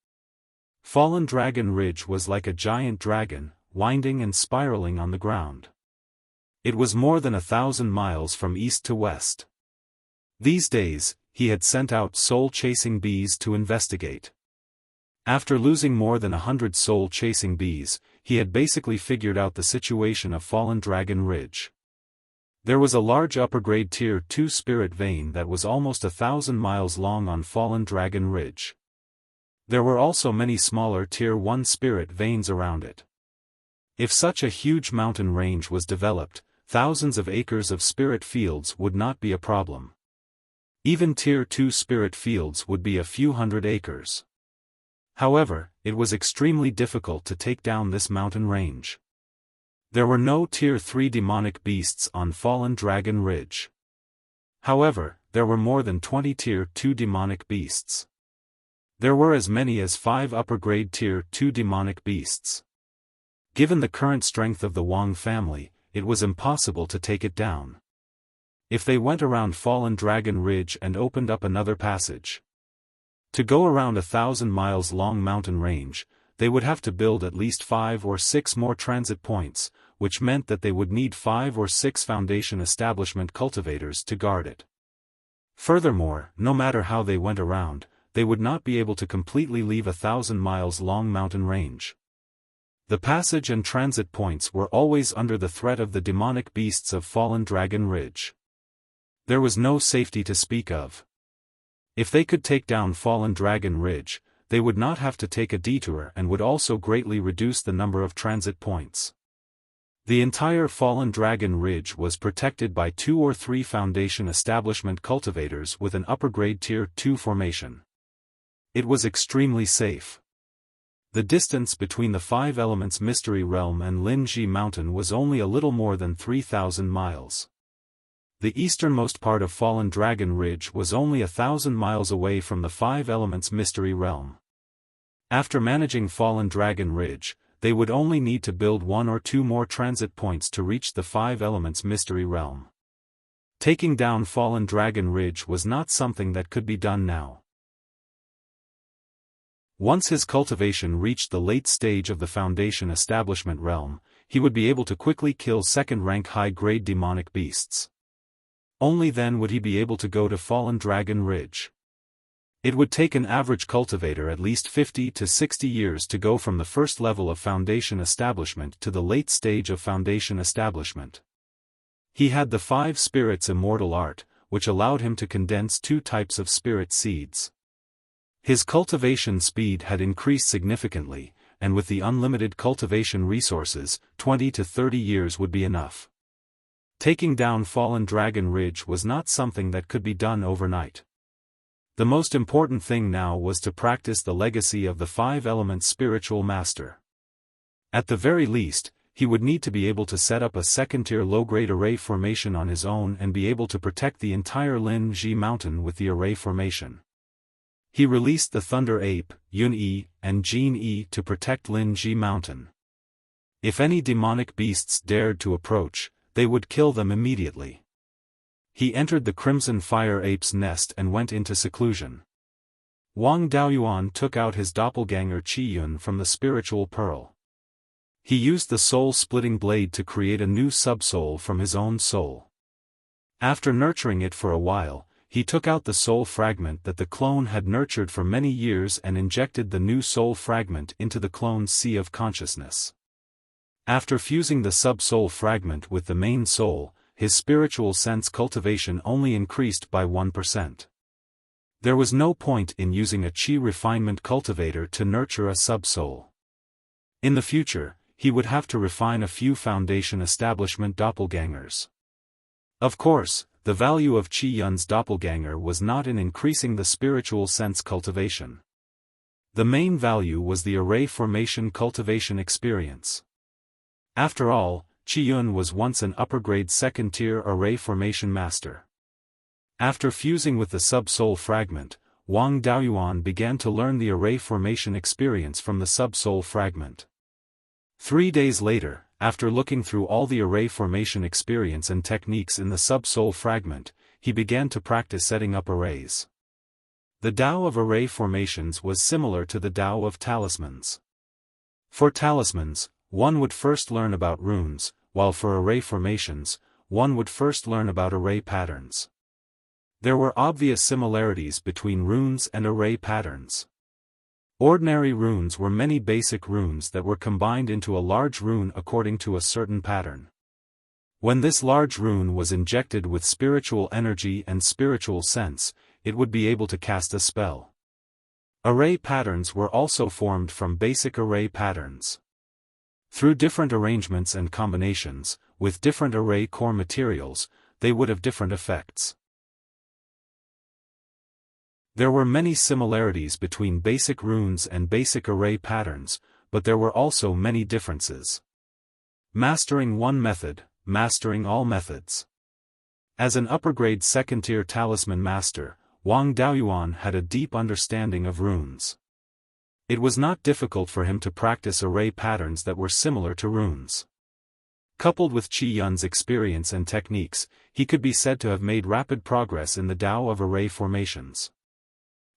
Fallen Dragon Ridge was like a giant dragon, winding and spiraling on the ground. It was more than 1,000 miles from east to west. These days, he had sent out soul-chasing bees to investigate. After losing more than 100 soul-chasing bees, he had basically figured out the situation of Fallen Dragon Ridge. There was a large upper-grade Tier 2 spirit vein that was almost 1,000 miles long on Fallen Dragon Ridge. There were also many smaller Tier 1 spirit veins around it. If such a huge mountain range was developed, thousands of acres of spirit fields would not be a problem. Even Tier 2 spirit fields would be a few hundred acres. However, it was extremely difficult to take down this mountain range. There were no Tier 3 demonic beasts on Fallen Dragon Ridge. However, there were more than 20 Tier 2 demonic beasts. There were as many as 5 upper-grade Tier 2 demonic beasts. Given the current strength of the Wang family, it was impossible to take it down. If they went around Fallen Dragon Ridge and opened up another passage to go around 1,000 miles long mountain range, they would have to build at least 5 or 6 more transit points, which meant that they would need 5 or 6 foundation establishment cultivators to guard it. Furthermore, no matter how they went around, they would not be able to completely leave 1,000 miles long mountain range. The passage and transit points were always under the threat of the demonic beasts of Fallen Dragon Ridge. There was no safety to speak of. If they could take down Fallen Dragon Ridge, they would not have to take a detour and would also greatly reduce the number of transit points. The entire Fallen Dragon Ridge was protected by 2 or 3 foundation establishment cultivators with an upper-grade Tier 2 formation. It was extremely safe. The distance between the Five Elements Mystery Realm and Linji Mountain was only a little more than 3,000 miles. The easternmost part of Fallen Dragon Ridge was only 1,000 miles away from the Five Elements Mystery Realm. After managing Fallen Dragon Ridge, they would only need to build 1 or 2 more transit points to reach the Five Elements Mystery Realm. Taking down Fallen Dragon Ridge was not something that could be done now. Once his cultivation reached the late stage of the Foundation Establishment Realm, he would be able to quickly kill second-rank high-grade demonic beasts. Only then would he be able to go to Fallen Dragon Ridge. It would take an average cultivator at least 50 to 60 years to go from the first level of Foundation Establishment to the late stage of Foundation Establishment. He had the 5 Spirits Immortal art, which allowed him to condense 2 types of spirit seeds. His cultivation speed had increased significantly, and with the unlimited cultivation resources, 20 to 30 years would be enough. Taking down Fallen Dragon Ridge was not something that could be done overnight. The most important thing now was to practice the legacy of the 5 Elements Spiritual Master. At the very least, he would need to be able to set up a second-tier low-grade array formation on his own and be able to protect the entire Lin Ji mountain with the array formation. He released the Thunder Ape, Yun-Yi, and Jin-Yi to protect Lin Ji mountain. If any demonic beasts dared to approach, they would kill them immediately. He entered the Crimson Fire Ape's nest and went into seclusion. Wang Daoyuan took out his doppelganger Qi-Yun from the spiritual pearl. He used the soul-splitting blade to create a new subsoul from his own soul. After nurturing it for a while, he took out the soul fragment that the clone had nurtured for many years and injected the new soul fragment into the clone's sea of consciousness. After fusing the sub-soul fragment with the main soul, his spiritual sense cultivation only increased by 1%. There was no point in using a Qi refinement cultivator to nurture a sub-soul. In the future, he would have to refine a few foundation establishment doppelgangers. Of course, the value of Qi-Yun's doppelganger was not in increasing the spiritual sense cultivation. The main value was the array formation cultivation experience. After all, Qi-Yun was once an upper-grade second-tier array formation master. After fusing with the sub-soul fragment, Wang Daoyuan began to learn the array formation experience from the sub-soul fragment. 3 days later, after looking through all the array formation experience and techniques in the sub-soul fragment, he began to practice setting up arrays. The Tao of array formations was similar to the Tao of talismans. For talismans, one would first learn about runes, while for array formations, one would first learn about array patterns. There were obvious similarities between runes and array patterns. Ordinary runes were many basic runes that were combined into a large rune according to a certain pattern. When this large rune was injected with spiritual energy and spiritual sense, it would be able to cast a spell. Array patterns were also formed from basic array patterns. Through different arrangements and combinations, with different array core materials, they would have different effects. There were many similarities between basic runes and basic array patterns, but there were also many differences. Mastering one method, mastering all methods. As an upper-grade second-tier talisman master, Wang Daoyuan had a deep understanding of runes. It was not difficult for him to practice array patterns that were similar to runes. Coupled with Qi-Yun's experience and techniques, he could be said to have made rapid progress in the Tao of array formations.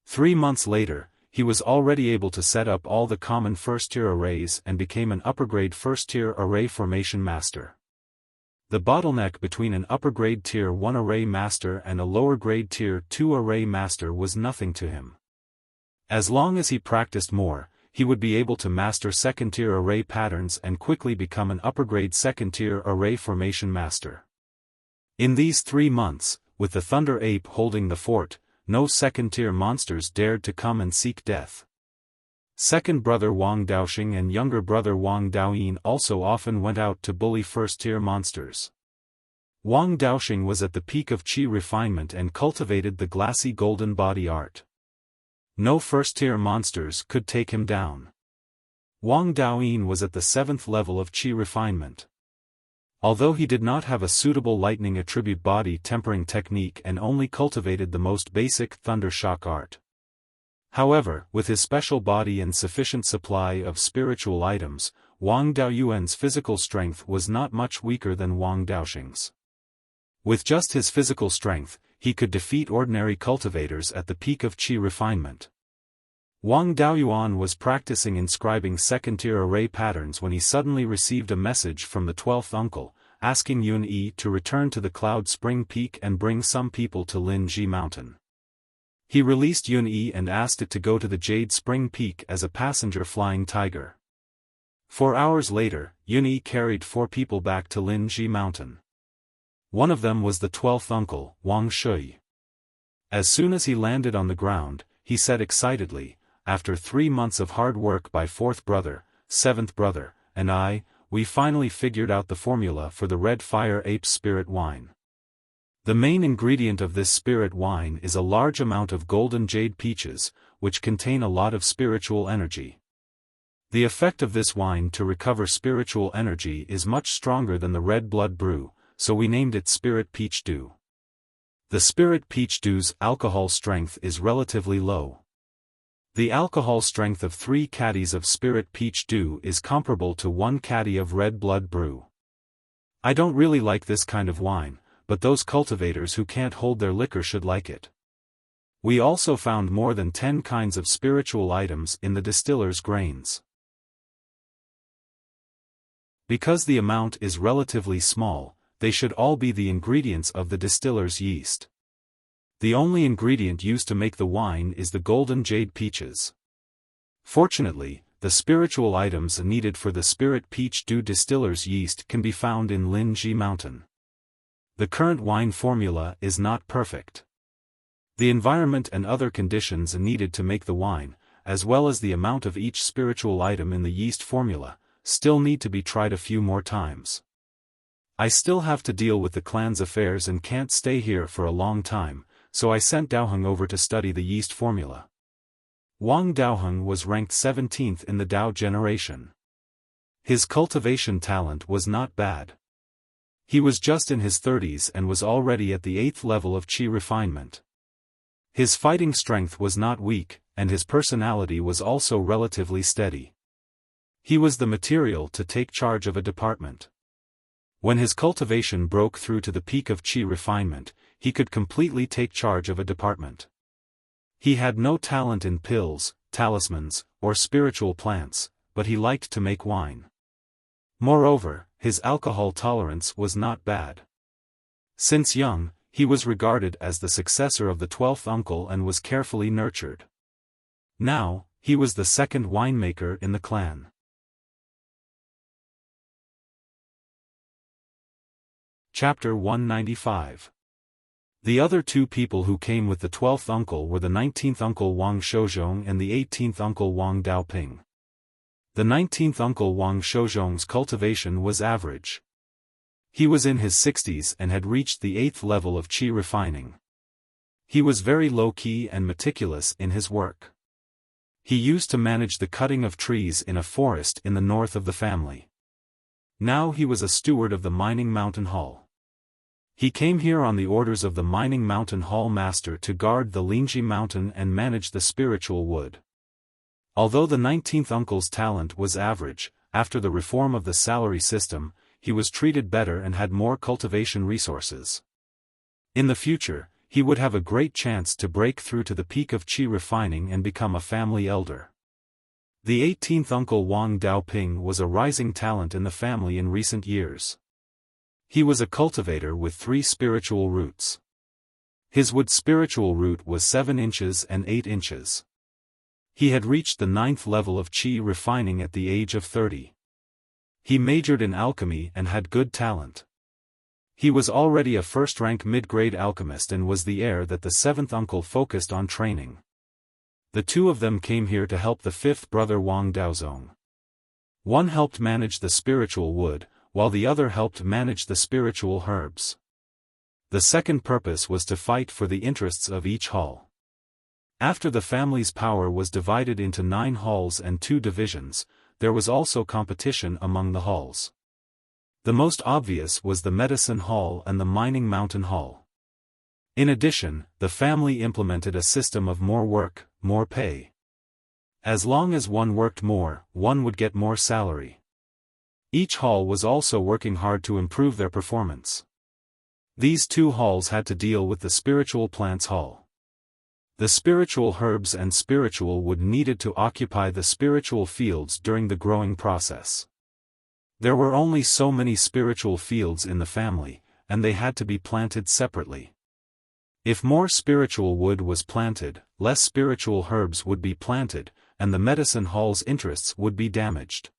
3 months later, he was already able to set up all the common first-tier arrays and became an upper-grade first-tier array formation master. The bottleneck between an upper-grade Tier 1 array master and a lower-grade Tier 2 array master was nothing to him. As long as he practiced more, he would be able to master second-tier array patterns and quickly become an upper-grade second-tier array formation master. In these 3 months, with the Thunder Ape holding the fort, no second-tier monsters dared to come and seek death. Second brother Wang Daoxing and younger brother Wang Daoyin also often went out to bully first-tier monsters. Wang Daoxing was at the peak of Qi refinement and cultivated the glassy golden body art. No first-tier monsters could take him down. Wang Daoyin was at the 7th level of Qi refinement. Although he did not have a suitable lightning attribute body tempering technique and only cultivated the most basic thunder shock art. However, with his special body and sufficient supply of spiritual items, Wang Daoyuan's physical strength was not much weaker than Wang Daoxing's. With just his physical strength, he could defeat ordinary cultivators at the peak of Qi refinement. Wang Daoyuan was practicing inscribing second-tier array patterns when he suddenly received a message from the 12th uncle, asking Yun-Yi to return to the Cloud Spring Peak and bring some people to Lin Ji Mountain. He released Yun-Yi and asked it to go to the Jade Spring Peak as a passenger flying tiger. 4 hours later, Yun-Yi carried 4 people back to Lin Ji Mountain. One of them was the 12th uncle, Wang Shui. As soon as he landed on the ground, he said excitedly, "After 3 months of hard work by 4th brother, 7th brother, and I, we finally figured out the formula for the Red Fire Ape Spirit Wine. The main ingredient of this spirit wine is a large amount of golden jade peaches, which contain a lot of spiritual energy. The effect of this wine to recover spiritual energy is much stronger than the red blood brew, so we named it Spirit Peach Dew. The Spirit Peach Dew's alcohol strength is relatively low. The alcohol strength of 3 caddies of Spirit Peach Dew is comparable to 1 caddy of red blood brew. I don't really like this kind of wine, but those cultivators who can't hold their liquor should like it. We also found more than 10 kinds of spiritual items in the distiller's grains. Because the amount is relatively small, they should all be the ingredients of the distiller's yeast. The only ingredient used to make the wine is the golden jade peaches. Fortunately, the spiritual items needed for the Spirit Peach Dew distiller's yeast can be found in Linji Mountain. The current wine formula is not perfect. The environment and other conditions needed to make the wine, as well as the amount of each spiritual item in the yeast formula, still need to be tried a few more times. I still have to deal with the clan's affairs and can't stay here for a long time, so I sent Daoheng over to study the yeast formula. Wang Daoheng was ranked 17th in the Dao generation. His cultivation talent was not bad. He was just in his 30s and was already at the 8th level of qi refinement. His fighting strength was not weak, and his personality was also relatively steady. He was the material to take charge of a department. When his cultivation broke through to the peak of qi refinement, he could completely take charge of a department. He had no talent in pills, talismans, or spiritual plants, but he liked to make wine. Moreover, his alcohol tolerance was not bad. Since young, he was regarded as the successor of the 12th uncle and was carefully nurtured. Now, he was the second winemaker in the clan. Chapter 195. The other 2 people who came with the 12th uncle were the 19th uncle Wang Shouzhong and the 18th uncle Wang Daoping. The 19th uncle Wang Shouzhong's cultivation was average. He was in his 60s and had reached the 8th level of qi refining. He was very low-key and meticulous in his work. He used to manage the cutting of trees in a forest in the north of the family. Now he was a steward of the Mining Mountain Hall. He came here on the orders of the Mining Mountain Hall master to guard the Linji Mountain and manage the spiritual wood. Although the 19th uncle's talent was average, after the reform of the salary system, he was treated better and had more cultivation resources. In the future, he would have a great chance to break through to the peak of qi refining and become a family elder. The 18th uncle Wang Daoping was a rising talent in the family in recent years. He was a cultivator with 3 spiritual roots. His wood spiritual root was 7 inches and 8 inches. He had reached the 9th level of qi refining at the age of 30. He majored in alchemy and had good talent. He was already a first-rank mid-grade alchemist and was the heir that the 7th uncle focused on training. The 2 of them came here to help the 5th brother Wang Daozong. One helped manage the spiritual wood, while the other helped manage the spiritual herbs. The second purpose was to fight for the interests of each hall. After the family's power was divided into 9 halls and 2 divisions, there was also competition among the halls. The most obvious was the Medicine Hall and the Mining Mountain Hall. In addition, the family implemented a system of more work, more pay. As long as one worked more, one would get more salary. Each hall was also working hard to improve their performance. These 2 halls had to deal with the Spiritual Plants Hall. The spiritual herbs and spiritual wood needed to occupy the spiritual fields during the growing process. There were only so many spiritual fields in the family, and they had to be planted separately. If more spiritual wood was planted, less spiritual herbs would be planted, and the medicine hall's interests would be damaged.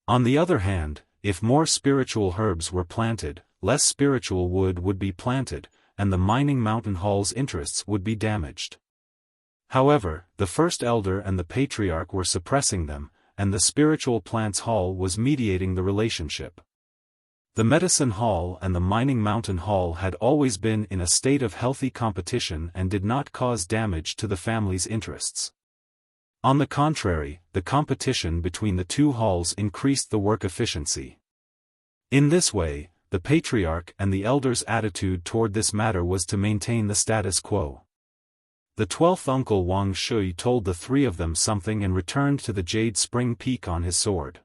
On the other hand, if more spiritual herbs were planted, less spiritual wood would be planted, and the Mining Mountain Hall's interests would be damaged. However, the first elder and the patriarch were suppressing them, and the Spiritual Plants Hall was mediating the relationship. The Medicine Hall and the Mining Mountain Hall had always been in a state of healthy competition and did not cause damage to the family's interests. On the contrary, the competition between the two halls increased the work efficiency. In this way, the patriarch and the elders' attitude toward this matter was to maintain the status quo. The 12th uncle Wang Shui told the three of them something and returned to the jade spring peak on his sword.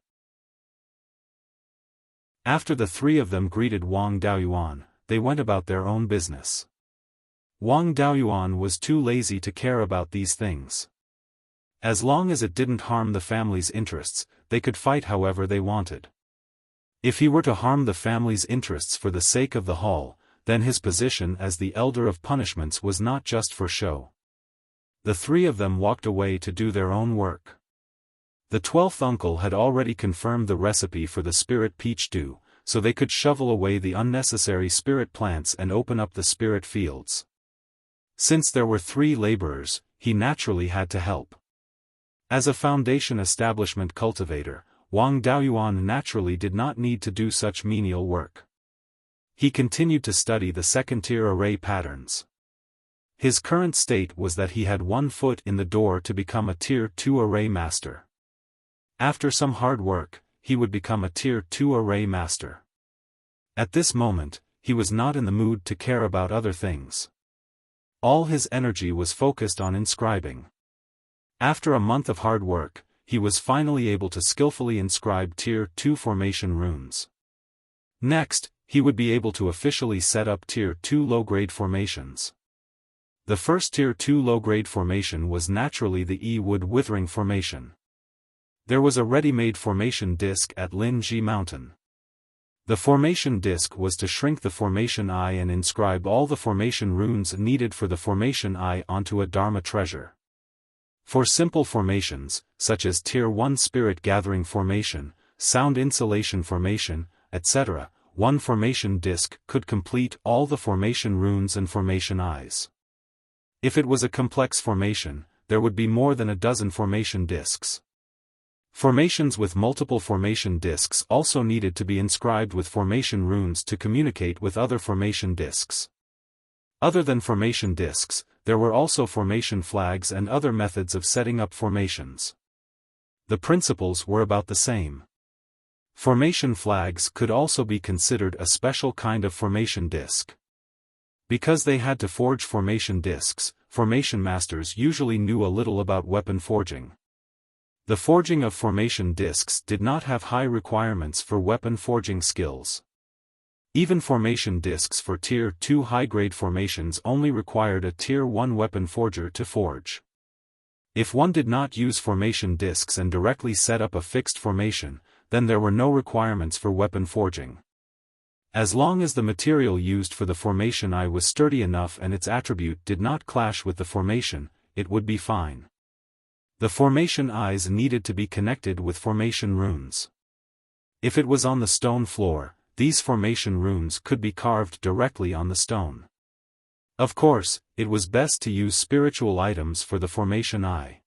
After the three of them greeted Wang Daoyuan, they went about their own business. Wang Daoyuan was too lazy to care about these things. As long as it didn't harm the family's interests, they could fight however they wanted. If he were to harm the family's interests for the sake of the hall, then his position as the elder of punishments was not just for show. The three of them walked away to do their own work. The 12th uncle had already confirmed the recipe for the spirit peach dew, so they could shovel away the unnecessary spirit plants and open up the spirit fields. Since there were 3 laborers, he naturally had to help. As a foundation establishment cultivator, Wang Daoyuan naturally did not need to do such menial work. He continued to study the second-tier array patterns. His current state was that he had 1 foot in the door to become a Tier 2 array master. After some hard work, he would become a Tier 2 array master. At this moment, he was not in the mood to care about other things. All his energy was focused on inscribing. After a month of hard work, he was finally able to skillfully inscribe Tier 2 formation runes. Next, he would be able to officially set up Tier 2 low-grade formations. The first Tier 2 low-grade formation was naturally the E-Wood Withering Formation. There was a ready-made formation disc at Linji Mountain. The formation disc was to shrink the formation eye and inscribe all the formation runes needed for the formation eye onto a Dharma treasure. For simple formations, such as Tier 1 Spirit Gathering Formation, Sound Insulation Formation, etc., one formation disc could complete all the formation runes and formation eyes. If it was a complex formation, there would be more than a dozen formation discs. Formations with multiple formation discs also needed to be inscribed with formation runes to communicate with other formation discs. Other than formation discs, there were also formation flags and other methods of setting up formations. The principles were about the same. Formation flags could also be considered a special kind of formation disc. Because they had to forge formation discs, formation masters usually knew a little about weapon forging. The forging of formation discs did not have high requirements for weapon forging skills. Even formation discs for Tier 2 high-grade formations only required a Tier 1 weapon forger to forge. If one did not use formation discs and directly set up a fixed formation, then there were no requirements for weapon forging. As long as the material used for the formation eye was sturdy enough and its attribute did not clash with the formation, it would be fine. The formation eyes needed to be connected with formation runes. If it was on the stone floor, these formation runes could be carved directly on the stone. Of course, it was best to use spiritual items for the formation eye.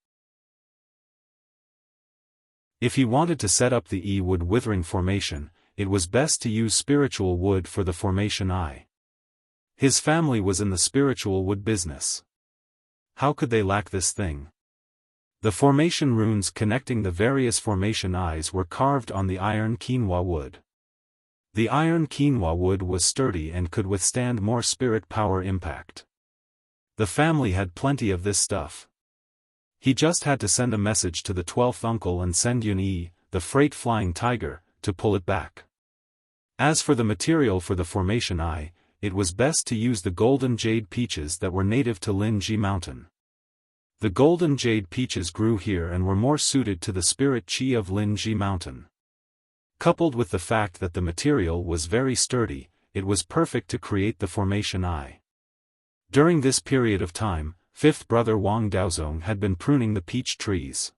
If he wanted to set up the E-Wood Withering Formation, it was best to use spiritual wood for the formation eye. His family was in the spiritual wood business. How could they lack this thing? The formation runes connecting the various formation eyes were carved on the iron quinoa wood. The iron quinoa wood was sturdy and could withstand more spirit power impact. The family had plenty of this stuff. He just had to send a message to the 12th uncle and send Yun-Yi, the freight flying tiger, to pull it back. As for the material for the formation eye, it was best to use the golden jade peaches that were native to Linji Mountain. The golden jade peaches grew here and were more suited to the spirit chi of Linji Mountain. Coupled with the fact that the material was very sturdy, it was perfect to create the formation eye. During this period of time, 5th brother Wang Daozong had been pruning the peach trees.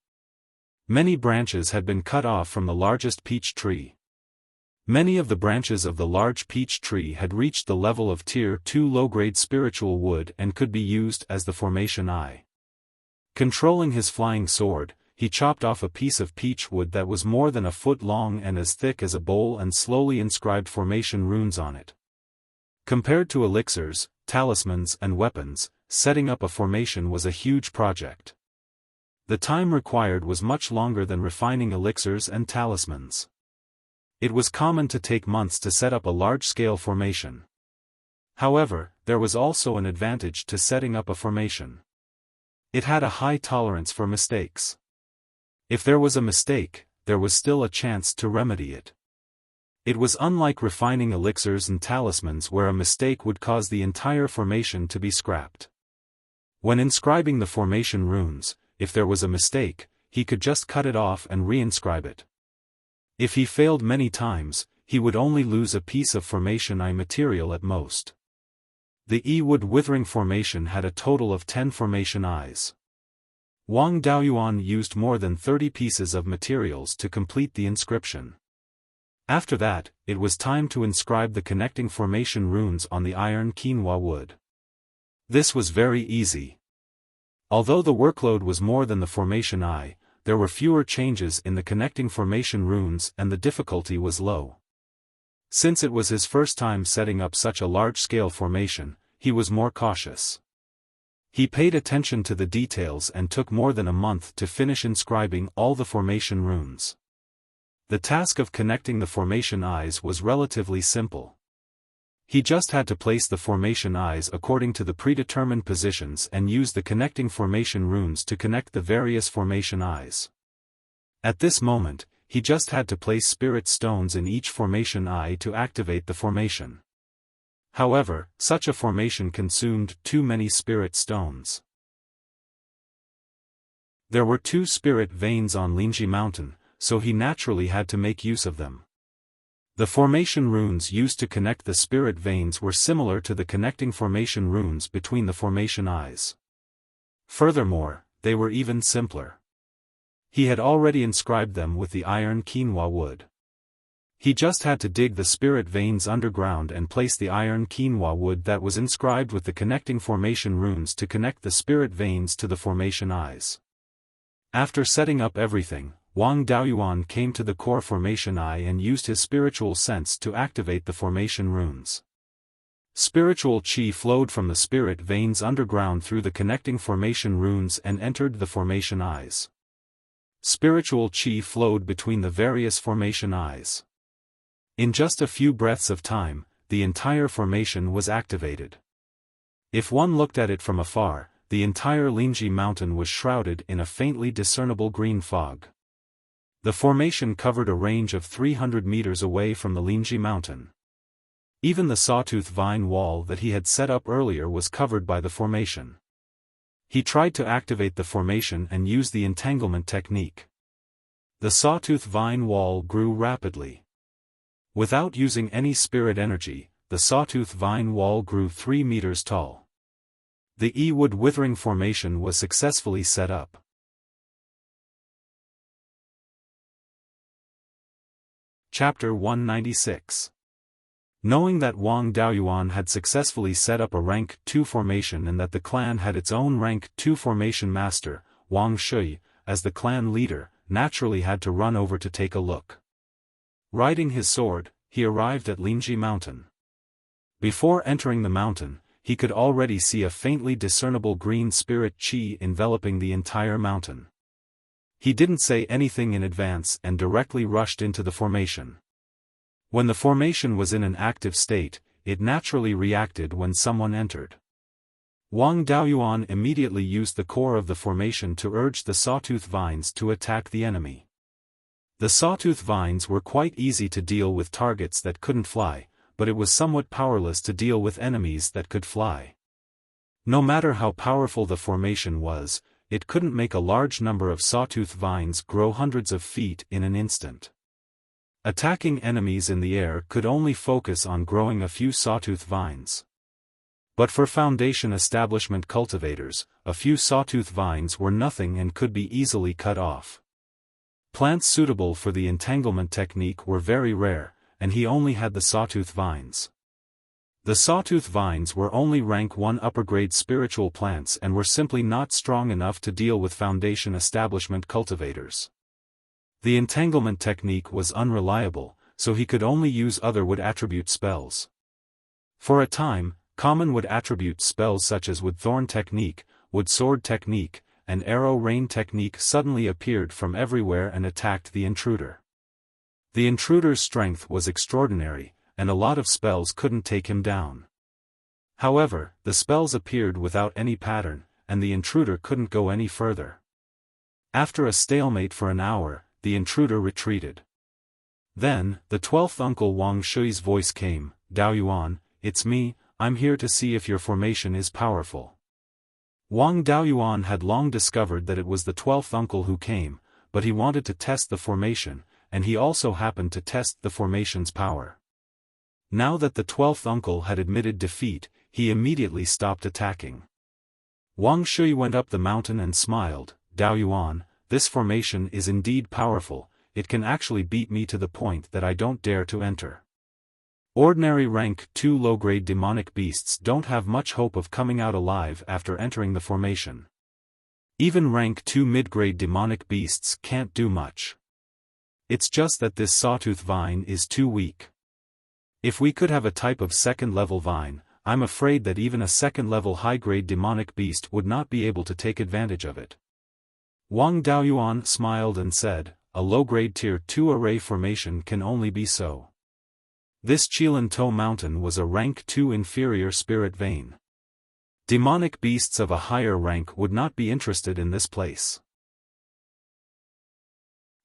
Many branches had been cut off from the largest peach tree. Many of the branches of the large peach tree had reached the level of Tier 2 low-grade spiritual wood and could be used as the formation eye. Controlling his flying sword, he chopped off a piece of peach wood that was more than a foot long and as thick as a bowl and slowly inscribed formation runes on it. Compared to elixirs, talismans and weapons, setting up a formation was a huge project. The time required was much longer than refining elixirs and talismans. It was common to take months to set up a large-scale formation. However, there was also an advantage to setting up a formation. It had a high tolerance for mistakes. If there was a mistake, there was still a chance to remedy it. It was unlike refining elixirs and talismans where a mistake would cause the entire formation to be scrapped. When inscribing the formation runes, if there was a mistake, he could just cut it off and reinscribe it. If he failed many times, he would only lose a piece of formation eye material at most. The Yi-wood withering formation had a total of 10 formation eyes. Wang Daoyuan used more than 30 pieces of materials to complete the inscription. After that, it was time to inscribe the connecting formation runes on the iron quinoa wood. This was very easy. Although the workload was more than the formation eye, there were fewer changes in the connecting formation runes and the difficulty was low. Since it was his first time setting up such a large-scale formation, he was more cautious. He paid attention to the details and took more than a month to finish inscribing all the formation runes. The task of connecting the formation eyes was relatively simple. He just had to place the formation eyes according to the predetermined positions and use the connecting formation runes to connect the various formation eyes. At this moment, he just had to place spirit stones in each formation eye to activate the formation. However, such a formation consumed too many spirit stones. There were 2 spirit veins on Linji Mountain, so he naturally had to make use of them. The formation runes used to connect the spirit veins were similar to the connecting formation runes between the formation eyes. Furthermore, they were even simpler. He had already inscribed them with the iron quinoa wood. He just had to dig the spirit veins underground and place the iron quinoa wood that was inscribed with the connecting formation runes to connect the spirit veins to the formation eyes. After setting up everything, Wang Daoyuan came to the core formation eye and used his spiritual sense to activate the formation runes. Spiritual qi flowed from the spirit veins underground through the connecting formation runes and entered the formation eyes. Spiritual qi flowed between the various formation eyes. In just a few breaths of time, the entire formation was activated. If one looked at it from afar, the entire Linji mountain was shrouded in a faintly discernible green fog. The formation covered a range of 300 meters away from the Linji mountain. Even the sawtooth vine wall that he had set up earlier was covered by the formation. He tried to activate the formation and use the entanglement technique. The sawtooth vine wall grew rapidly. Without using any spirit energy, the sawtooth vine wall grew 3 meters tall. The Yi-wood withering formation was successfully set up. Chapter 196. Knowing that Wang Daoyuan had successfully set up a rank 2 formation and that the clan had its own rank 2 formation master, Wang Shui, as the clan leader, naturally had to run over to take a look. Riding his sword, he arrived at Linji Mountain. Before entering the mountain, he could already see a faintly discernible green spirit qi enveloping the entire mountain. He didn't say anything in advance and directly rushed into the formation. When the formation was in an active state, it naturally reacted when someone entered. Wang Daoyuan immediately used the core of the formation to urge the sawtooth vines to attack the enemy. The sawtooth vines were quite easy to deal with targets that couldn't fly, but it was somewhat powerless to deal with enemies that could fly. No matter how powerful the formation was, it couldn't make a large number of sawtooth vines grow hundreds of feet in an instant. Attacking enemies in the air could only focus on growing a few sawtooth vines. But for foundation establishment cultivators, a few sawtooth vines were nothing and could be easily cut off. Plants suitable for the entanglement technique were very rare, and he only had the sawtooth vines. The sawtooth vines were only rank 1 upper-grade spiritual plants and were simply not strong enough to deal with foundation establishment cultivators. The entanglement technique was unreliable, so he could only use other wood attribute spells. For a time, common wood attribute spells such as wood thorn technique, wood sword technique, an arrow rain technique suddenly appeared from everywhere and attacked the intruder. The intruder's strength was extraordinary, and a lot of spells couldn't take him down. However, the spells appeared without any pattern, and the intruder couldn't go any further. After a stalemate for an hour, the intruder retreated. Then, the 12th uncle Wang Shui's voice came, "Daoyuan, it's me, I'm here to see if your formation is powerful." Wang Daoyuan had long discovered that it was the 12th uncle who came, but he wanted to test the formation, and he also happened to test the formation's power. Now that the 12th uncle had admitted defeat, he immediately stopped attacking. Wang Shui went up the mountain and smiled, "Daoyuan, this formation is indeed powerful, it can actually beat me to the point that I don't dare to enter. Ordinary rank 2 low-grade demonic beasts don't have much hope of coming out alive after entering the formation. Even rank 2 mid-grade demonic beasts can't do much. It's just that this sawtooth vine is too weak. If we could have a type of second-level vine, I'm afraid that even a second-level high-grade demonic beast would not be able to take advantage of it." Wang Daoyuan smiled and said, "A low-grade tier 2 array formation can only be so. This Qilantou mountain was a rank 2 inferior spirit vein. Demonic beasts of a higher rank would not be interested in this place."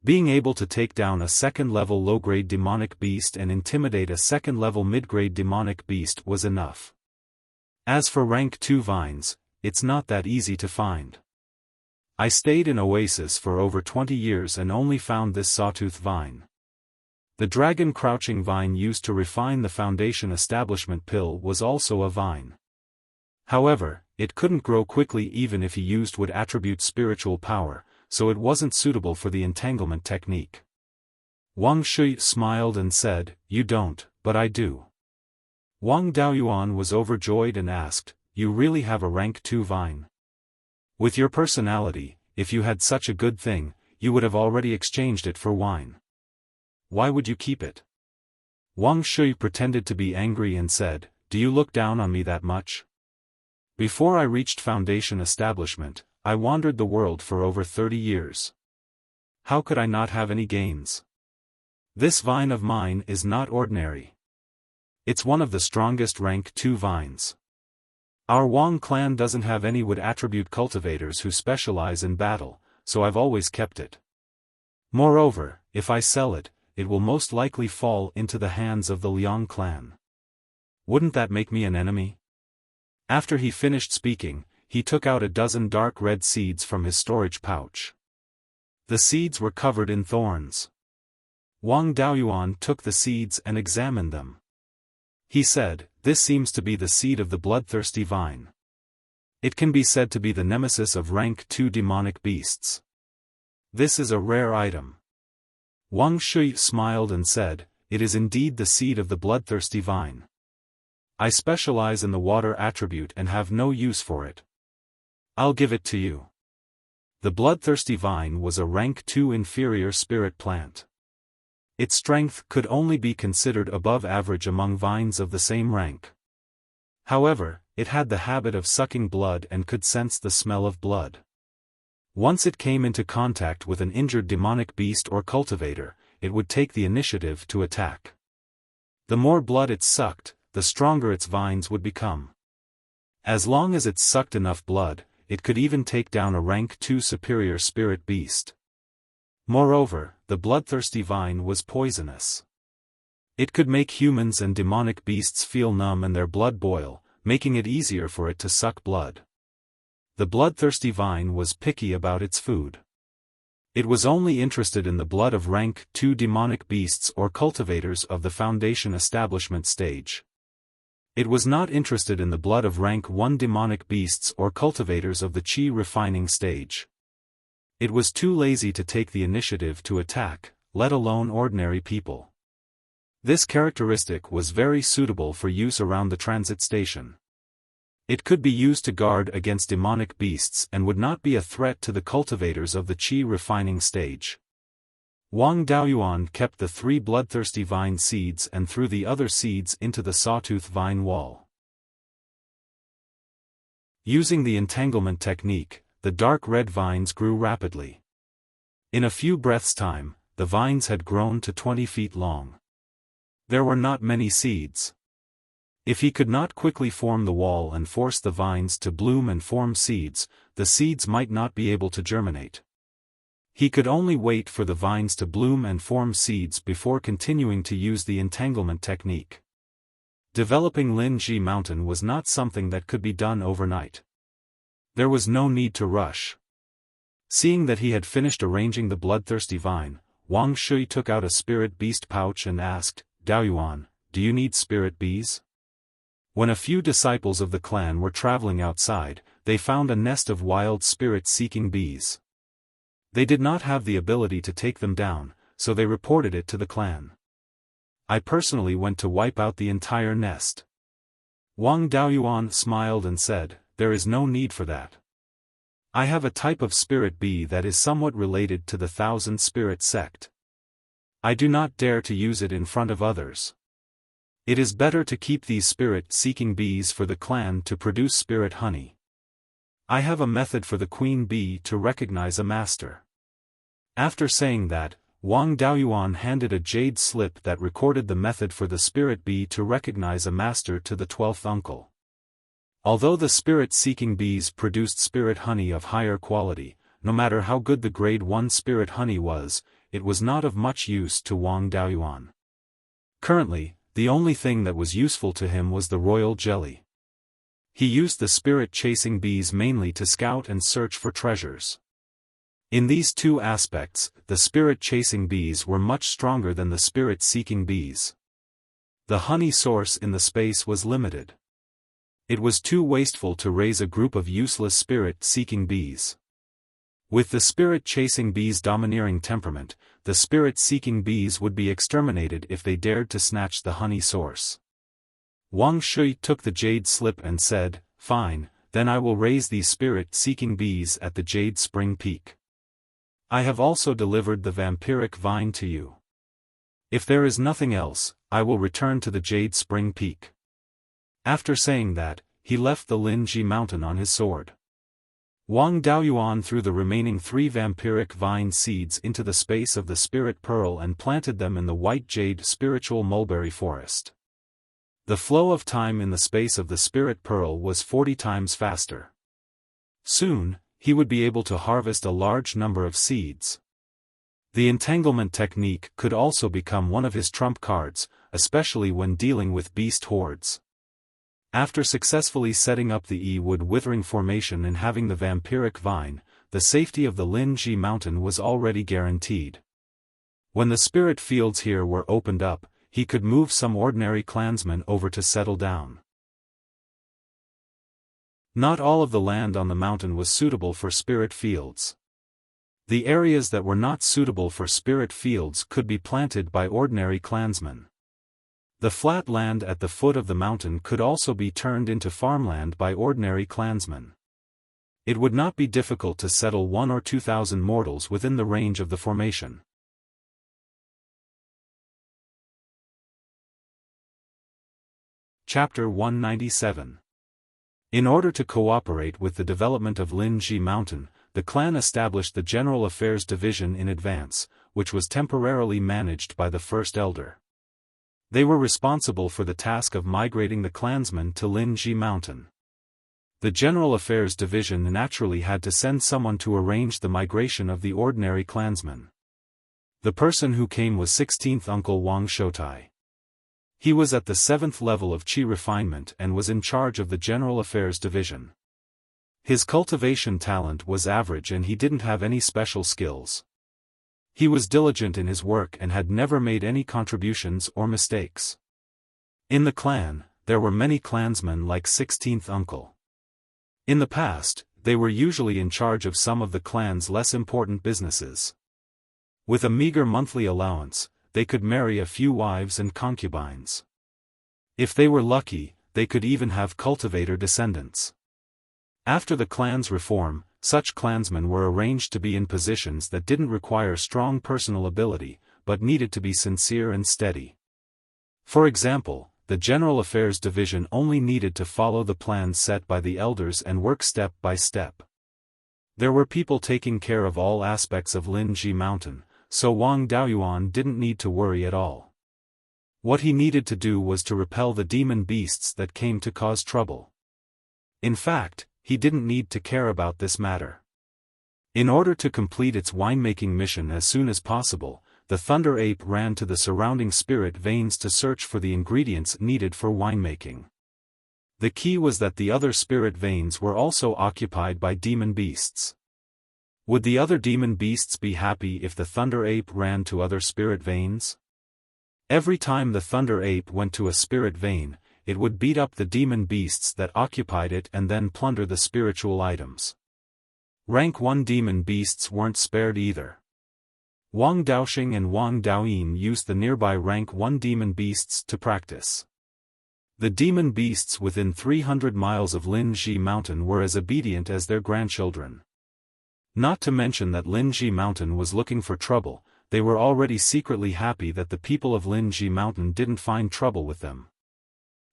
Being able to take down a second-level low-grade demonic beast and intimidate a second-level mid-grade demonic beast was enough. As for rank 2 vines, it's not that easy to find. I stayed in Oasis for over 20 years and only found this sawtooth vine. The dragon crouching vine used to refine the foundation establishment pill was also a vine. However, it couldn't grow quickly even if he used wood attribute spiritual power, so it wasn't suitable for the entanglement technique. Wang Shui smiled and said, "You don't, but I do." Wang Daoyuan was overjoyed and asked, "You really have a rank 2 vine? With your personality, if you had such a good thing, you would have already exchanged it for wine. Why would you keep it?" Wang Shui pretended to be angry and said, "Do you look down on me that much? Before I reached foundation establishment, I wandered the world for over 30 years. How could I not have any gains? This vine of mine is not ordinary. It's one of the strongest rank 2 vines. Our Wang clan doesn't have any wood attribute cultivators who specialize in battle, so I've always kept it. Moreover, if I sell it, it will most likely fall into the hands of the Liang clan. Wouldn't that make me an enemy?" After he finished speaking, he took out a dozen dark red seeds from his storage pouch. The seeds were covered in thorns. Wang Daoyuan took the seeds and examined them. He said, "This seems to be the seed of the bloodthirsty vine. It can be said to be the nemesis of rank 2 demonic beasts. This is a rare item." Wang Shui smiled and said, "It is indeed the seed of the bloodthirsty vine. I specialize in the water attribute and have no use for it. I'll give it to you." The bloodthirsty vine was a rank 2 inferior spirit plant. Its strength could only be considered above average among vines of the same rank. However, it had the habit of sucking blood and could sense the smell of blood. Once it came into contact with an injured demonic beast or cultivator, it would take the initiative to attack. The more blood it sucked, the stronger its vines would become. As long as it sucked enough blood, it could even take down a rank 2 superior spirit beast. Moreover, the bloodthirsty vine was poisonous. It could make humans and demonic beasts feel numb and their blood boil, making it easier for it to suck blood. The bloodthirsty vine was picky about its food. It was only interested in the blood of rank 2 demonic beasts or cultivators of the foundation establishment stage. It was not interested in the blood of rank 1 demonic beasts or cultivators of the Qi refining stage. It was too lazy to take the initiative to attack, let alone ordinary people. This characteristic was very suitable for use around the transit station. It could be used to guard against demonic beasts and would not be a threat to the cultivators of the Qi refining stage. Wang Daoyuan kept the 3 bloodthirsty vine seeds and threw the other seeds into the sawtooth vine wall. Using the entanglement technique, the dark red vines grew rapidly. In a few breaths' time, the vines had grown to 20 feet long. There were not many seeds. If he could not quickly form the wall and force the vines to bloom and form seeds, the seeds might not be able to germinate. He could only wait for the vines to bloom and form seeds before continuing to use the entanglement technique. Developing Linji Mountain was not something that could be done overnight. There was no need to rush. Seeing that he had finished arranging the bloodthirsty vine, Wang Shui took out a spirit beast pouch and asked, "Daoyuan, do you need spirit bees?" When a few disciples of the clan were traveling outside, they found a nest of wild spirit-seeking bees. They did not have the ability to take them down, so they reported it to the clan. I personally went to wipe out the entire nest. Wang Daoyuan smiled and said, "There is no need for that. I have a type of spirit bee that is somewhat related to the Thousand Spirit sect. I do not dare to use it in front of others. It is better to keep these spirit-seeking bees for the clan to produce spirit honey. I have a method for the queen bee to recognize a master." After saying that, Wang Daoyuan handed a jade slip that recorded the method for the spirit bee to recognize a master to the 12th uncle. Although the spirit-seeking bees produced spirit honey of higher quality, no matter how good the grade 1 spirit honey was, it was not of much use to Wang Daoyuan. Currently, the only thing that was useful to him was the royal jelly. He used the spirit-chasing bees mainly to scout and search for treasures. In these two aspects, the spirit-chasing bees were much stronger than the spirit-seeking bees. The honey source in the space was limited. It was too wasteful to raise a group of useless spirit-seeking bees. With the spirit-chasing bees' domineering temperament, the spirit-seeking bees would be exterminated if they dared to snatch the honey source. Wang Shui took the jade slip and said, "Fine, then I will raise these spirit-seeking bees at the Jade Spring Peak. I have also delivered the vampiric vine to you. If there is nothing else, I will return to the Jade Spring Peak." After saying that, he left the Linji Mountain on his sword. Wang Daoyuan threw the remaining 3 vampiric vine seeds into the space of the spirit pearl and planted them in the white jade spiritual mulberry forest. The flow of time in the space of the spirit pearl was 40 times faster. Soon, he would be able to harvest a large number of seeds. The entanglement technique could also become one of his trump cards, especially when dealing with beast hordes. After successfully setting up the E-wood withering formation and having the vampiric vine, the safety of the Linji Mountain was already guaranteed. When the spirit fields here were opened up, he could move some ordinary clansmen over to settle down. Not all of the land on the mountain was suitable for spirit fields. The areas that were not suitable for spirit fields could be planted by ordinary clansmen. The flat land at the foot of the mountain could also be turned into farmland by ordinary clansmen. It would not be difficult to settle 1,000 or 2,000 mortals within the range of the formation. Chapter 197. In order to cooperate with the development of Linji Mountain, the clan established the General Affairs Division in advance, which was temporarily managed by the First Elder. They were responsible for the task of migrating the clansmen to Linji Mountain. The General Affairs Division naturally had to send someone to arrange the migration of the ordinary clansmen. The person who came was 16th Uncle Wang Shoutai. He was at the 7th level of Qi refinement and was in charge of the General Affairs Division. His cultivation talent was average and he didn't have any special skills. He was diligent in his work and had never made any contributions or mistakes. In the clan, there were many clansmen like 16th Uncle. In the past, they were usually in charge of some of the clan's less important businesses. With a meager monthly allowance, they could marry a few wives and concubines. If they were lucky, they could even have cultivator descendants. After the clan's reform, such clansmen were arranged to be in positions that didn't require strong personal ability, but needed to be sincere and steady. For example, the General Affairs Division only needed to follow the plans set by the elders and work step by step. There were people taking care of all aspects of Linji Mountain, so Wang Daoyuan didn't need to worry at all. What he needed to do was to repel the demon beasts that came to cause trouble. In fact, he didn't need to care about this matter. In order to complete its winemaking mission as soon as possible, the Thunder Ape ran to the surrounding spirit veins to search for the ingredients needed for winemaking. The key was that the other spirit veins were also occupied by demon beasts. Would the other demon beasts be happy if the Thunder Ape ran to other spirit veins? Every time the Thunder Ape went to a spirit vein, it would beat up the demon beasts that occupied it and then plunder the spiritual items. Rank 1 demon beasts weren't spared either. Wang Daoxing and Wang Daoyin used the nearby rank 1 demon beasts to practice. The demon beasts within 300 miles of Linji Mountain were as obedient as their grandchildren. Not to mention that Linji Mountain was looking for trouble, they were already secretly happy that the people of Linji Mountain didn't find trouble with them.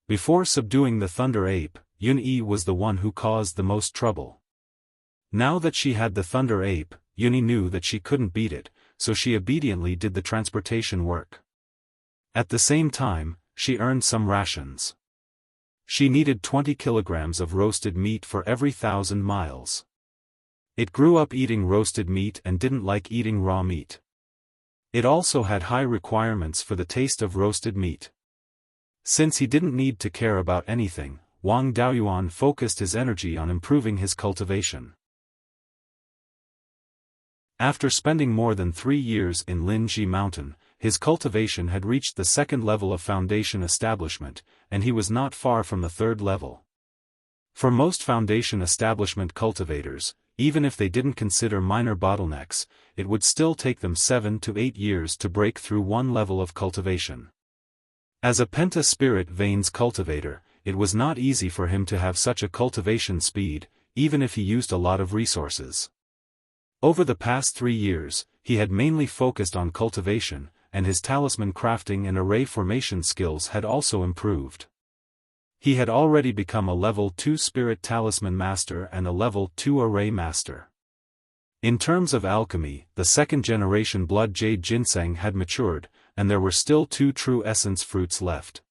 Before subduing the Thunder Ape, Yun-Yi was the one who caused the most trouble. Now that she had the Thunder Ape, Yun-Yi knew that she couldn't beat it, so she obediently did the transportation work. At the same time, she earned some rations. She needed 20 kilograms of roasted meat for every 1,000 miles. It grew up eating roasted meat and didn't like eating raw meat. It also had high requirements for the taste of roasted meat. Since he didn't need to care about anything, Wang Daoyuan focused his energy on improving his cultivation. After spending more than 3 years in Linji Mountain, his cultivation had reached the second level of foundation establishment, and he was not far from the third level. For most foundation establishment cultivators, even if they didn't consider minor bottlenecks, it would still take them 7 to 8 years to break through one level of cultivation. As a penta spirit veins cultivator, it was not easy for him to have such a cultivation speed, even if he used a lot of resources. Over the past 3 years, he had mainly focused on cultivation, and his talisman crafting and array formation skills had also improved. He had already become a level 2 spirit talisman master and a level 2 array master. In terms of alchemy, the second generation blood jade ginseng had matured, and there were still 2 true essence fruits left.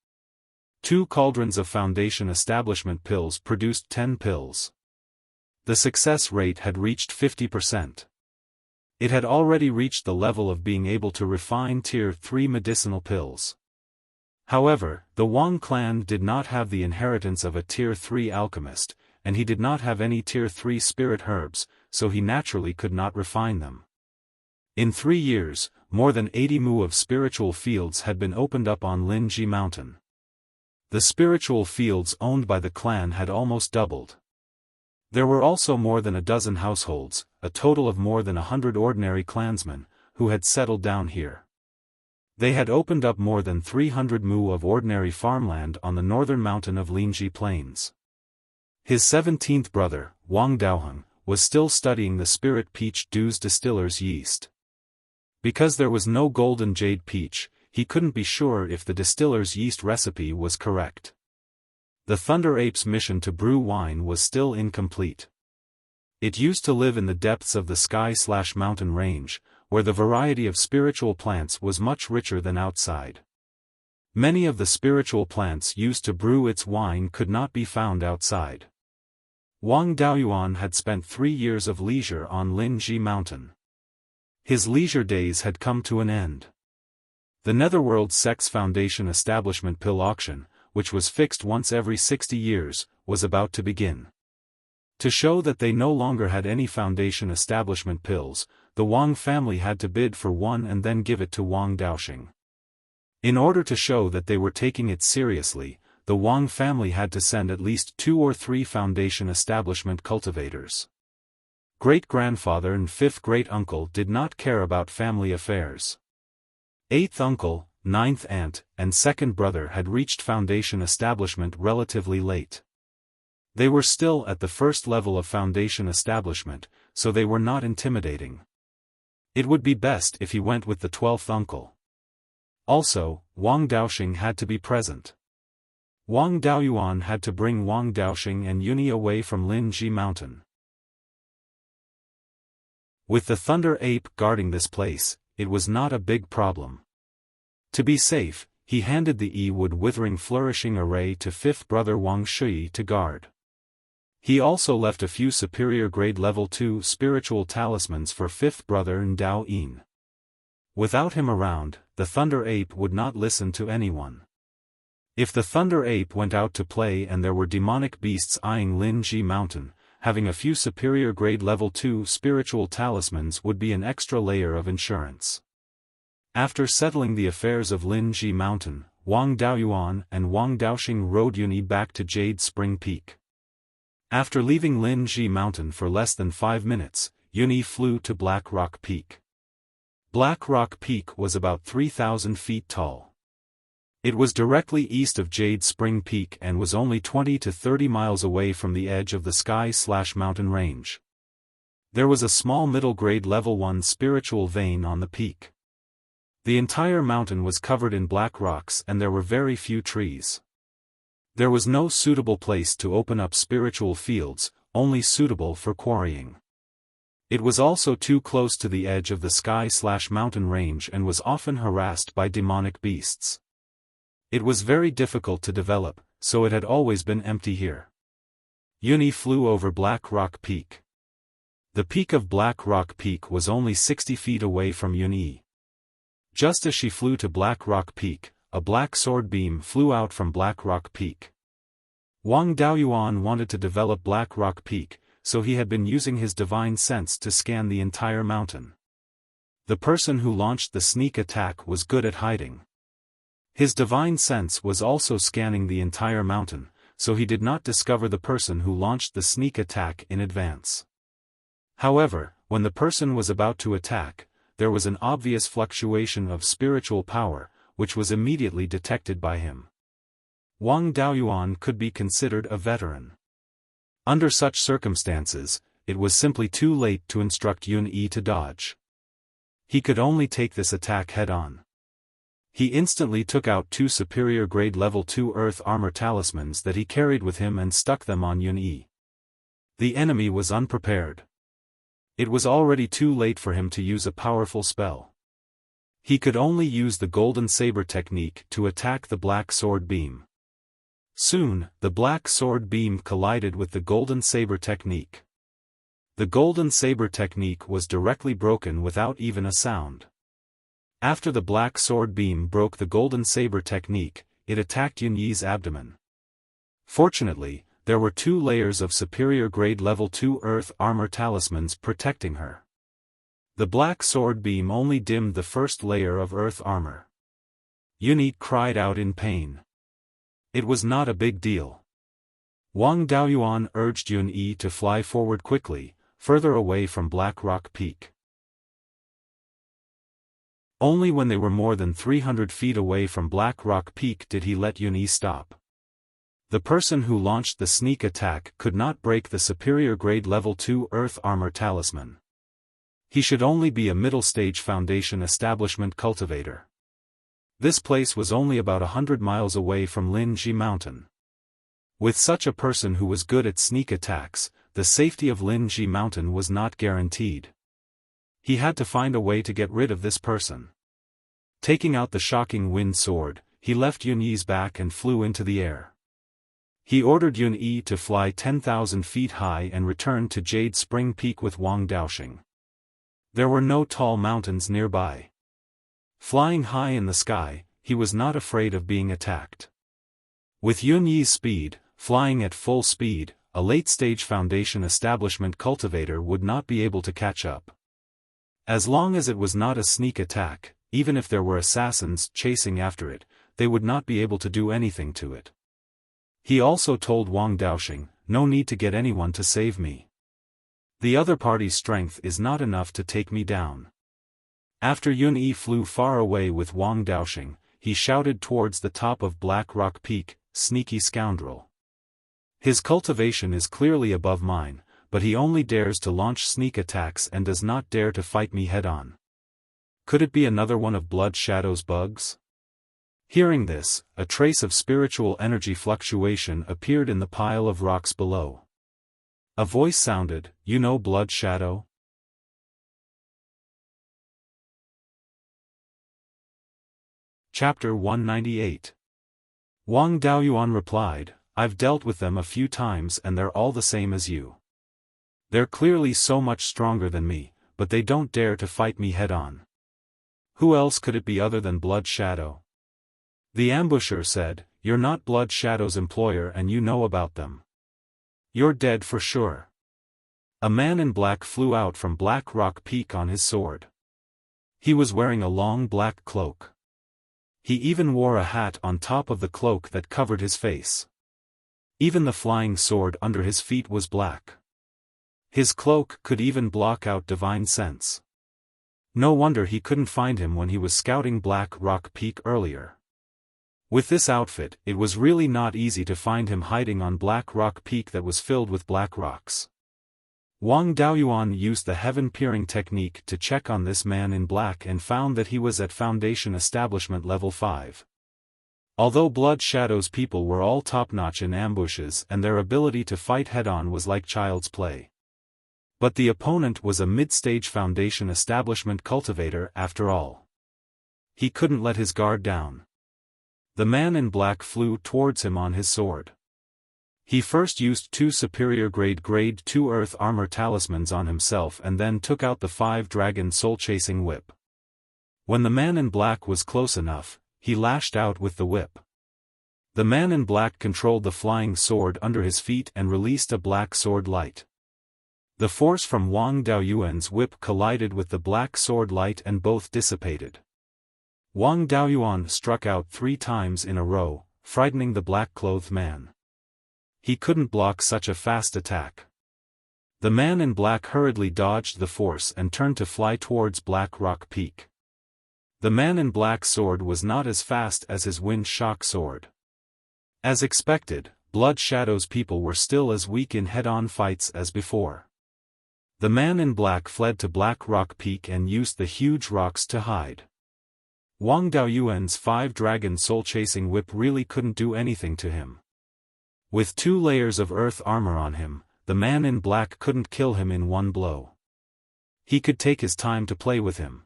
2 cauldrons of foundation establishment pills produced 10 pills. The success rate had reached 50%. It had already reached the level of being able to refine Tier 3 medicinal pills. However, the Wang clan did not have the inheritance of a Tier 3 alchemist, and he did not have any Tier 3 spirit herbs, so he naturally could not refine them. In 3 years, more than 80 mu of spiritual fields had been opened up on Linji Mountain. The spiritual fields owned by the clan had almost doubled. There were also more than a dozen households, a total of more than 100 ordinary clansmen, who had settled down here. They had opened up more than 300 mu of ordinary farmland on the northern mountain of Linji Plains. His 17th brother, Wang Daoheng, was still studying the spirit peach dews distiller's yeast. Because there was no golden jade peach, he couldn't be sure if the distiller's yeast recipe was correct. The Thunder Ape's mission to brew wine was still incomplete. It used to live in the depths of the sky/mountain range, where the variety of spiritual plants was much richer than outside. Many of the spiritual plants used to brew its wine could not be found outside. Wang Daoyuan had spent 3 years of leisure on Linji Mountain. His leisure days had come to an end. The Netherworld Sex Foundation Establishment Pill Auction, which was fixed once every 60 years, was about to begin. To show that they no longer had any foundation establishment pills, the Wang family had to bid for one and then give it to Wang Daoxing. In order to show that they were taking it seriously, the Wang family had to send at least 2 or 3 foundation establishment cultivators. Great-grandfather and 5th great-uncle did not care about family affairs. 8th uncle, 9th aunt, and 2nd brother had reached foundation establishment relatively late. They were still at the first level of foundation establishment, so they were not intimidating. It would be best if he went with the 12th uncle. Also, Wang Daoxing had to be present. Wang Daoyuan had to bring Wang Daoxing and Yun-Yi away from Linji Mountain. With the Thunder Ape guarding this place, it was not a big problem. To be safe, he handed the E-Wood Withering Flourishing Array to fifth brother Wang Shui to guard. He also left a few superior grade level 2 spiritual talismans for fifth brother Ndao Yin. Without him around, the Thunder Ape would not listen to anyone. If the Thunder Ape went out to play and there were demonic beasts eyeing Linji Mountain, having a few superior grade level 2 spiritual talismans would be an extra layer of insurance. After settling the affairs of Linji Mountain, Wang Daoyuan and Wang Daoxing rode Yunyi back to Jade Spring Peak. After leaving Linji Mountain for less than 5 minutes, Yunyi flew to Black Rock Peak. Black Rock Peak was about 3,000 feet tall. It was directly east of Jade Spring Peak and was only 20 to 30 miles away from the edge of the sky/mountain range. There was a small middle-grade level 1 spiritual vein on the peak. The entire mountain was covered in black rocks and there were very few trees. There was no suitable place to open up spiritual fields, only suitable for quarrying. It was also too close to the edge of the sky/mountain range and was often harassed by demonic beasts. It was very difficult to develop, so it had always been empty here. Yunyi flew over Black Rock Peak. The peak of Black Rock Peak was only 60 feet away from Yunyi. Just as she flew to Black Rock Peak, a black sword beam flew out from Black Rock Peak. Wang Daoyuan wanted to develop Black Rock Peak, so he had been using his divine sense to scan the entire mountain. The person who launched the sneak attack was good at hiding. His divine sense was also scanning the entire mountain, so he did not discover the person who launched the sneak attack in advance. However, when the person was about to attack, there was an obvious fluctuation of spiritual power, which was immediately detected by him. Wang Daoyuan could be considered a veteran. Under such circumstances, it was simply too late to instruct Yunyi to dodge. He could only take this attack head-on. He instantly took out 2 superior grade level 2 earth armor talismans that he carried with him and stuck them on Yunyi. The enemy was unprepared. It was already too late for him to use a powerful spell. He could only use the Golden Saber technique to attack the Black Sword Beam. Soon, the Black Sword Beam collided with the Golden Saber technique. The Golden Saber technique was directly broken without even a sound. After the Black Sword Beam broke the Golden Saber technique, it attacked Yunyi's abdomen. Fortunately, there were 2 layers of superior grade level 2 earth armor talismans protecting her. The Black Sword Beam only dimmed the first layer of earth armor. Yunyi cried out in pain. It was not a big deal. Wang Daoyuan urged Yunyi to fly forward quickly, further away from Black Rock Peak. Only when they were more than 300 feet away from Black Rock Peak did he let Yunyi stop. The person who launched the sneak attack could not break the superior grade level 2 earth armor talisman. He should only be a middle stage foundation establishment cultivator. This place was only about 100 miles away from Linji Mountain. With such a person who was good at sneak attacks, the safety of Linji Mountain was not guaranteed. He had to find a way to get rid of this person. Taking out the shocking wind sword, he left Yunyi's back and flew into the air. He ordered Yunyi to fly 10,000 feet high and return to Jade Spring Peak with Wang Daoxing. There were no tall mountains nearby. Flying high in the sky, he was not afraid of being attacked. With Yunyi's speed, flying at full speed, a late-stage foundation establishment cultivator would not be able to catch up. As long as it was not a sneak attack, even if there were assassins chasing after it, they would not be able to do anything to it. He also told Wang Daoxing, "No need to get anyone to save me. The other party's strength is not enough to take me down." After Yunyi flew far away with Wang Daoxing, he shouted towards the top of Black Rock Peak, "Sneaky scoundrel. His cultivation is clearly above mine, but he only dares to launch sneak attacks and does not dare to fight me head-on. Could it be another one of Blood Shadow's bugs?" Hearing this, a trace of spiritual energy fluctuation appeared in the pile of rocks below. A voice sounded, "You know Blood Shadow?" Chapter 198. Wang Daoyuan replied, I've dealt with them a few times and they're all the same as you. They're clearly so much stronger than me, but they don't dare to fight me head-on. Who else could it be other than Blood Shadow? The ambusher said, You're not Blood Shadow's employer and you know about them. You're dead for sure. A man in black flew out from Black Rock Peak on his sword. He was wearing a long black cloak. He even wore a hat on top of the cloak that covered his face. Even the flying sword under his feet was black. His cloak could even block out divine sense. No wonder he couldn't find him when he was scouting Black Rock Peak earlier. With this outfit, it was really not easy to find him hiding on Black Rock Peak that was filled with black rocks. Wang Daoyuan used the heaven-peering technique to check on this man in black and found that he was at Foundation Establishment Level 5. Although Blood Shadow's people were all top-notch in ambushes and their ability to fight head-on was like child's play. But the opponent was a mid-stage Foundation Establishment cultivator after all. He couldn't let his guard down. The man in black flew towards him on his sword. He first used 2 superior grade 2 earth armor talismans on himself and then took out the 5 dragon soul-chasing whip. When the man in black was close enough, he lashed out with the whip. The man in black controlled the flying sword under his feet and released a black sword light. The force from Wang Daoyuan's whip collided with the black sword light and both dissipated. Wang Daoyuan struck out 3 times in a row, frightening the black-clothed man. He couldn't block such a fast attack. The man in black hurriedly dodged the force and turned to fly towards Black Rock Peak. The man in black's sword was not as fast as his wind shock sword. As expected, Blood Shadow's people were still as weak in head-on fights as before. The man in black fled to Black Rock Peak and used the huge rocks to hide. Wang Daoyuan's 5 dragon soul-chasing whip really couldn't do anything to him. With 2 layers of earth armor on him, the man in black couldn't kill him in one blow. He could take his time to play with him.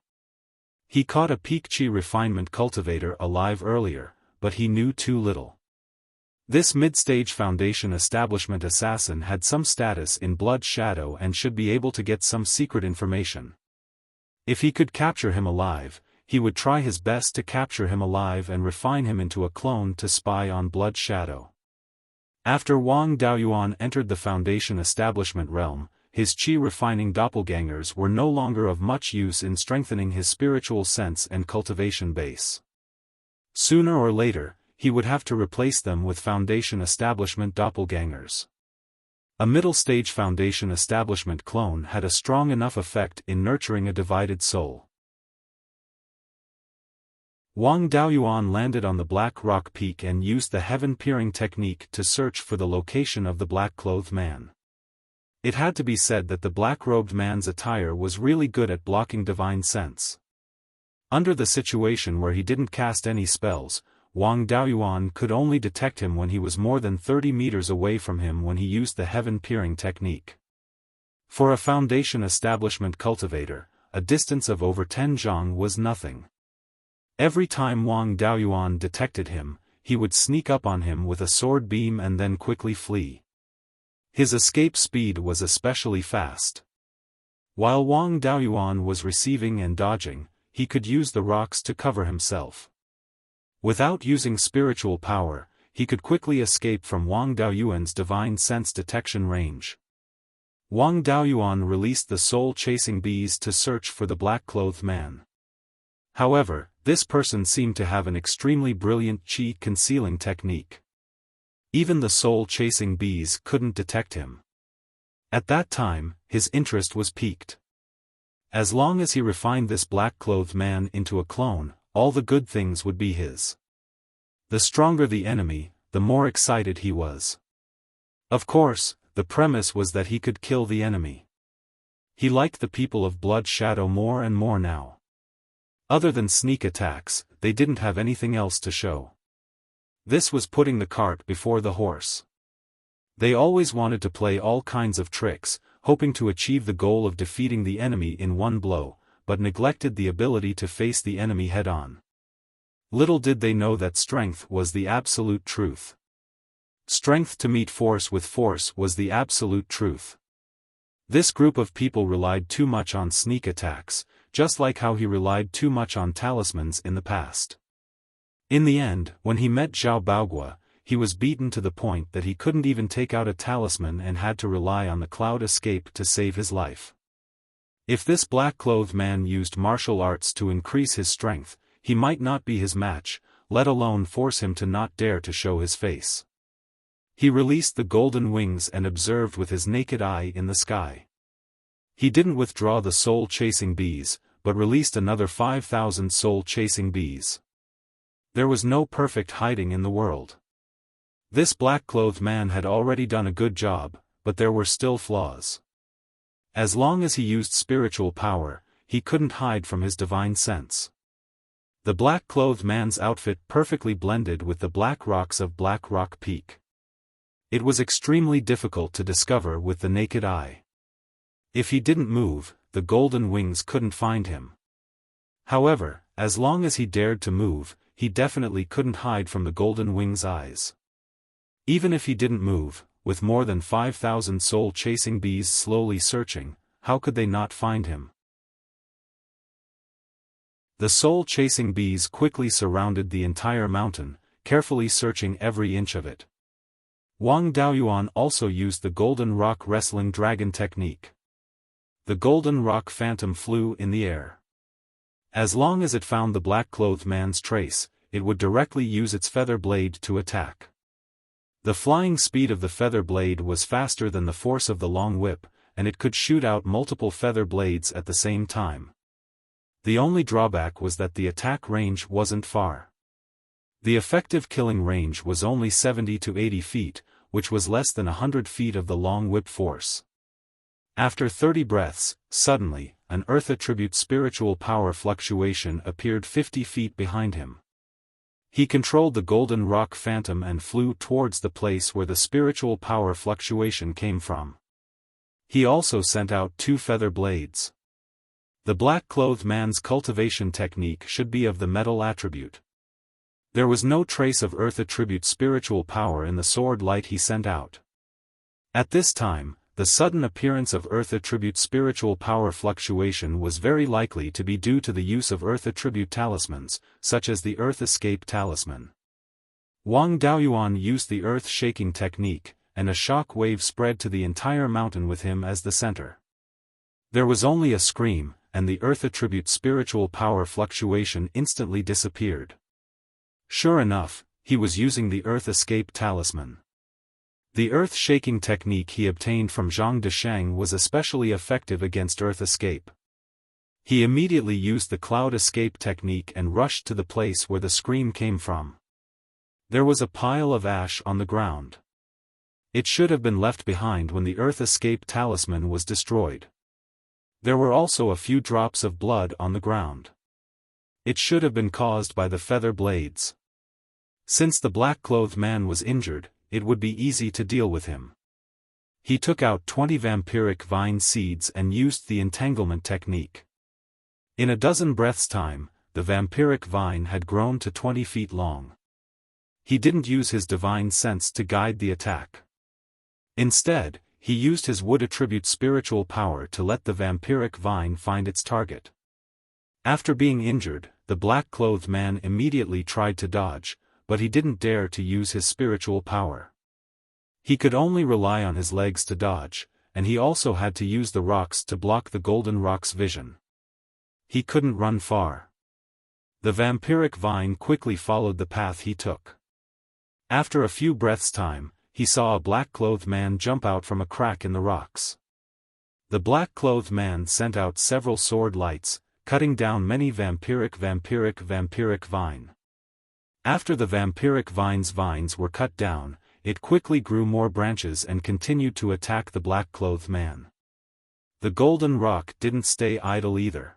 He caught a Peak Chi refinement cultivator alive earlier, but he knew too little. This mid-stage Foundation Establishment assassin had some status in Blood Shadow and should be able to get some secret information. If he could capture him alive, he would try his best to capture him alive and refine him into a clone to spy on Blood Shadow. After Wang Daoyuan entered the Foundation Establishment realm, his chi-refining doppelgangers were no longer of much use in strengthening his spiritual sense and cultivation base. Sooner or later, he would have to replace them with Foundation Establishment doppelgangers. A middle-stage Foundation Establishment clone had a strong enough effect in nurturing a divided soul. Wang Daoyuan landed on the Black Rock Peak and used the heaven-peering technique to search for the location of the black-clothed man. It had to be said that the black-robed man's attire was really good at blocking divine sense. Under the situation where he didn't cast any spells, Wang Daoyuan could only detect him when he was more than 30 meters away from him when he used the heaven-peering technique. For a Foundation Establishment cultivator, a distance of over 10 zhang was nothing. Every time Wang Daoyuan detected him, he would sneak up on him with a sword beam and then quickly flee. His escape speed was especially fast. While Wang Daoyuan was receiving and dodging, he could use the rocks to cover himself. Without using spiritual power, he could quickly escape from Wang Daoyuan's divine sense detection range. Wang Daoyuan released the soul-chasing bees to search for the black-clothed man. However, this person seemed to have an extremely brilliant chi concealing technique. Even the soul-chasing bees couldn't detect him. At that time, his interest was piqued. As long as he refined this black-clothed man into a clone, all the good things would be his. The stronger the enemy, the more excited he was. Of course, the premise was that he could kill the enemy. He liked the people of Blood Shadow more and more now. Other than sneak attacks, they didn't have anything else to show. This was putting the cart before the horse. They always wanted to play all kinds of tricks, hoping to achieve the goal of defeating the enemy in one blow, but neglected the ability to face the enemy head-on. Little did they know that strength was the absolute truth. Strength to meet force with force was the absolute truth. This group of people relied too much on sneak attacks, just like how he relied too much on talismans in the past. In the end, when he met Zhao Baogua, he was beaten to the point that he couldn't even take out a talisman and had to rely on the cloud escape to save his life. If this black-clothed man used martial arts to increase his strength, he might not be his match, let alone force him to not dare to show his face. He released the golden wings and observed with his naked eye in the sky. He didn't withdraw the soul-chasing bees, but released another 5,000 soul-chasing bees. There was no perfect hiding in the world. This black-clothed man had already done a good job, but there were still flaws. As long as he used spiritual power, he couldn't hide from his divine sense. The black-clothed man's outfit perfectly blended with the black rocks of Black Rock Peak. It was extremely difficult to discover with the naked eye. If he didn't move, the golden wings couldn't find him. However, as long as he dared to move, he definitely couldn't hide from the golden wings' eyes. Even if he didn't move, with more than 5,000 soul-chasing bees slowly searching, how could they not find him? The soul-chasing bees quickly surrounded the entire mountain, carefully searching every inch of it. Wang Daoyuan also used the Golden Rock Wrestling Dragon technique. The Golden Rock Phantom flew in the air. As long as it found the black-clothed man's trace, it would directly use its feather blade to attack. The flying speed of the feather blade was faster than the force of the long whip, and it could shoot out multiple feather blades at the same time. The only drawback was that the attack range wasn't far. The effective killing range was only 70 to 80 feet, which was less than 100 feet of the long whip force. After 30 breaths, suddenly, an earth attribute spiritual power fluctuation appeared 50 feet behind him. He controlled the Golden Rock Phantom and flew towards the place where the spiritual power fluctuation came from. He also sent out 2 feather blades. The black-clothed man's cultivation technique should be of the metal attribute. There was no trace of earth attribute spiritual power in the sword light he sent out. At this time, the sudden appearance of earth attribute spiritual power fluctuation was very likely to be due to the use of earth attribute talismans, such as the Earth Escape Talisman. Wang Daoyuan used the earth-shaking technique, and a shock wave spread to the entire mountain with him as the center. There was only a scream, and the earth attribute spiritual power fluctuation instantly disappeared. Sure enough, he was using the Earth Escape Talisman. The earth-shaking technique he obtained from Zhang Desheng was especially effective against earth escape. He immediately used the cloud escape technique and rushed to the place where the scream came from. There was a pile of ash on the ground. It should have been left behind when the earth escape talisman was destroyed. There were also a few drops of blood on the ground. It should have been caused by the feather blades. Since the black-clothed man was injured, it would be easy to deal with him. He took out 20 vampiric vine seeds and used the entanglement technique. In a dozen breaths' time, the vampiric vine had grown to 20 feet long. He didn't use his divine sense to guide the attack. Instead, he used his wood attribute spiritual power to let the vampiric vine find its target. After being injured, the black-clothed man immediately tried to dodge, but he didn't dare to use his spiritual power. He could only rely on his legs to dodge, and he also had to use the rocks to block the golden rock's vision. He couldn't run far. The vampiric vine quickly followed the path he took. After a few breaths' time, he saw a black-clothed man jump out from a crack in the rocks. The black-clothed man sent out several sword lights, cutting down many vampiric vine. After the vampiric vines were cut down, it quickly grew more branches and continued to attack the black-clothed man. The golden rock didn't stay idle either.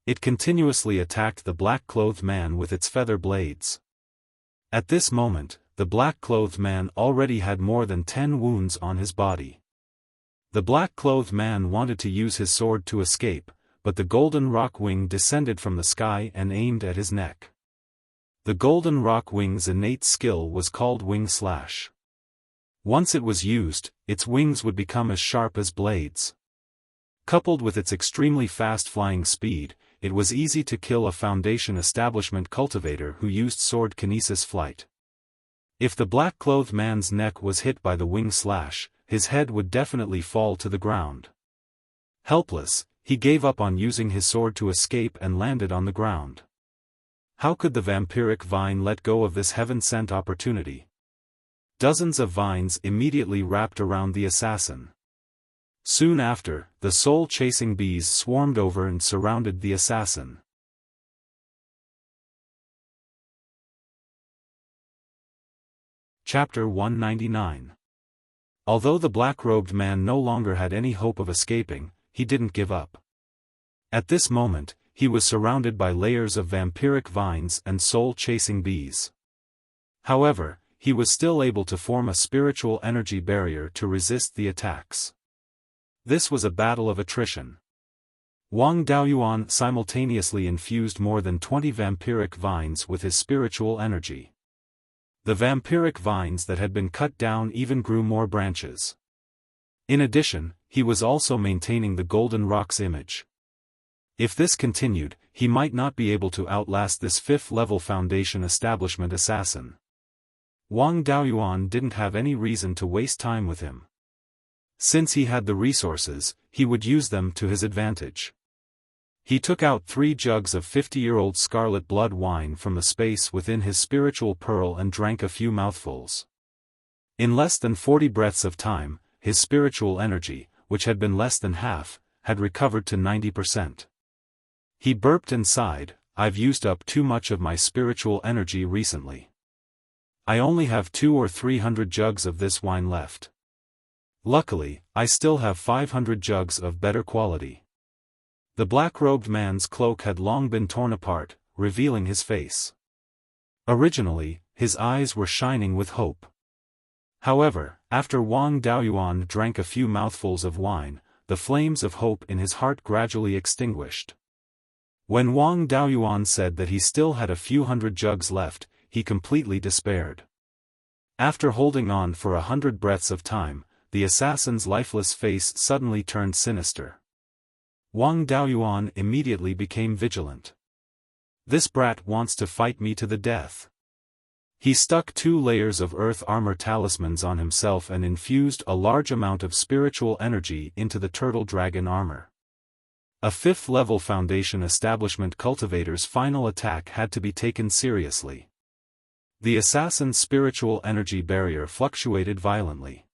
It continuously attacked the black-clothed man with its feather blades. At this moment, the black-clothed man already had more than 10 wounds on his body. The black-clothed man wanted to use his sword to escape, but the golden rock wing descended from the sky and aimed at his neck. The golden rock wing's innate skill was called wing slash. Once it was used, its wings would become as sharp as blades. Coupled with its extremely fast flying speed, it was easy to kill a Foundation establishment cultivator who used sword kinesis flight. If the black-clothed man's neck was hit by the wing slash, his head would definitely fall to the ground. Helpless, he gave up on using his sword to escape and landed on the ground. How could the vampiric vine let go of this heaven-sent opportunity? Dozens of vines immediately wrapped around the assassin. Soon after, the soul-chasing bees swarmed over and surrounded the assassin. Chapter 199. Although the black-robed man no longer had any hope of escaping, he didn't give up. At this moment, he was surrounded by layers of vampiric vines and soul-chasing bees. However, he was still able to form a spiritual energy barrier to resist the attacks. This was a battle of attrition. Wang Daoyuan simultaneously infused more than 20 vampiric vines with his spiritual energy. The vampiric vines that had been cut down even grew more branches. In addition, he was also maintaining the golden rock's image. If this continued, he might not be able to outlast this 5th-level Foundation establishment assassin. Wang Daoyuan didn't have any reason to waste time with him. Since he had the resources, he would use them to his advantage. He took out 3 jugs of 50-year-old scarlet blood wine from the space within his spiritual pearl and drank a few mouthfuls. In less than 40 breaths of time, his spiritual energy, which had been less than half, had recovered to 90%. He burped and sighed, "I've used up too much of my spiritual energy recently. I only have 200 or 300 jugs of this wine left. Luckily, I still have 500 jugs of better quality." The black-robed man's cloak had long been torn apart, revealing his face. Originally, his eyes were shining with hope. However, after Wang Daoyuan drank a few mouthfuls of wine, the flames of hope in his heart gradually extinguished. When Wang Daoyuan said that he still had a few hundred jugs left, he completely despaired. After holding on for 100 breaths of time, the assassin's lifeless face suddenly turned sinister. Wang Daoyuan immediately became vigilant. "This brat wants to fight me to the death." He stuck 2 layers of earth armor talismans on himself and infused a large amount of spiritual energy into the turtle dragon armor. A 5th-level Foundation establishment cultivator's final attack had to be taken seriously. The assassin's spiritual energy barrier fluctuated violently.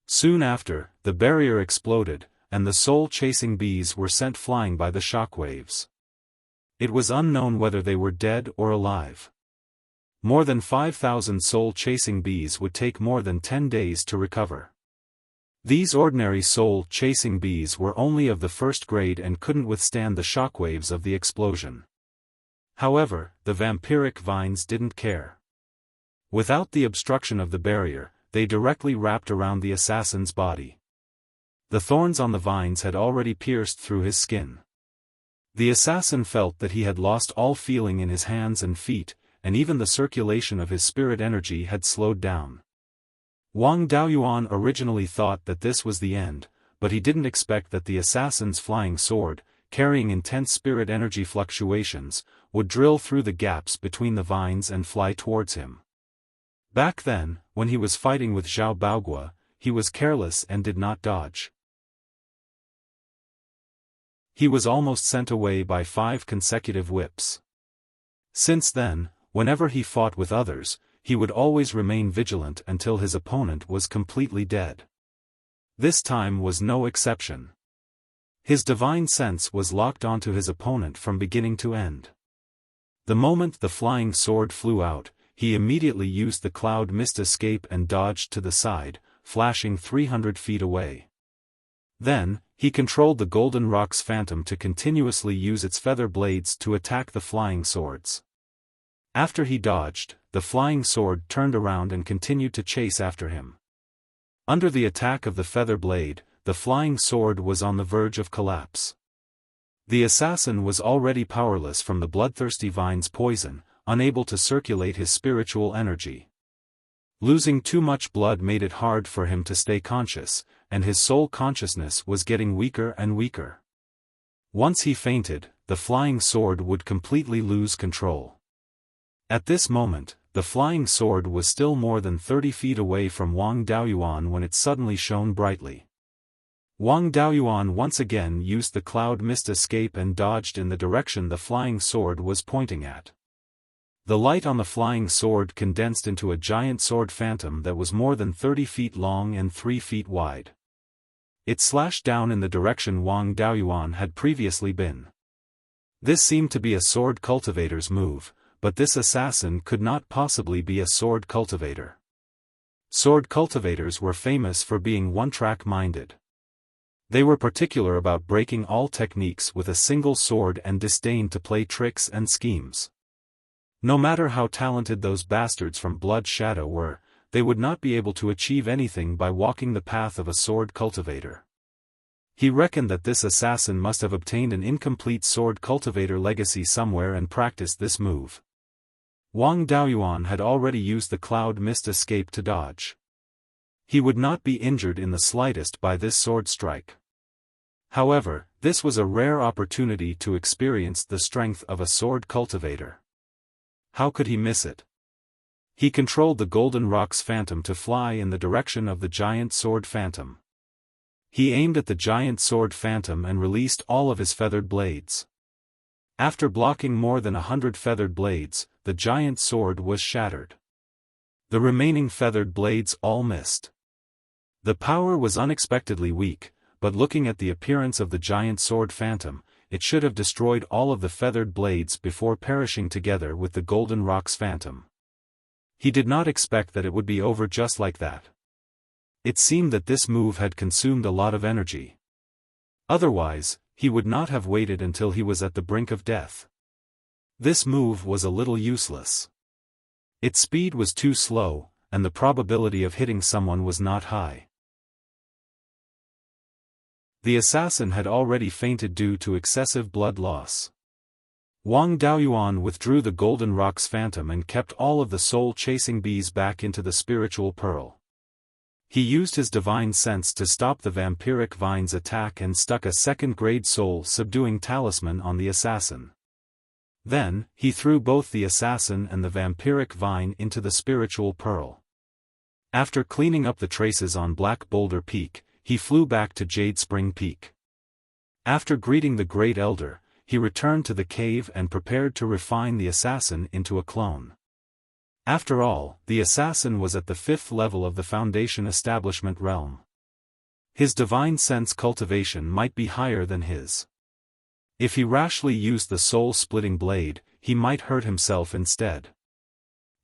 Soon after, the barrier exploded, and the soul-chasing bees were sent flying by the shockwaves. It was unknown whether they were dead or alive. More than 5,000 soul-chasing bees would take more than 10 days to recover. These ordinary soul-chasing bees were only of the 1st grade and couldn't withstand the shockwaves of the explosion. However, the vampiric vines didn't care. Without the obstruction of the barrier, they directly wrapped around the assassin's body. The thorns on the vines had already pierced through his skin. The assassin felt that he had lost all feeling in his hands and feet, and even the circulation of his spirit energy had slowed down. Wang Daoyuan originally thought that this was the end, but he didn't expect that the assassin's flying sword, carrying intense spirit energy fluctuations, would drill through the gaps between the vines and fly towards him. Back then, when he was fighting with Zhao Baogua, he was careless and did not dodge. He was almost sent away by 5 consecutive whips. Since then, whenever he fought with others, he would always remain vigilant until his opponent was completely dead. This time was no exception. His divine sense was locked onto his opponent from beginning to end. The moment the flying sword flew out, he immediately used the cloud mist escape and dodged to the side, flashing 300 feet away. Then, he controlled the golden rock's phantom to continuously use its feather blades to attack the flying swords. After he dodged, the flying sword turned around and continued to chase after him. Under the attack of the feather blade, the flying sword was on the verge of collapse. The assassin was already powerless from the bloodthirsty vine's poison, unable to circulate his spiritual energy. Losing too much blood made it hard for him to stay conscious, and his soul consciousness was getting weaker and weaker. Once he fainted, the flying sword would completely lose control. At this moment, the flying sword was still more than 30 feet away from Wang Daoyuan when it suddenly shone brightly. Wang Daoyuan once again used the cloud mist escape and dodged in the direction the flying sword was pointing at. The light on the flying sword condensed into a giant sword phantom that was more than 30 feet long and 3 feet wide. It slashed down in the direction Wang Daoyuan had previously been. This seemed to be a sword cultivator's move, but this assassin could not possibly be a sword cultivator. Sword cultivators were famous for being one-track minded. They were particular about breaking all techniques with a single sword and disdained to play tricks and schemes. No matter how talented those bastards from Blood Shadow were, they would not be able to achieve anything by walking the path of a sword cultivator. He reckoned that this assassin must have obtained an incomplete sword cultivator legacy somewhere and practiced this move. Wang Daoyuan had already used the cloud mist escape to dodge. He would not be injured in the slightest by this sword strike. However, this was a rare opportunity to experience the strength of a sword cultivator. How could he miss it? He controlled the Golden Rock's phantom to fly in the direction of the giant sword phantom. He aimed at the giant sword phantom and released all of his feathered blades. After blocking more than 100 feathered blades, the giant sword was shattered. The remaining feathered blades all missed. The power was unexpectedly weak, but looking at the appearance of the giant sword phantom, it should have destroyed all of the feathered blades before perishing together with the Golden Rock's phantom. He did not expect that it would be over just like that. It seemed that this move had consumed a lot of energy. Otherwise, he would not have waited until he was at the brink of death. This move was a little useless. Its speed was too slow, and the probability of hitting someone was not high. The assassin had already fainted due to excessive blood loss. Wang Daoyuan withdrew the Golden Rock's phantom and kept all of the soul-chasing bees back into the spiritual pearl. He used his divine sense to stop the vampiric vine's attack and stuck a second-grade soul-subduing talisman on the assassin. Then, he threw both the assassin and the vampiric vine into the spiritual pearl. After cleaning up the traces on Black Boulder Peak, he flew back to Jade Spring Peak. After greeting the Great Elder, he returned to the cave and prepared to refine the assassin into a clone. After all, the assassin was at the 5th level of the Foundation Establishment realm. His divine sense cultivation might be higher than his. If he rashly used the soul-splitting blade, he might hurt himself instead.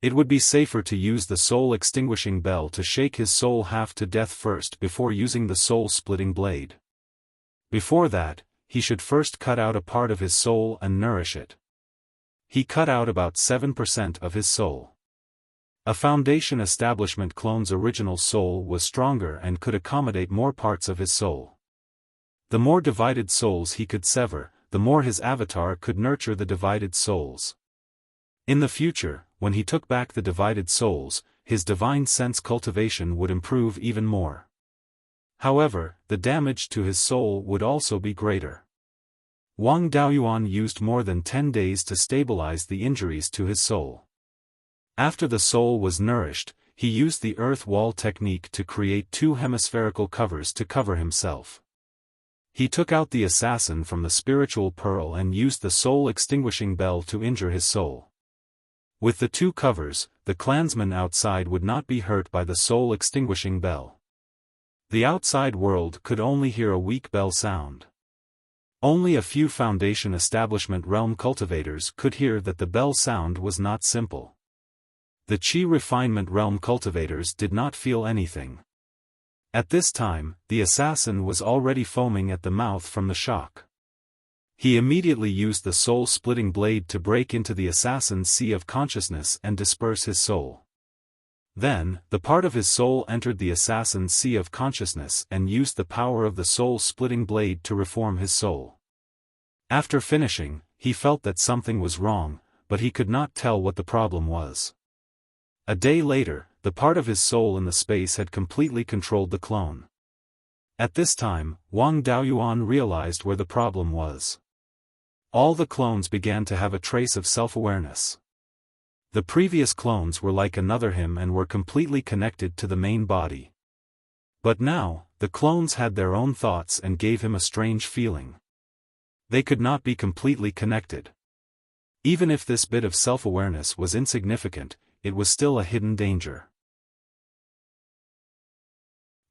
It would be safer to use the soul-extinguishing bell to shake his soul half to death first before using the soul-splitting blade. Before that, he should first cut out a part of his soul and nourish it. He cut out about 7% of his soul. A Foundation Establishment clone's original soul was stronger and could accommodate more parts of his soul. The more divided souls he could sever, the more his avatar could nurture the divided souls. In the future, when he took back the divided souls, his divine sense cultivation would improve even more. However, the damage to his soul would also be greater. Wang Daoyuan used more than 10 days to stabilize the injuries to his soul. After the soul was nourished, he used the earth wall technique to create 2 hemispherical covers to cover himself. He took out the assassin from the spiritual pearl and used the soul-extinguishing bell to injure his soul. With the 2 covers, the clansmen outside would not be hurt by the soul-extinguishing bell. The outside world could only hear a weak bell sound. Only a few Foundation Establishment realm cultivators could hear that the bell sound was not simple. The Qi Refinement realm cultivators did not feel anything. At this time, the assassin was already foaming at the mouth from the shock. He immediately used the soul-splitting blade to break into the assassin's sea of consciousness and disperse his soul. Then, the part of his soul entered the assassin's sea of consciousness and used the power of the soul-splitting blade to reform his soul. After finishing, he felt that something was wrong, but he could not tell what the problem was. A day later, the part of his soul in the space had completely controlled the clone. At this time, Wang Daoyuan realized where the problem was. All the clones began to have a trace of self-awareness. The previous clones were like another him and were completely connected to the main body. But now, the clones had their own thoughts and gave him a strange feeling. They could not be completely connected. Even if this bit of self-awareness was insignificant, it was still a hidden danger.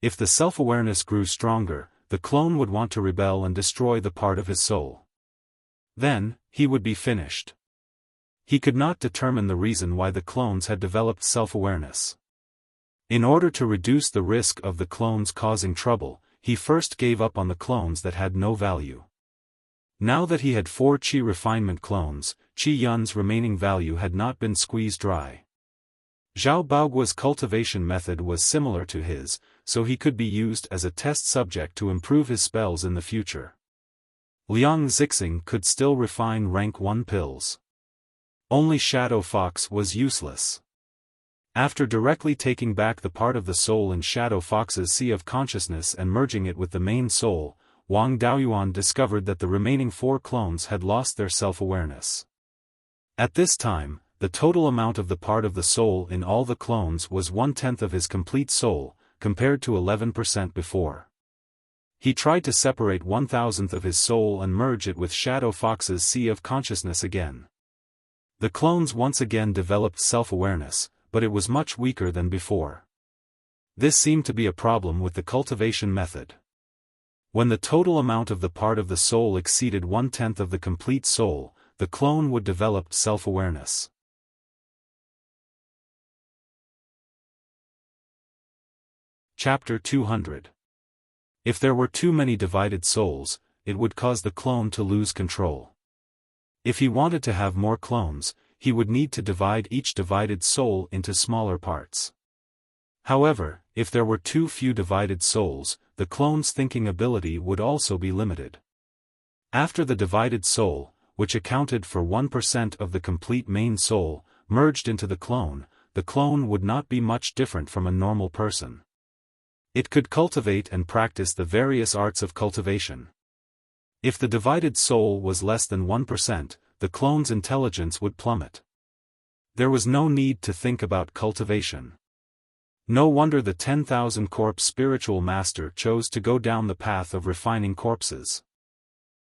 If the self-awareness grew stronger, the clone would want to rebel and destroy the part of his soul. Then, he would be finished. He could not determine the reason why the clones had developed self-awareness. In order to reduce the risk of the clones causing trouble, he first gave up on the clones that had no value. Now that he had 4 Qi refinement clones, Qi Yun's remaining value had not been squeezed dry. Zhao Baoguo's cultivation method was similar to his, so he could be used as a test subject to improve his spells in the future. Liang Zixing could still refine rank 1 pills. Only Shadow Fox was useless. After directly taking back the part of the soul in Shadow Fox's sea of consciousness and merging it with the main soul, Wang Daoyuan discovered that the remaining 4 clones had lost their self-awareness. At this time, the total amount of the part of the soul in all the clones was 1/10 of his complete soul, compared to 11% before. He tried to separate 1/1000th of his soul and merge it with Shadow Fox's sea of consciousness again. The clones once again developed self-awareness, but it was much weaker than before. This seemed to be a problem with the cultivation method. When the total amount of the part of the soul exceeded 1/10 of the complete soul, the clone would develop self-awareness. Chapter 200. If there were too many divided souls, it would cause the clone to lose control. If he wanted to have more clones, he would need to divide each divided soul into smaller parts. However, if there were too few divided souls, the clone's thinking ability would also be limited. After the divided soul, which accounted for 1% of the complete main soul, merged into the clone would not be much different from a normal person. It could cultivate and practice the various arts of cultivation. If the divided soul was less than 1%, the clone's intelligence would plummet. There was no need to think about cultivation. No wonder the 10,000 corpse spiritual master chose to go down the path of refining corpses.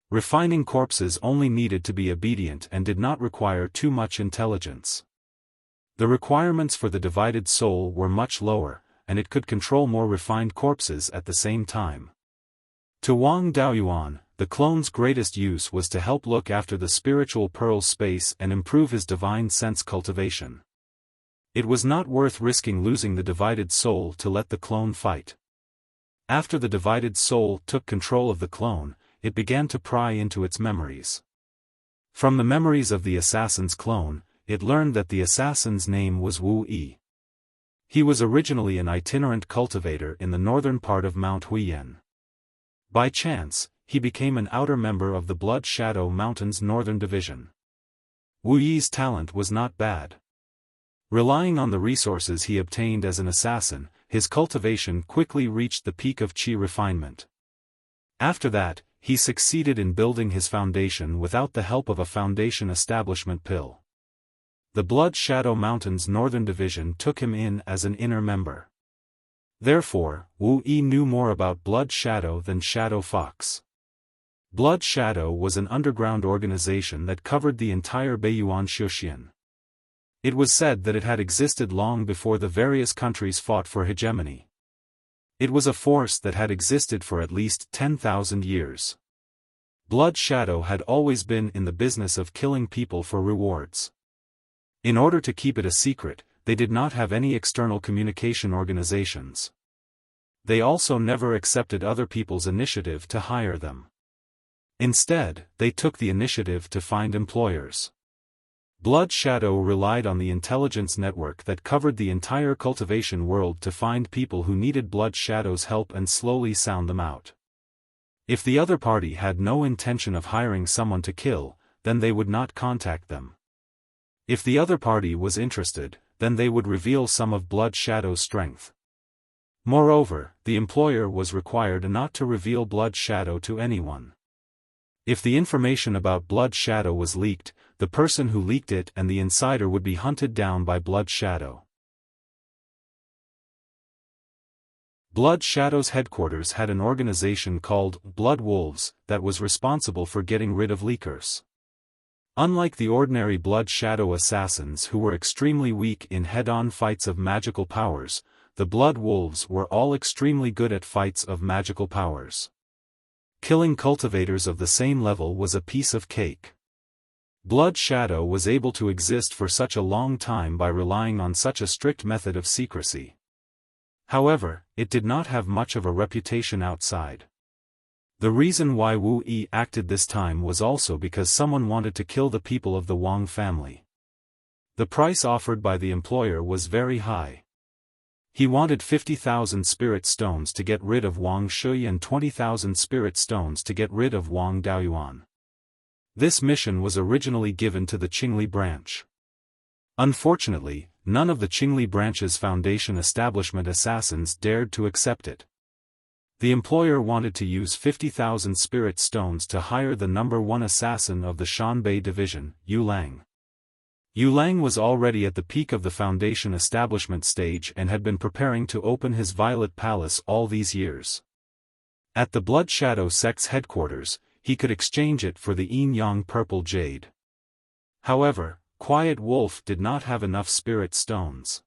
Refining corpses only needed to be obedient and did not require too much intelligence. The requirements for the divided soul were much lower, and it could control more refined corpses at the same time. To Wang Daoyuan, the clone's greatest use was to help look after the spiritual pearl space and improve his divine sense cultivation. It was not worth risking losing the divided soul to let the clone fight. After the divided soul took control of the clone, it began to pry into its memories. From the memories of the assassin's clone, it learned that the assassin's name was Wu Yi. He was originally an itinerant cultivator in the northern part of Mount Huiyan. By chance, he became an outer member of the Blood Shadow Mountain's northern division. Wu Yi's talent was not bad. Relying on the resources he obtained as an assassin, his cultivation quickly reached the peak of Qi refinement. After that, he succeeded in building his foundation without the help of a foundation establishment pill. The Blood Shadow Mountain's northern division took him in as an inner member. Therefore, Wu Yi knew more about Blood Shadow than Shadow Fox. Blood Shadow was an underground organization that covered the entire Beiyuan Xiuxian. It was said that it had existed long before the various countries fought for hegemony. It was a force that had existed for at least 10,000 years. Blood Shadow had always been in the business of killing people for rewards. In order to keep it a secret, they did not have any external communication organizations. They also never accepted other people's initiative to hire them. Instead, they took the initiative to find employers. Blood Shadow relied on the intelligence network that covered the entire cultivation world to find people who needed Blood Shadow's help and slowly sound them out. If the other party had no intention of hiring someone to kill, then they would not contact them. If the other party was interested, then they would reveal some of Blood Shadow's strength. Moreover, the employer was required not to reveal Blood Shadow to anyone. If the information about Blood Shadow was leaked, the person who leaked it and the insider would be hunted down by Blood Shadow. Blood Shadow's headquarters had an organization called Blood Wolves that was responsible for getting rid of leakers. Unlike the ordinary Blood Shadow assassins who were extremely weak in head-on fights of magical powers, the Blood Wolves were all extremely good at fights of magical powers. Killing cultivators of the same level was a piece of cake. Blood Shadow was able to exist for such a long time by relying on such a strict method of secrecy. However, it did not have much of a reputation outside. The reason why Wu Yi acted this time was also because someone wanted to kill the people of the Wang family. The price offered by the employer was very high. He wanted 50,000 spirit stones to get rid of Wang Shui and 20,000 spirit stones to get rid of Wang Daoyuan. This mission was originally given to the Qingli branch. Unfortunately, none of the Qingli branch's Foundation establishment assassins dared to accept it. The employer wanted to use 50,000 spirit stones to hire the #1 assassin of the Shanbei division, Yu Lang. Yu Lang was already at the peak of the Foundation establishment stage and had been preparing to open his Violet Palace all these years. At the Blood Shadow sect's headquarters, he could exchange it for the Yin-Yang Purple Jade. However, Quiet Wolf did not have enough spirit stones.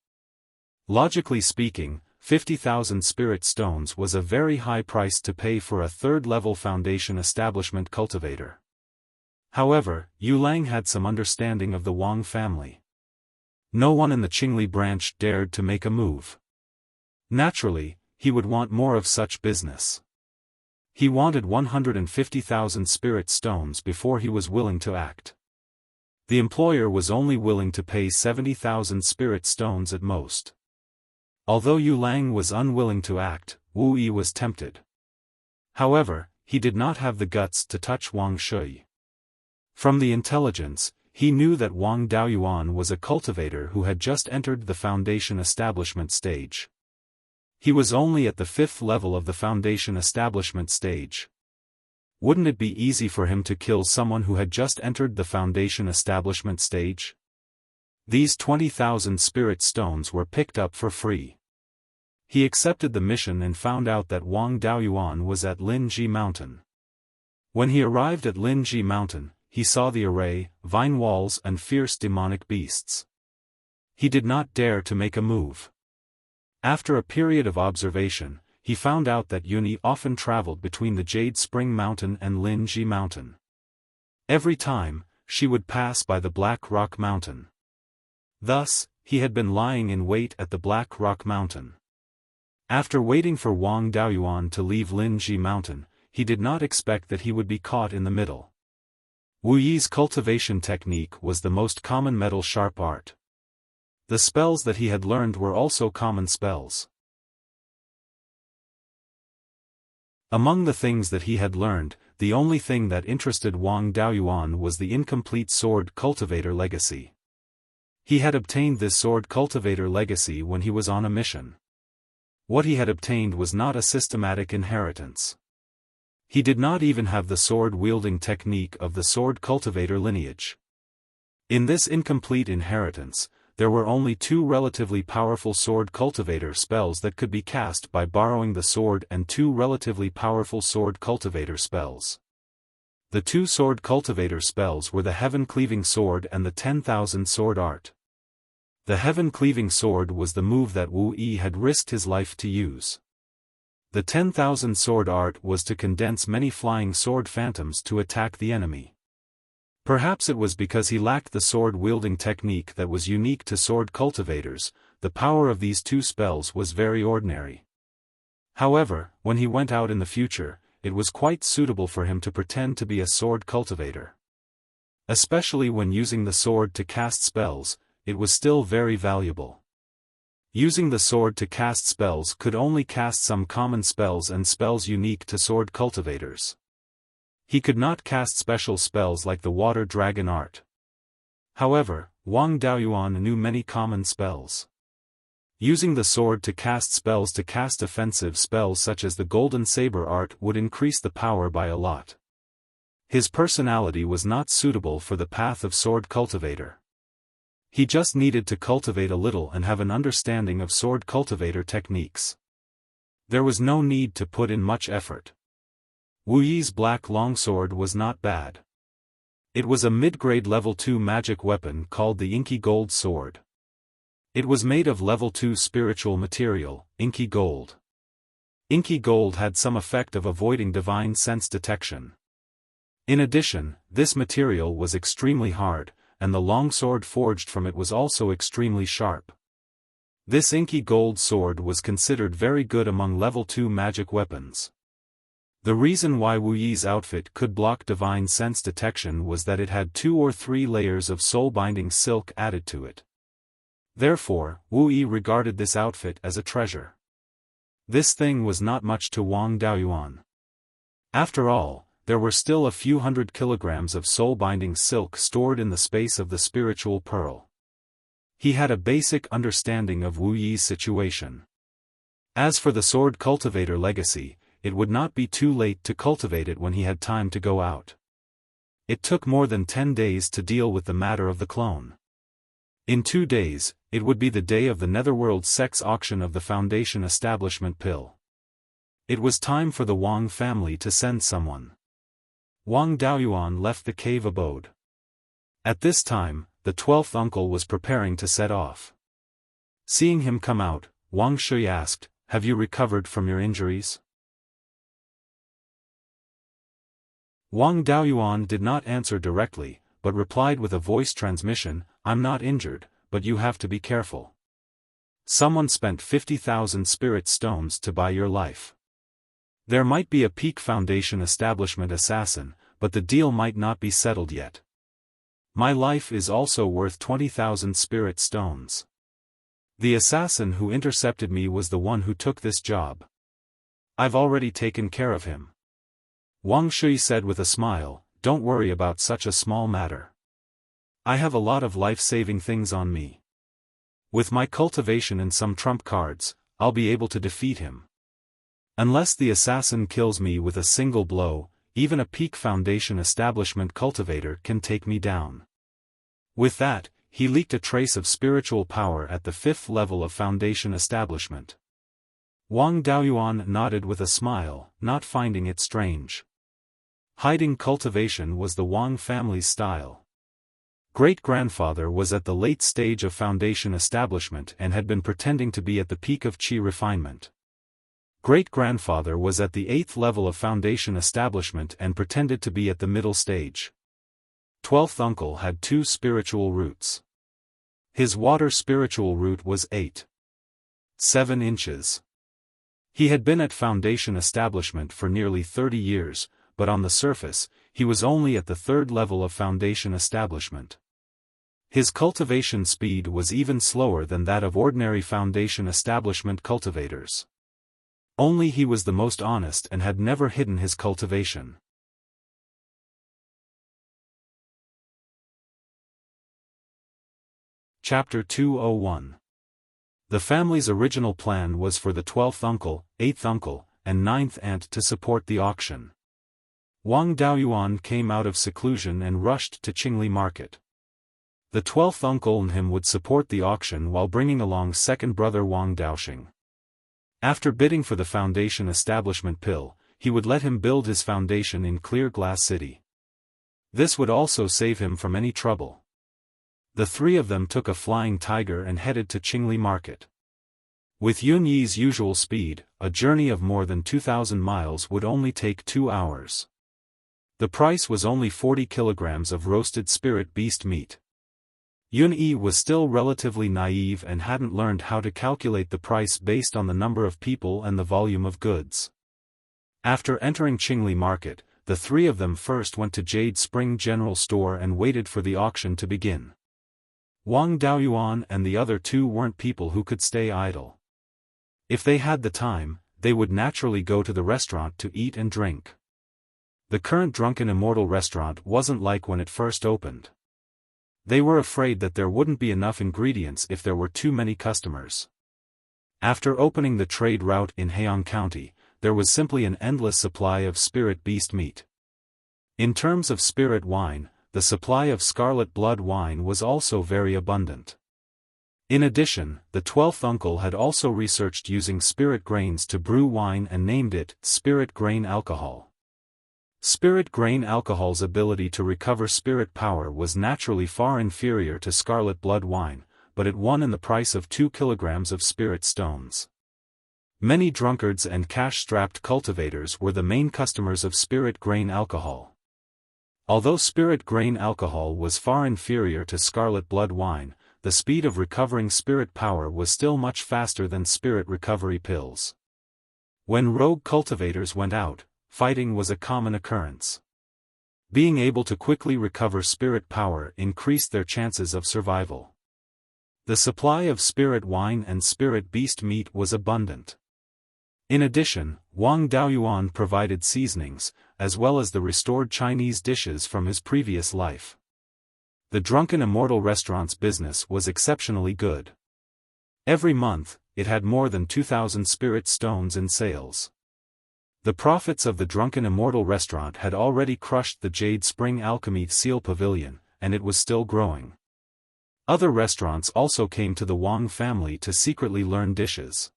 Logically speaking, 50,000 spirit stones was a very high price to pay for a third-level Foundation establishment cultivator. However, Yu Lang had some understanding of the Wang family. No one in the Qingli branch dared to make a move. Naturally, he would want more of such business. He wanted 150,000 spirit stones before he was willing to act. The employer was only willing to pay 70,000 spirit stones at most. Although Yu Lang was unwilling to act, Wu Yi was tempted. However, he did not have the guts to touch Wang Shui. From the intelligence, he knew that Wang Daoyuan was a cultivator who had just entered the Foundation establishment stage. He was only at the 5th level of the Foundation establishment stage. Wouldn't it be easy for him to kill someone who had just entered the Foundation establishment stage? These 20,000 spirit stones were picked up for free. He accepted the mission and found out that Wang Daoyuan was at Linji Mountain. When he arrived at Linji Mountain, he saw the array, vine walls and fierce demonic beasts. He did not dare to make a move. After a period of observation, he found out that Yuni often traveled between the Jade Spring Mountain and Linji Mountain. Every time, she would pass by the Black Rock Mountain. Thus, he had been lying in wait at the Black Rock Mountain. After waiting for Wang Daoyuan to leave Linji Mountain, he did not expect that he would be caught in the middle. Wu Yi's cultivation technique was the most common metal sharp art. The spells that he had learned were also common spells. Among the things that he had learned, the only thing that interested Wang Daoyuan was the incomplete sword cultivator legacy. He had obtained this sword cultivator legacy when he was on a mission. What he had obtained was not a systematic inheritance. He did not even have the sword-wielding technique of the sword cultivator lineage. In this incomplete inheritance, there were only 2 relatively powerful sword cultivator spells that could be cast by borrowing the sword and 2 relatively powerful sword cultivator spells. The 2 sword cultivator spells were the Heaven Cleaving Sword and the 10,000 Sword Art. The Heaven Cleaving Sword was the move that Wu Yi had risked his life to use. The 10,000 Sword Art was to condense many flying sword phantoms to attack the enemy. Perhaps it was because he lacked the sword-wielding technique that was unique to sword cultivators. The power of these 2 spells was very ordinary. However, when he went out in the future, it was quite suitable for him to pretend to be a sword cultivator. Especially when using the sword to cast spells, it was still very valuable. Using the sword to cast spells could only cast some common spells and spells unique to sword cultivators. He could not cast special spells like the water dragon art. However, Wang Daoyuan knew many common spells. Using the sword to cast offensive spells such as the golden saber art would increase the power by a lot. His personality was not suitable for the path of sword cultivator. He just needed to cultivate a little and have an understanding of sword cultivator techniques. There was no need to put in much effort. Wu Yi's black longsword was not bad. It was a mid-grade level 2 magic weapon called the Inky Gold Sword. It was made of level 2 spiritual material, Inky Gold. Inky Gold had some effect of avoiding divine sense detection. In addition, this material was extremely hard, and the longsword forged from it was also extremely sharp. This Inky Gold Sword was considered very good among level 2 magic weapons. The reason why Wu Yi's outfit could block divine sense detection was that it had 2 or 3 layers of soul-binding silk added to it. Therefore, Wu Yi regarded this outfit as a treasure. This thing was not much to Wang Daoyuan. After all, there were still a few hundred kilograms of soul-binding silk stored in the space of the spiritual pearl. He had a basic understanding of Wu Yi's situation. As for the sword cultivator legacy, it would not be too late to cultivate it when he had time to go out. It took more than 10 days to deal with the matter of the clone. In 2 days, it would be the day of the Netherworld sex auction of the Foundation establishment pill. It was time for the Wang family to send someone. Wang Daoyuan left the cave abode. At this time, the 12th uncle was preparing to set off. Seeing him come out, Wang Shui asked, "Have you recovered from your injuries?" Wang Daoyuan did not answer directly, but replied with a voice transmission, "I'm not injured, but you have to be careful. Someone spent 50,000 spirit stones to buy your life. There might be a Peak Foundation establishment assassin, but the deal might not be settled yet. My life is also worth 20,000 spirit stones. The assassin who intercepted me was the one who took this job. I've already taken care of him." Wang Shui said with a smile, "Don't worry about such a small matter. I have a lot of life-saving things on me. With my cultivation and some trump cards, I'll be able to defeat him. Unless the assassin kills me with a single blow, even a Peak Foundation establishment cultivator can take me down." With that, he leaked a trace of spiritual power at the 5th level of Foundation establishment. Wang Daoyuan nodded with a smile, not finding it strange. Hiding cultivation was the Wang family's style. Great-grandfather was at the late stage of Foundation establishment and had been pretending to be at the peak of Qi refinement. Great-grandfather was at the 8th level of Foundation establishment and pretended to be at the middle stage. 12th uncle had 2 spiritual roots. His water spiritual root was 8.7 inches. He had been at Foundation establishment for nearly 30 years, but on the surface, he was only at the 3rd level of Foundation establishment. His cultivation speed was even slower than that of ordinary Foundation establishment cultivators. Only he was the most honest and had never hidden his cultivation. Chapter 201. The family's original plan was for the 12th uncle, 8th uncle, and 9th aunt to support the auction. Wang Daoyuan came out of seclusion and rushed to Qingli Market. The 12th uncle and him would support the auction while bringing along second brother Wang Daoxing. After bidding for the Foundation establishment pill, he would let him build his foundation in Clear Glass City. This would also save him from any trouble. The 3 of them took a flying tiger and headed to Qingli Market. With Yun Yi's usual speed, a journey of more than 2,000 miles would only take 2 hours. The price was only 40 kilograms of roasted spirit beast meat. Yun Yi was still relatively naive and hadn't learned how to calculate the price based on the number of people and the volume of goods. After entering Qingli Market, the 3 of them first went to Jade Spring General Store and waited for the auction to begin. Wang Daoyuan and the other two weren't people who could stay idle. If they had the time, they would naturally go to the restaurant to eat and drink. The current Drunken Immortal restaurant wasn't like when it first opened. They were afraid that there wouldn't be enough ingredients if there were too many customers. After opening the trade route in Heian County, there was simply an endless supply of spirit beast meat. In terms of spirit wine, the supply of scarlet blood wine was also very abundant. In addition, the 12th uncle had also researched using spirit grains to brew wine and named it spirit grain alcohol. Spirit grain alcohol's ability to recover spirit power was naturally far inferior to scarlet blood wine, but it won in the price of 2 kilograms of spirit stones. Many drunkards and cash-strapped cultivators were the main customers of spirit grain alcohol. Although spirit grain alcohol was far inferior to scarlet blood wine, the speed of recovering spirit power was still much faster than spirit recovery pills. When rogue cultivators went out, fighting was a common occurrence. Being able to quickly recover spirit power increased their chances of survival. The supply of spirit wine and spirit beast meat was abundant. In addition, Wang Daoyuan provided seasonings, as well as the restored Chinese dishes from his previous life. The Drunken Immortal restaurant's business was exceptionally good. Every month, it had more than 2,000 spirit stones in sales. The profits of the Drunken Immortal restaurant had already crushed the Jade Spring Alchemy Seal Pavilion, and it was still growing. Other restaurants also came to the Wang family to secretly learn dishes.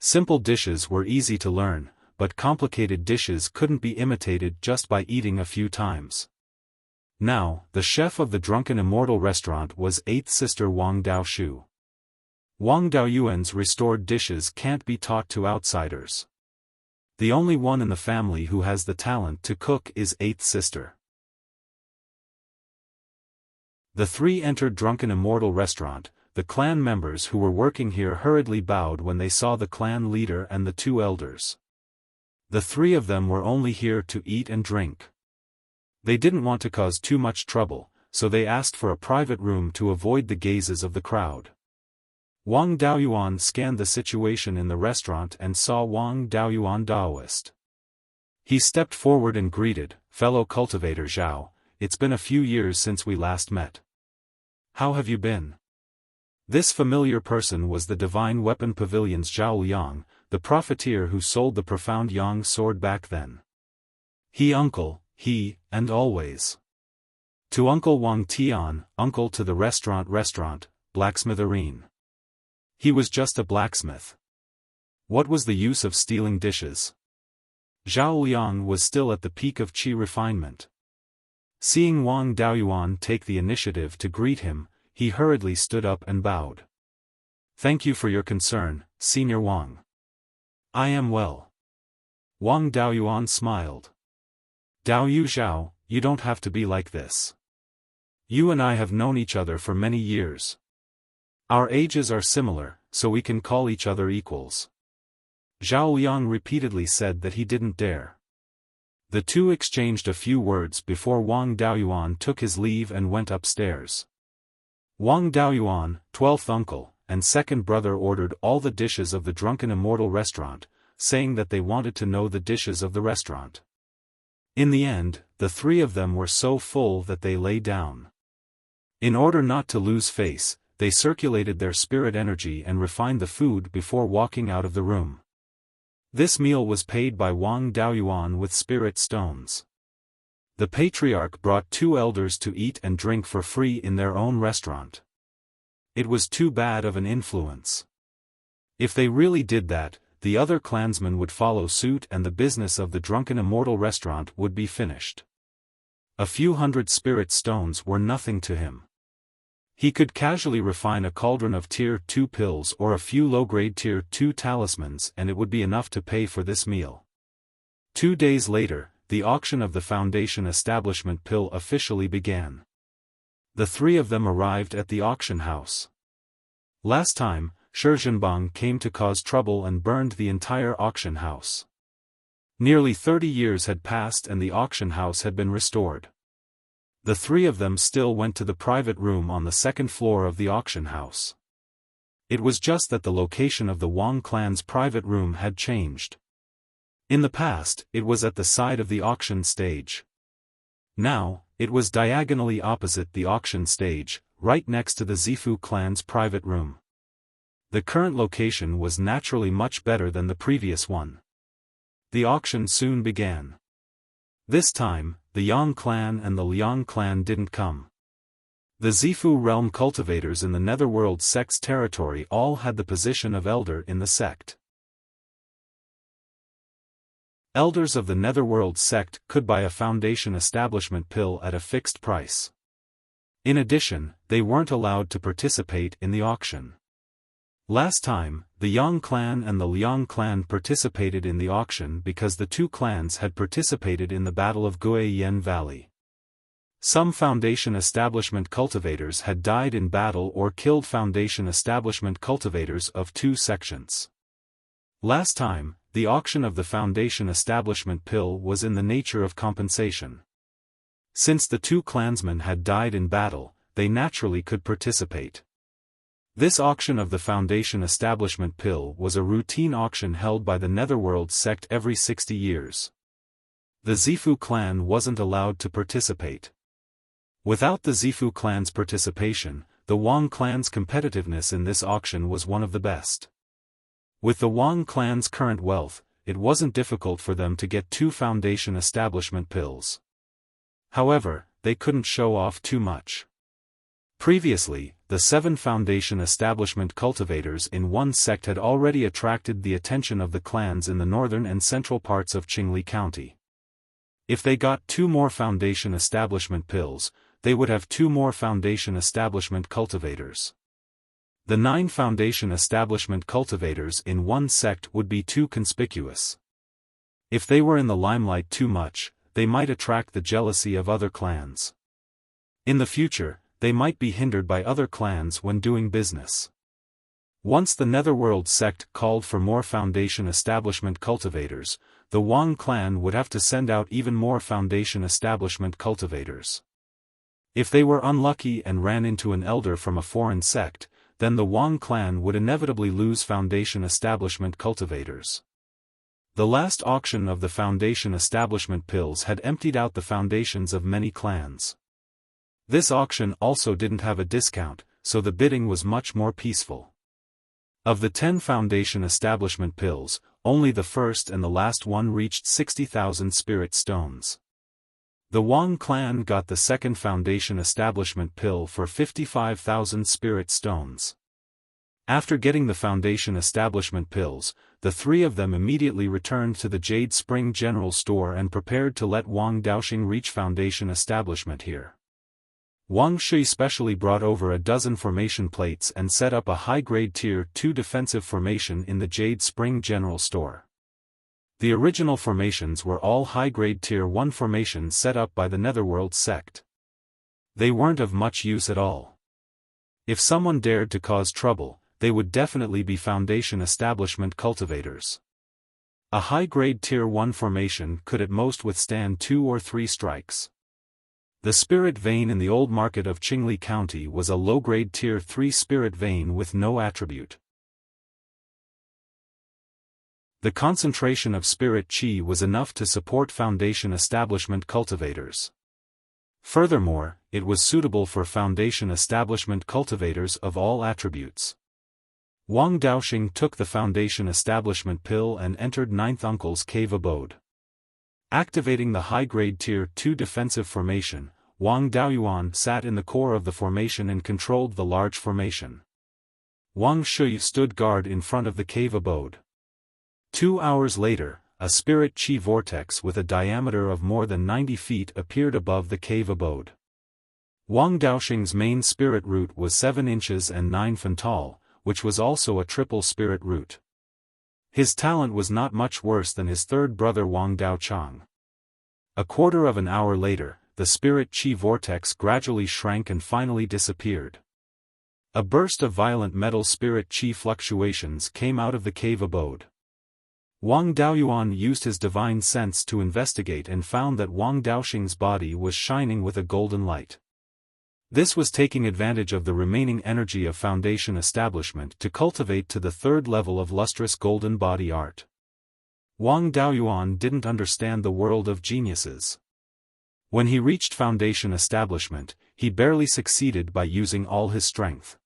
Simple dishes were easy to learn, but complicated dishes couldn't be imitated just by eating a few times. Now, the chef of the Drunken Immortal restaurant was 8th sister Wang Daoshu. Wang Daoyuan's restored dishes can't be taught to outsiders. The only one in the family who has the talent to cook is 8th sister. The three entered Drunken Immortal restaurant. The clan members who were working here hurriedly bowed when they saw the clan leader and the two elders. The three of them were only here to eat and drink. They didn't want to cause too much trouble, so they asked for a private room to avoid the gazes of the crowd. Wang Daoyuan scanned the situation in the restaurant and saw Wang Daoyuan Daoist. He stepped forward and greeted, "Fellow cultivator Zhao, it's been a few years since we last met. How have you been?" This familiar person was the Divine Weapon Pavilion's Zhao Liang, the profiteer who sold the Profound Yang sword back then. He and always. To Uncle Wang Tian, uncle to the restaurant, blacksmitherine. He was just a blacksmith. What was the use of stealing dishes? Zhao Liang was still at the peak of qi refinement. Seeing Wang Daoyuan take the initiative to greet him, he hurriedly stood up and bowed. "Thank you for your concern, Senior Wang. I am well." Wang Daoyuan smiled. "Daoyu Zhao, you don't have to be like this. You and I have known each other for many years. Our ages are similar, so we can call each other equals." Zhao Liang repeatedly said that he didn't dare. The two exchanged a few words before Wang Daoyuan took his leave and went upstairs. Wang Daoyuan, 12th uncle, and second brother ordered all the dishes of the Drunken Immortal restaurant, saying that they wanted to know the dishes of the restaurant. In the end, the three of them were so full that they lay down. In order not to lose face, they circulated their spirit energy and refined the food before walking out of the room. This meal was paid by Wang Daoyuan with spirit stones. The patriarch brought two elders to eat and drink for free in their own restaurant. It was too bad of an influence. If they really did that, the other clansmen would follow suit and the business of the Drunken Immortal restaurant would be finished. A few hundred spirit stones were nothing to him. He could casually refine a cauldron of Tier 2 pills or a few low-grade Tier 2 talismans and it would be enough to pay for this meal. 2 days later, the auction of the Foundation Establishment pill officially began. The three of them arrived at the auction house. Last time, Shizhenbang came to cause trouble and burned the entire auction house. Nearly 30 years had passed and the auction house had been restored. The three of them still went to the private room on the second floor of the auction house. It was just that the location of the Wang clan's private room had changed. In the past, it was at the side of the auction stage. Now, it was diagonally opposite the auction stage, right next to the Zifu clan's private room. The current location was naturally much better than the previous one. The auction soon began. This time, the Yang clan and the Liang clan didn't come. The Zifu realm cultivators in the Netherworld sect's territory all had the position of elder in the sect. Elders of the Netherworld sect could buy a foundation establishment pill at a fixed price. In addition, they weren't allowed to participate in the auction. Last time, the Yang clan and the Liang clan participated in the auction because the two clans had participated in the Battle of Guiyan Valley. Some foundation establishment cultivators had died in battle or killed foundation establishment cultivators of two sections. Last time, the auction of the foundation establishment pill was in the nature of compensation. Since the two clansmen had died in battle, they naturally could participate. This auction of the foundation establishment pill was a routine auction held by the Netherworld sect every 60 years. The Zifu clan wasn't allowed to participate. Without the Zifu clan's participation, the Wang clan's competitiveness in this auction was one of the best. With the Wang clan's current wealth, it wasn't difficult for them to get two foundation establishment pills. However, they couldn't show off too much. Previously, the 7 foundation establishment cultivators in one sect had already attracted the attention of the clans in the northern and central parts of Qingli County. If they got 2 more foundation establishment pills, they would have 2 more foundation establishment cultivators. The 9 foundation establishment cultivators in one sect would be too conspicuous. If they were in the limelight too much, they might attract the jealousy of other clans. In the future, they might be hindered by other clans when doing business. Once the Netherworld sect called for more foundation establishment cultivators, the Wang clan would have to send out even more foundation establishment cultivators. If they were unlucky and ran into an elder from a foreign sect, then the Wang clan would inevitably lose foundation establishment cultivators. The last auction of the foundation establishment pills had emptied out the foundations of many clans. This auction also didn't have a discount, so the bidding was much more peaceful. Of the 10 foundation establishment pills, only the first and the last one reached 60,000 spirit stones. The Wang clan got the second foundation establishment pill for 55,000 spirit stones. After getting the foundation establishment pills, the 3 of them immediately returned to the Jade Spring General Store and prepared to let Wang Daoxing reach foundation establishment here. Wang Shui specially brought over a dozen formation plates and set up a high-grade Tier 2 defensive formation in the Jade Spring General Store. The original formations were all high-grade Tier 1 formations set up by the Netherworld sect. They weren't of much use at all. If someone dared to cause trouble, they would definitely be foundation establishment cultivators. A high-grade Tier 1 formation could at most withstand 2 or 3 strikes. The spirit vein in the old market of Qingli County was a low-grade Tier 3 spirit vein with no attribute. The concentration of spirit qi was enough to support foundation establishment cultivators. Furthermore, it was suitable for foundation establishment cultivators of all attributes. Wang Daoxing took the foundation establishment pill and entered 9th Uncle's cave abode. Activating the high-grade Tier 2 defensive formation, Wang Daoyuan sat in the core of the formation and controlled the large formation. Wang Shui stood guard in front of the cave abode. 2 hours later, a spirit qi vortex with a diameter of more than 90 feet appeared above the cave abode. Wang Daoxing's main spirit root was 7 inches and 9 feet tall, which was also a triple spirit root. His talent was not much worse than his third brother Wang Daochang. A quarter of an hour later, the spirit qi vortex gradually shrank and finally disappeared. A burst of violent metal spirit qi fluctuations came out of the cave abode. Wang Daoyuan used his divine sense to investigate and found that Wang Daoxing's body was shining with a golden light. This was taking advantage of the remaining energy of Foundation establishment to cultivate to the third level of lustrous golden body art. Wang Daoyuan didn't understand the world of geniuses. When he reached Foundation establishment, he barely succeeded by using all his strength.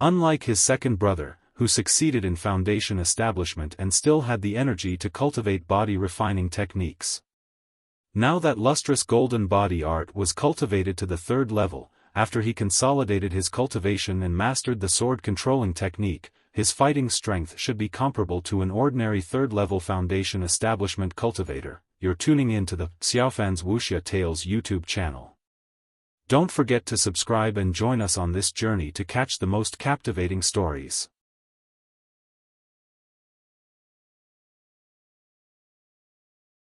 Unlike his second brother, who succeeded in Foundation establishment and still had the energy to cultivate body refining techniques. Now that lustrous golden body art was cultivated to the third level, after he consolidated his cultivation and mastered the sword controlling technique, his fighting strength should be comparable to an ordinary third-level Foundation establishment cultivator. You're tuning in to the Xiaofan's Wuxia Tales YouTube channel. Don't forget to subscribe and join us on this journey to catch the most captivating stories.